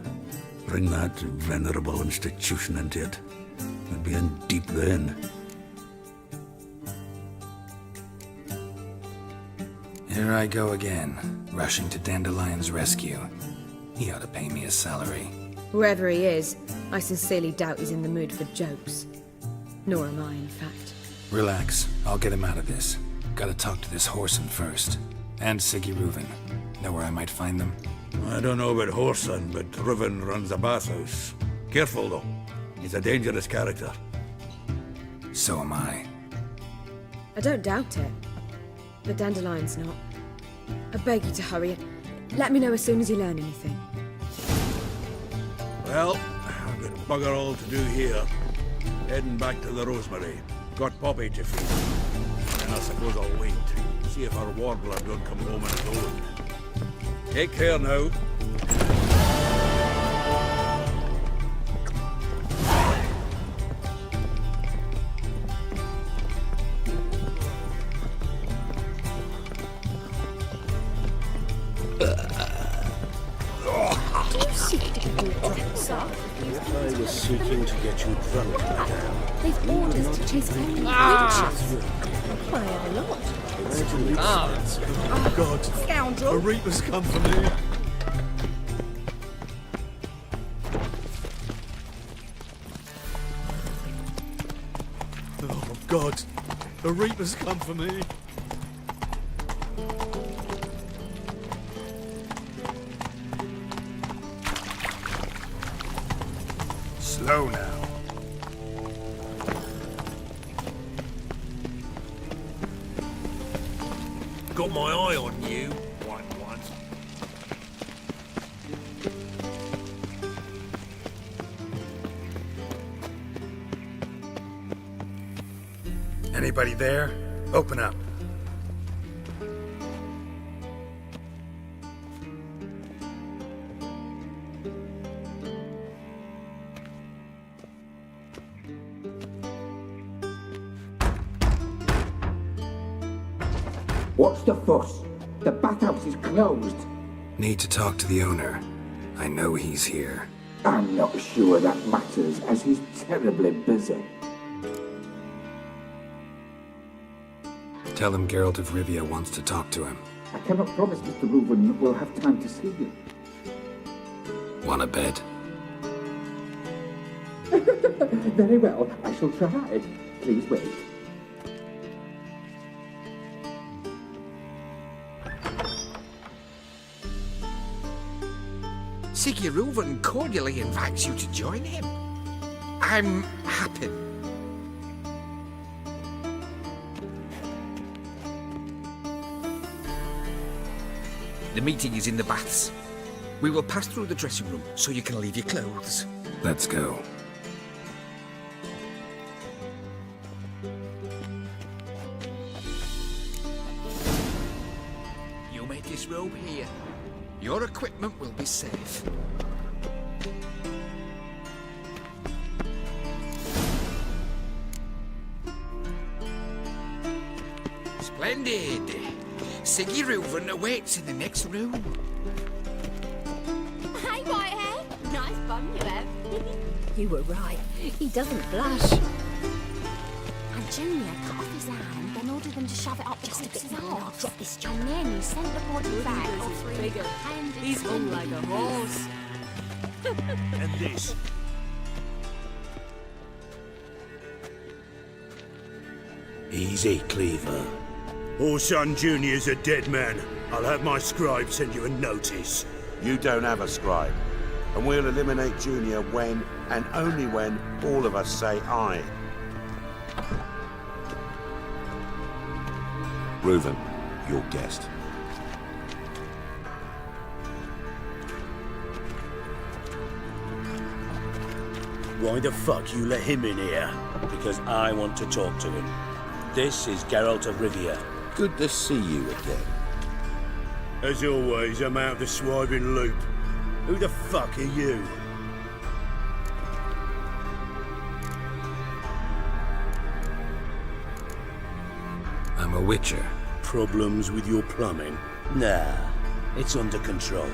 Bring that venerable institution into it. We'd be in deep then. Here I go again, rushing to Dandelion's rescue. He ought to pay me a salary. Wherever he is, I sincerely doubt he's in the mood for jokes. Nor am I, in fact. Relax, I'll get him out of this. Gotta talk to this Whoreson first. And Siggy Reuven. Know where I might find them? I don't know about Whoreson, but Reuven runs a bathhouse. Careful, though. He's a dangerous character. So am I. I don't doubt it. But Dandelion's not. I beg you to hurry. Let me know as soon as you learn anything. Well, I've got bugger all to do here. Heading back to the Rosemary. Got Poppy to feed. And I suppose I'll wait. See if our warbler don't come home and alone. Take care now. I was seeking to get you drunk, madame. They've orders to chase only witches. I have a lot. Oh, God. Scoundrel. A reaper's come for me. Oh, God. A reaper's come for me. Slow now. Got my eye on you, one. Anybody there? Open up. What's the fuss? The bathhouse is closed. Need to talk to the owner. I know he's here. I'm not sure that matters, as he's terribly busy. Tell him Geralt of Rivia wants to talk to him. I cannot promise Mr. Reuven will have time to see you. Want a bed? Very well, I shall try. Please wait. Ciri Reuven cordially invites you to join him. I'm happy. The meeting is in the baths. We will pass through the dressing room so you can leave your clothes. Let's go. You make this robe here. Your equipment will be safe. Splendid! Ciri Reuven awaits in the next room. Hey, Whitehead. Nice bum you have. You were right. He doesn't blush. And Junior cut off his hand, then ordered them to shove it up just his arse. Drop this, and then he sent the body back offering bigger. hand. He's hung like a horse. And this. Easy, Cleaver. Orson Jr.'s a dead man. I'll have my scribe send you a notice. You don't have a scribe. And we'll eliminate Junior when, and only when, all of us say aye. Reuven, your guest. Why the fuck you let him in here? Because I want to talk to him. This is Geralt of Rivia. Good to see you again. As always, I'm out of the swiving loop. Who the fuck are you? I'm a witcher. Problems with your plumbing? Nah, it's under control.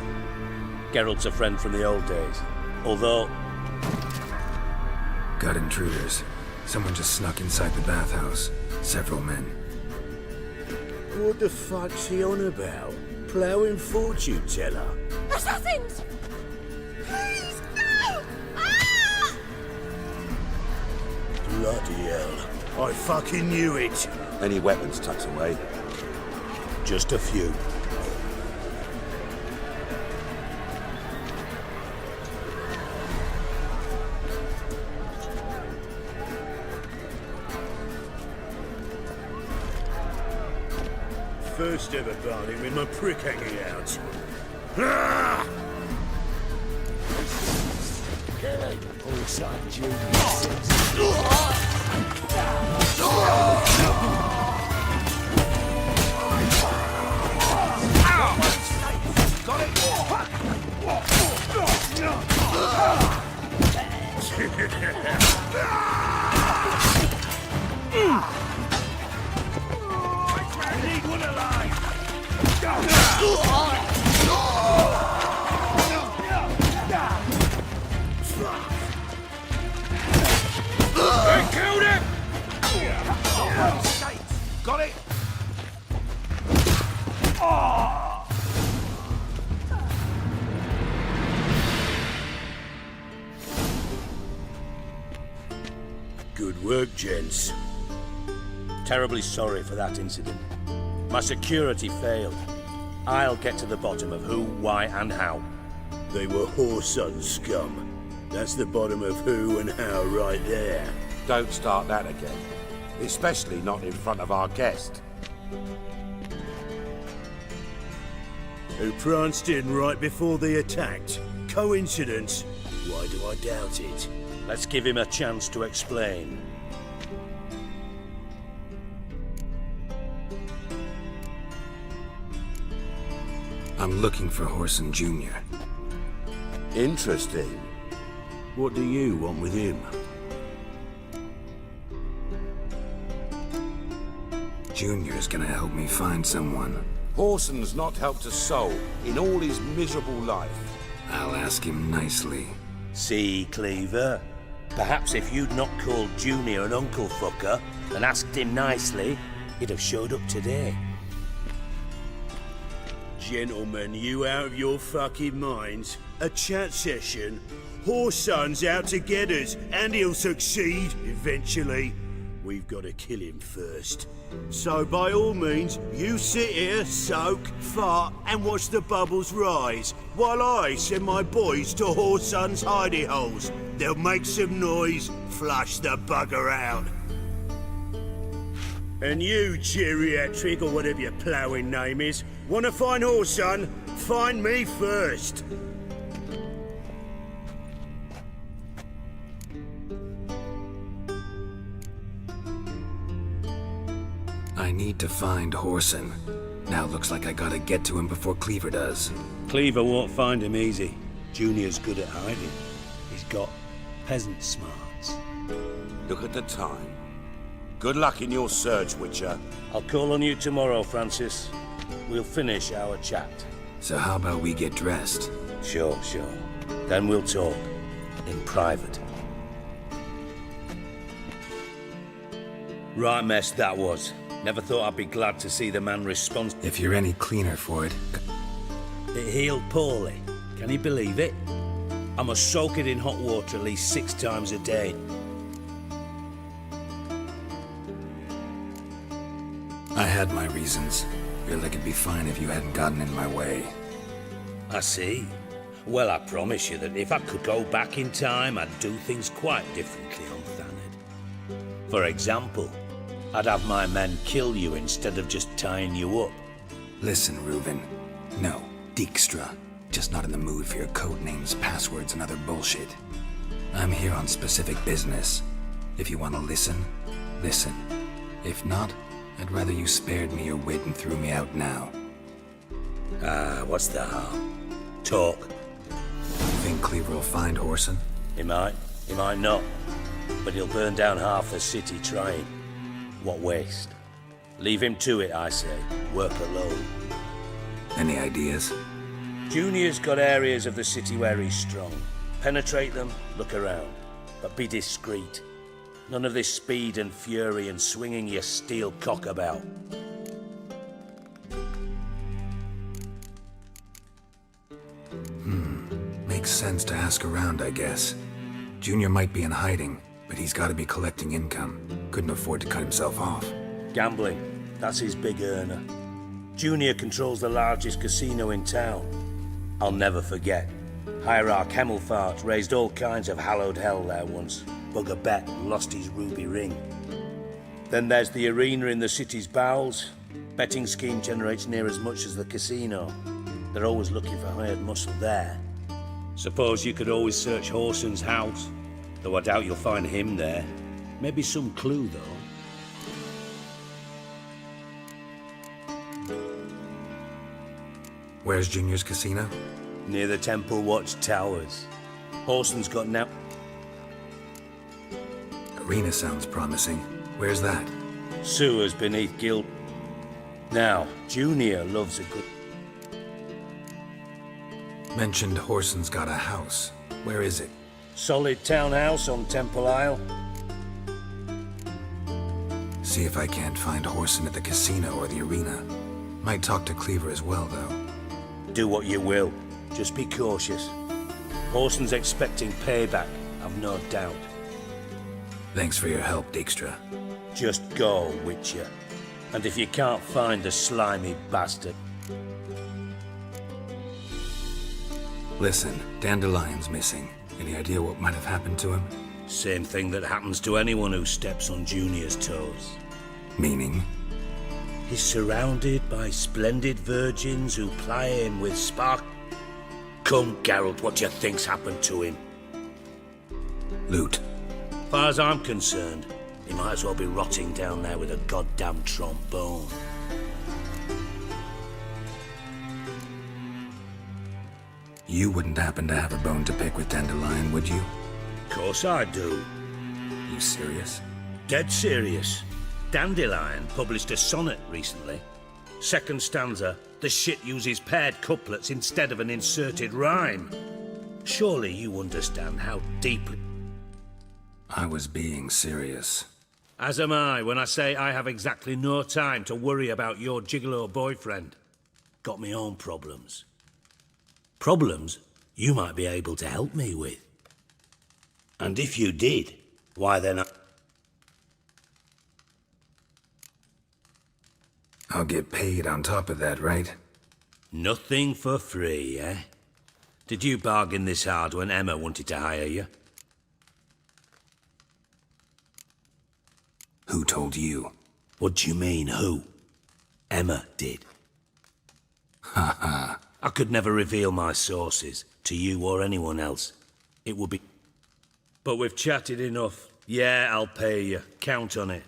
Geralt's a friend from the old days. Although... Got intruders. Someone just snuck inside the bathhouse. Several men. What the fuck's he on about? Ploughing fortune teller? Assassins! Please, no! Ah! Bloody hell. I fucking knew it. Any weapons tucked away? Just a few. First ever party with my prick hanging out. Ah! need one alive! I killed him! Got it? Good work, gents. Terribly sorry for that incident. My security failed. I'll get to the bottom of who, why, and how. They were whoreson scum. That's the bottom of who and how right there. Don't start that again. Especially not in front of our guest. Who pranced in right before they attacked. Coincidence? Why do I doubt it? Let's give him a chance to explain. I'm looking for Whoreson Jr. Interesting. What do you want with him? Junior's gonna help me find someone. Whoreson's not helped a soul in all his miserable life. I'll ask him nicely. See, Cleaver? Perhaps if you'd not called Junior an uncle fucker and asked him nicely, he'd have showed up today. Gentlemen, you out of your fucking minds? A chat session? Whoreson's out to get us, and he'll succeed eventually. We've got to kill him first. So by all means, you sit here, soak, fart, and watch the bubbles rise, while I send my boys to Whoreson's hidey holes. They'll make some noise, flush the bugger out. And you, geriatric, or whatever your ploughing name is, want to find Whoreson? Find me first. I need to find Whoreson. Now looks like I gotta get to him before Cleaver does. Cleaver won't find him easy. Junior's good at hiding. He's got peasant smarts. Look at the time. Good luck in your search, Witcher. I'll call on you tomorrow, Francis. We'll finish our chat. So how about we get dressed? Sure. Then we'll talk. In private. Right mess that was. Never thought I'd be glad to see the man respond. If you're any cleaner for it. It healed poorly. Can you believe it? I must soak it in hot water at least 6 times a day. I had my reasons. Feel like it'd be fine if you hadn't gotten in my way. I see. Well, I promise you that if I could go back in time, I'd do things quite differently on Thanedd. For example, I'd have my men kill you instead of just tying you up. Listen, Reuven. No, Dijkstra. Just not in the mood for your code names, passwords, and other bullshit. I'm here on specific business. If you want to listen, listen. If not, I'd rather you spared me your wit and threw me out now. What's the harm? Talk. You think Cleaver will find Whoreson? He might not. But he'll burn down half the city trying. What waste? Leave him to it, I say. Work alone. Any ideas? Junior's got areas of the city where he's strong. Penetrate them, look around. But be discreet. None of this speed and fury and swinging your steel cock about. Makes sense to ask around, I guess. Junior might be in hiding, but he's gotta be collecting income. Couldn't afford to cut himself off. Gambling. That's his big earner. Junior controls the largest casino in town. I'll never forget. Hierarch Hemmelfart raised all kinds of hallowed hell there once. Bugger bet and lost his ruby ring. Then there's the arena in the city's bowels. Betting scheme generates near as much as the casino. They're always looking for hired muscle there. Suppose you could always search Whoreson's house. Though I doubt you'll find him there. Maybe some clue, though. Where's Junior's casino? Near the Temple Watch Towers. Horson's got now... Arena sounds promising. Where's that? Sewers beneath Guild. Now, Junior loves a good... Mentioned Horson's got a house. Where is it? Solid townhouse on Temple Isle. See if I can't find Horson at the casino or the arena. Might talk to Cleaver as well, though. Do what you will. Just be cautious. Horson's expecting payback, I've no doubt. Thanks for your help, Dijkstra. Just go, Witcher. And if you can't find the slimy bastard... Listen, Dandelion's missing. Any idea what might have happened to him? Same thing that happens to anyone who steps on Junior's toes. Meaning? He's surrounded by splendid virgins who ply him with spark... Come, Geralt, what do you think's happened to him? Loot. Far as I'm concerned, he might as well be rotting down there with a goddamn trombone. You wouldn't happen to have a bone to pick with Dandelion, would you? Course I do. You serious? Dead serious. Dandelion published a sonnet recently. Second stanza, the shit uses paired couplets instead of an inserted rhyme. Surely you understand how deeply... I was being serious. As am I when I say I have exactly no time to worry about your gigolo boyfriend. Got me own problems. Problems you might be able to help me with. And if you did, why then I'll get paid on top of that, right? Nothing for free, eh? Did you bargain this hard when Emma wanted to hire you? Who told you? What do you mean, who? Emma did. Ha ha. I could never reveal my sources to you or anyone else. It would be... But we've chatted enough. Yeah, I'll pay you. Count on it.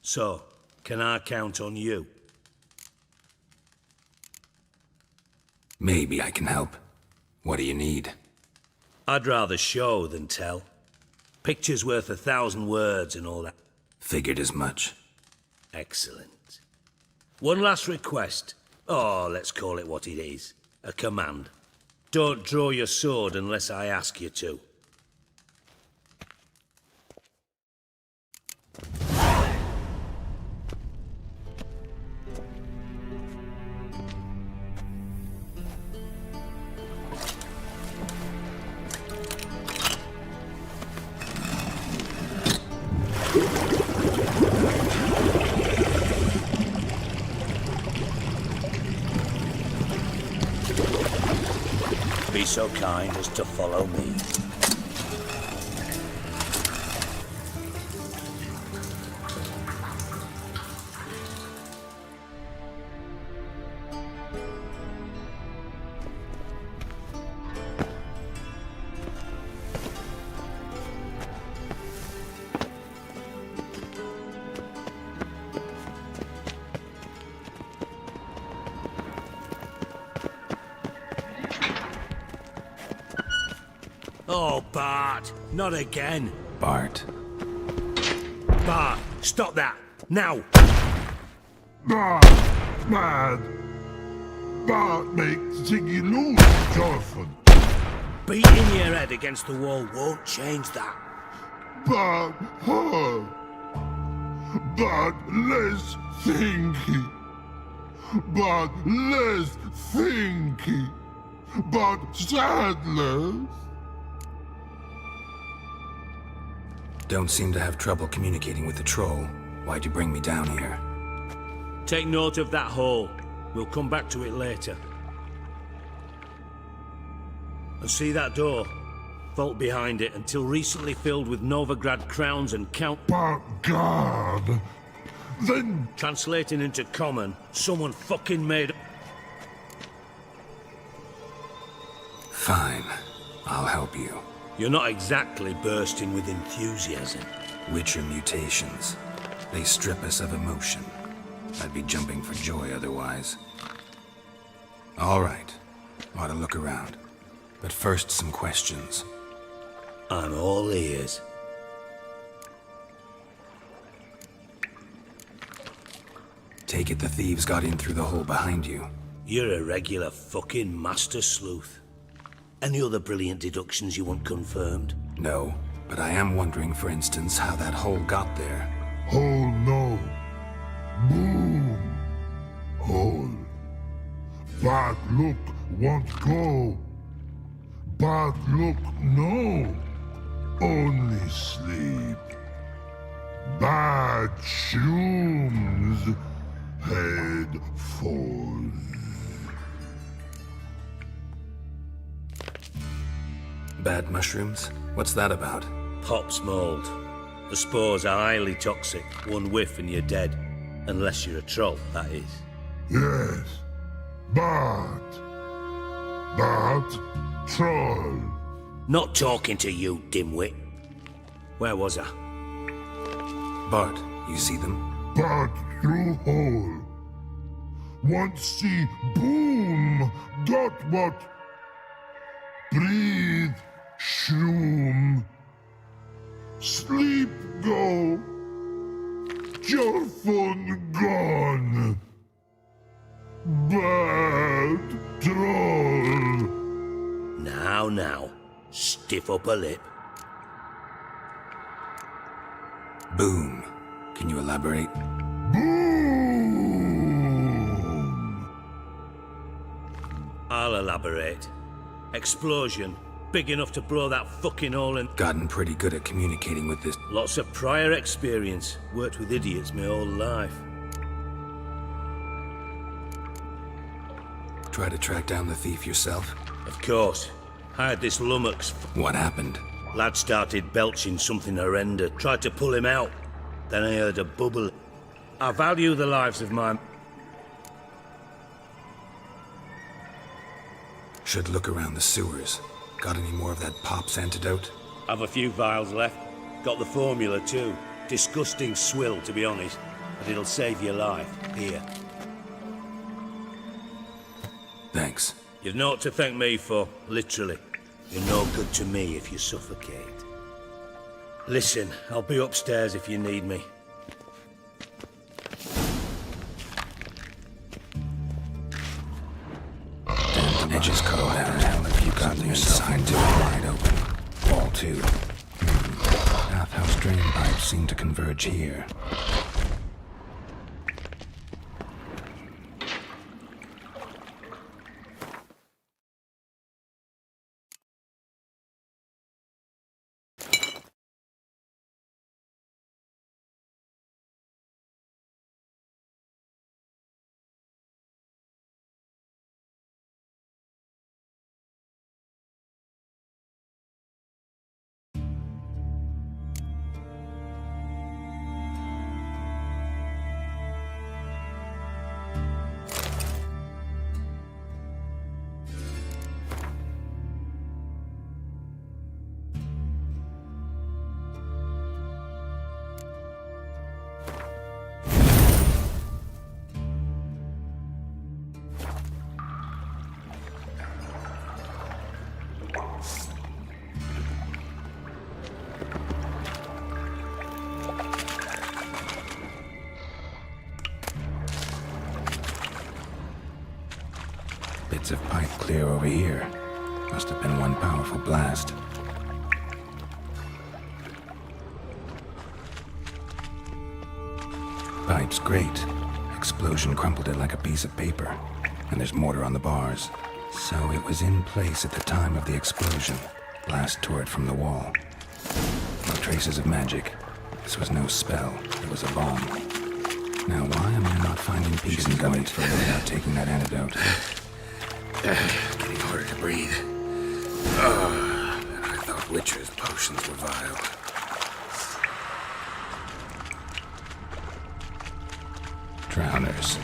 So, can I count on you? Maybe I can help. What do you need? I'd rather show than tell. Picture's worth 1,000 words and all that. Figured as much. Excellent. One last request. Oh, let's call it what it is. A command. Don't draw your sword unless I ask you to. Be so kind as to follow me. Oh, Bart, not again. Bart. Bart, stop that, now! Bart, man. Bart makes Ziggy lose often. Beating your head against the wall won't change that. Bart, hard. Bart, less thinky. Bart, less thinky. Bart, sadness. Don't seem to have trouble communicating with the troll. Why'd you bring me down here? Take note of that hole. We'll come back to it later. And see that door? Vault behind it, until recently filled with Novigrad crowns and count... But God! Then... Translating into common, someone fucking made... Fine. I'll help you. You're not exactly bursting with enthusiasm. Witcher mutations. They strip us of emotion. I'd be jumping for joy otherwise. All right. Ought to look around. But first, some questions. I'm all ears. Take it the thieves got in through the hole behind you. You're a regular fucking master sleuth. Any other brilliant deductions you want confirmed? No, but I am wondering, for instance, how that hole got there. Hole no. Boom. Hole. Bad look won't go. Bad look no. Only sleep. Bad shoes. Head falls. Bad mushrooms? What's that about? Pop's mold. The spores are highly toxic. One whiff and you're dead. Unless you're a troll, that is. Yes. Bad troll. Not talking to you, dimwit. Where was I? Bart, you see them? Bad through hole. Want see boom. Got what? Breathe. Shroom. Sleep go. Your phone gone. Bad troll. Now. Stiff upper lip. Boom. Can you elaborate? Boom. I'll elaborate. Explosion. Big enough to blow that fucking hole in... Gotten pretty good at communicating with this. Lots of prior experience. Worked with idiots my whole life. Try to track down the thief yourself? Of course. Hired this lummox. What happened? Lad started belching something horrendous. Tried to pull him out. Then I heard a bubble. I value the lives of my... Should look around the sewers. Got any more of that Pop's antidote? I've a few vials left. Got the formula too. Disgusting swill, to be honest. But it'll save your life. Here. Thanks. You've naught to thank me for, literally. You're no good to me if you suffocate. Listen, I'll be upstairs if you need me. Damn, the edges cut all down. If you got the inside to it wide open. Wall too. Bathhouse drain pipes seem to converge here. Bits of pipe clear over here. Must have been one powerful blast. Pipe's great. Explosion crumpled it like a piece of paper. And there's mortar on the bars. So it was in place at the time of the explosion. Blast tore it from the wall. No traces of magic. This was no spell. It was a bomb. Now why am I not finding peace and going further without taking that antidote? Getting harder to breathe. I thought Witcher's potions were vile. Drowners.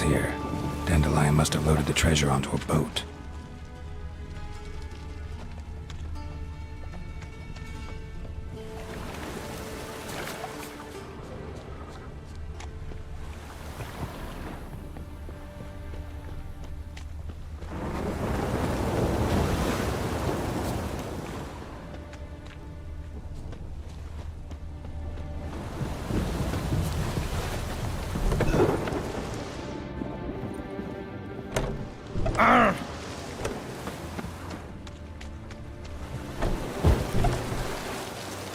here. Dandelion must have loaded the treasure onto a boat.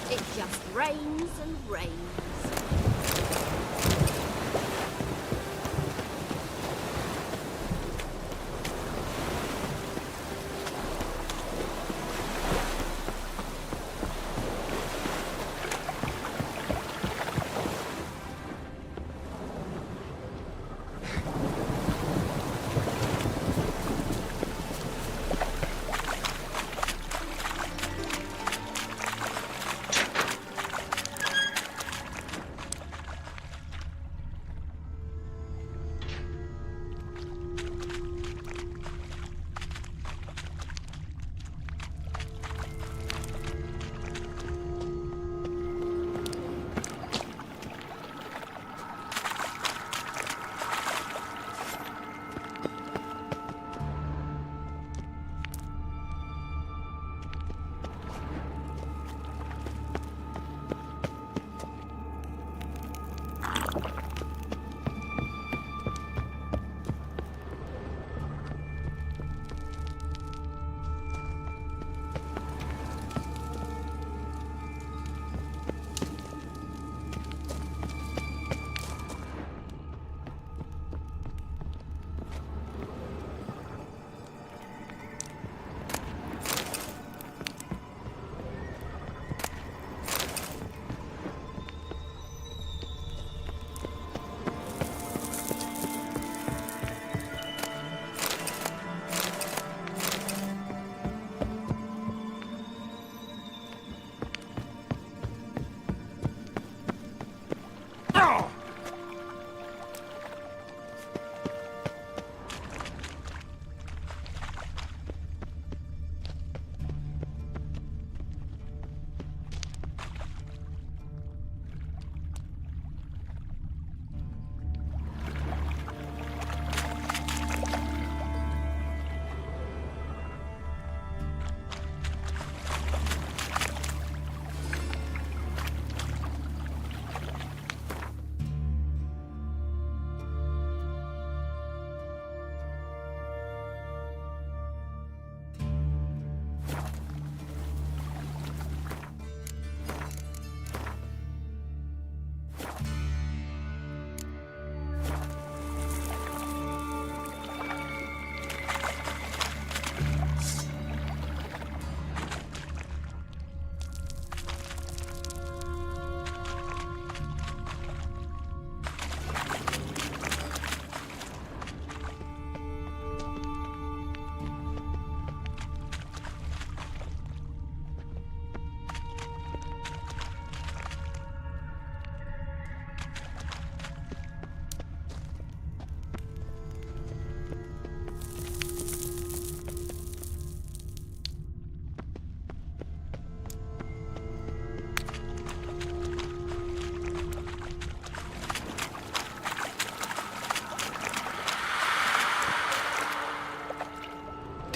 It just rains and rains.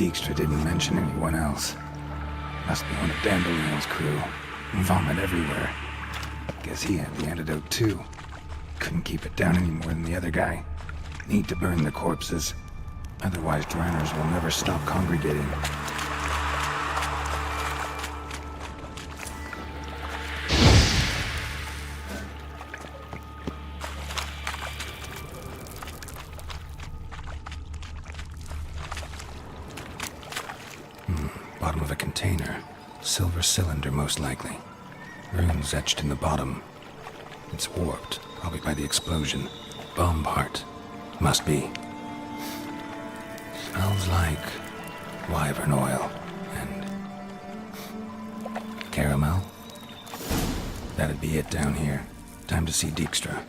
Dijkstra didn't mention anyone else. Must be one of Dandelion's crew. Vomit everywhere. Guess he had the antidote too. Couldn't keep it down any more than the other guy. Need to burn the corpses. Otherwise, drowners will never stop congregating. Bottom of a container. Silver cylinder, most likely. Runes etched in the bottom. It's warped, probably by the explosion. Bomb part. Must be. Smells like wyvern oil and caramel. That'd be it down here. Time to see Dijkstra.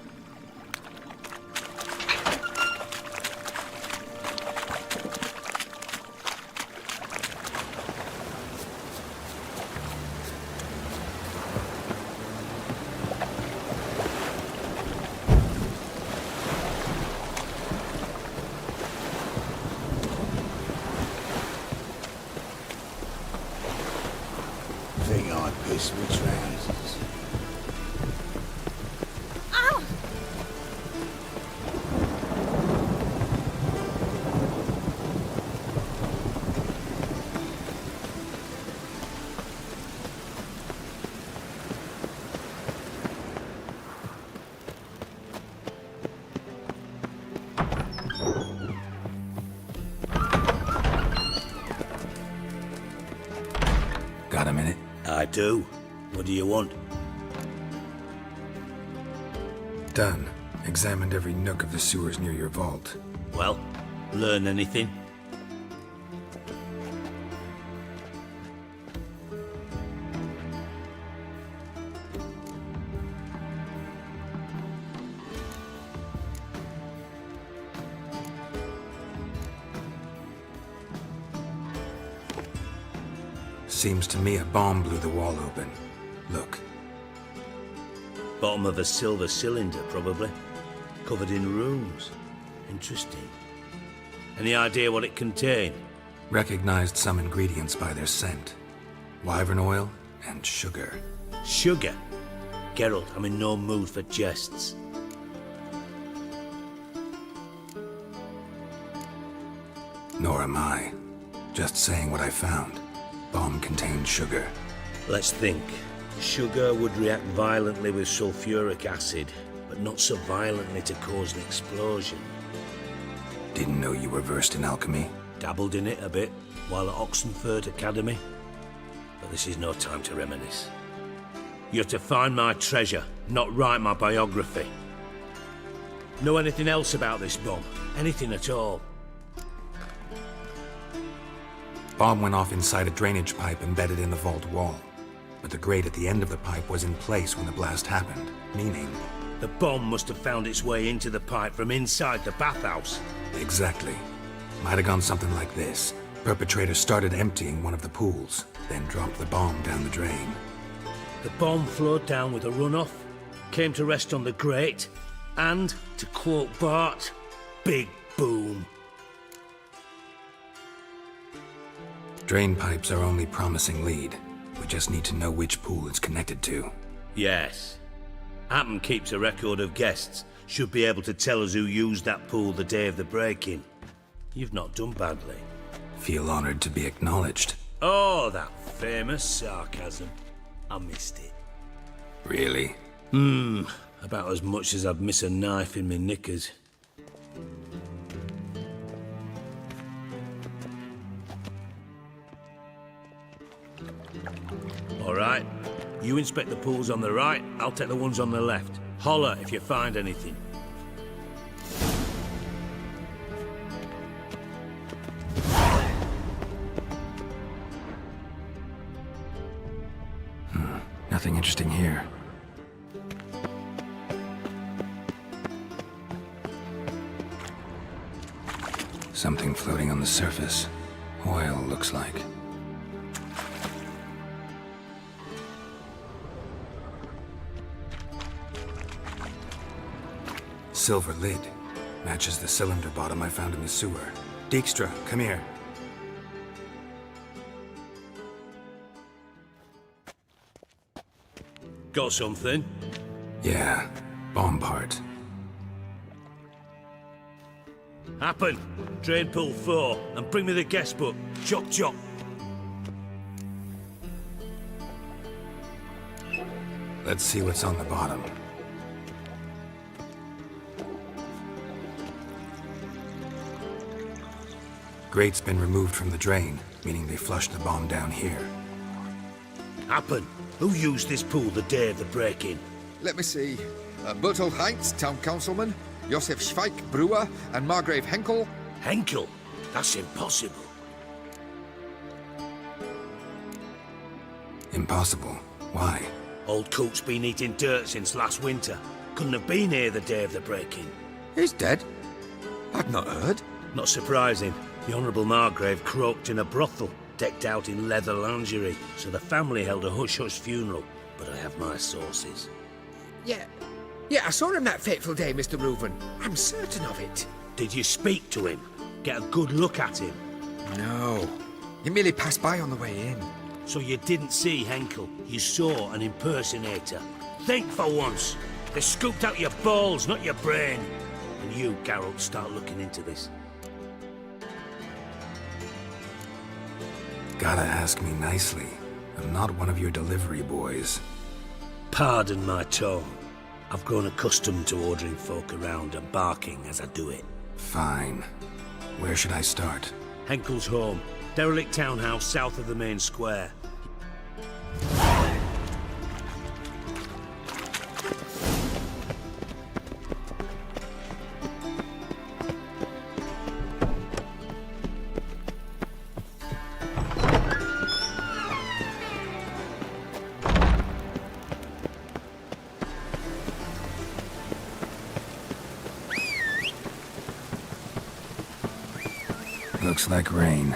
piss my trousers. Ow! Got a minute? I do. What do you want? Done. Examined every nook of the sewers near your vault. Well, learn anything? Seems to me a bomb blew the wall open. Look. Bottom of a silver cylinder, probably. Covered in runes. Interesting. Any idea what it contained? Recognized some ingredients by their scent. Wyvern oil and sugar. Sugar? Geralt, I'm in no mood for jests. Nor am I. Just saying what I found. Bomb contained sugar. Let's think. Sugar would react violently with sulfuric acid, but not so violently to cause an explosion. Didn't know you were versed in alchemy. Dabbled in it a bit while at Oxenford Academy. But this is no time to reminisce. You're to find my treasure, not write my biography. Know anything else about this bomb? Anything at all? Bomb went off inside a drainage pipe embedded in the vault wall. But the grate at the end of the pipe was in place when the blast happened, meaning... The bomb must have found its way into the pipe from inside the bathhouse. Exactly. Might have gone something like this. Perpetrator started emptying one of the pools, then dropped the bomb down the drain. The bomb flowed down with a runoff, came to rest on the grate, and, to quote Bart, big boom. Drain pipes are only promising lead. We just need to know which pool it's connected to. Yes. Hammond keeps a record of guests. Should be able to tell us who used that pool the day of the break-in. You've not done badly. Feel honored to be acknowledged. Oh, that famous sarcasm. I missed it. Really? About as much as I'd miss a knife in my knickers. All right. You inspect the pools on the right, I'll take the ones on the left. Holler if you find anything. Nothing interesting here. Something floating on the surface. Oil, looks like. Silver lid. Matches the cylinder bottom I found in the sewer. Dijkstra, come here. Got something? Yeah, bomb part. Happen. Drain pool 4, and bring me the guest book. Chop chop. Let's see what's on the bottom. Grate's been removed from the drain, meaning they flushed the bomb down here. Happen. Who used this pool the day of the break-in? Let me see. Bertold Heinz, town councilman, Josef Schweik, brewer, and Margrave Henkel. Henkel? That's impossible. Impossible? Why? Old Coot's been eating dirt since last winter. Couldn't have been here the day of the break-in. He's dead? I'd not heard. Not surprising. The Honourable Margrave croaked in a brothel, decked out in leather lingerie, so the family held a hush-hush funeral. But I have my sources. Yeah, I saw him that fateful day, Mr. Reuven. I'm certain of it. Did you speak to him? Get a good look at him? No. He merely passed by on the way in. So you didn't see Henkel, you saw an impersonator. Think for once. They scooped out your balls, not your brain. And you, Geralt, start looking into this. Gotta ask me nicely. I'm not one of your delivery boys. Pardon my tone. I've grown accustomed to ordering folk around and barking as I do it. Fine. Where should I start? Henkel's home. Derelict townhouse south of the main square. Looks like rain.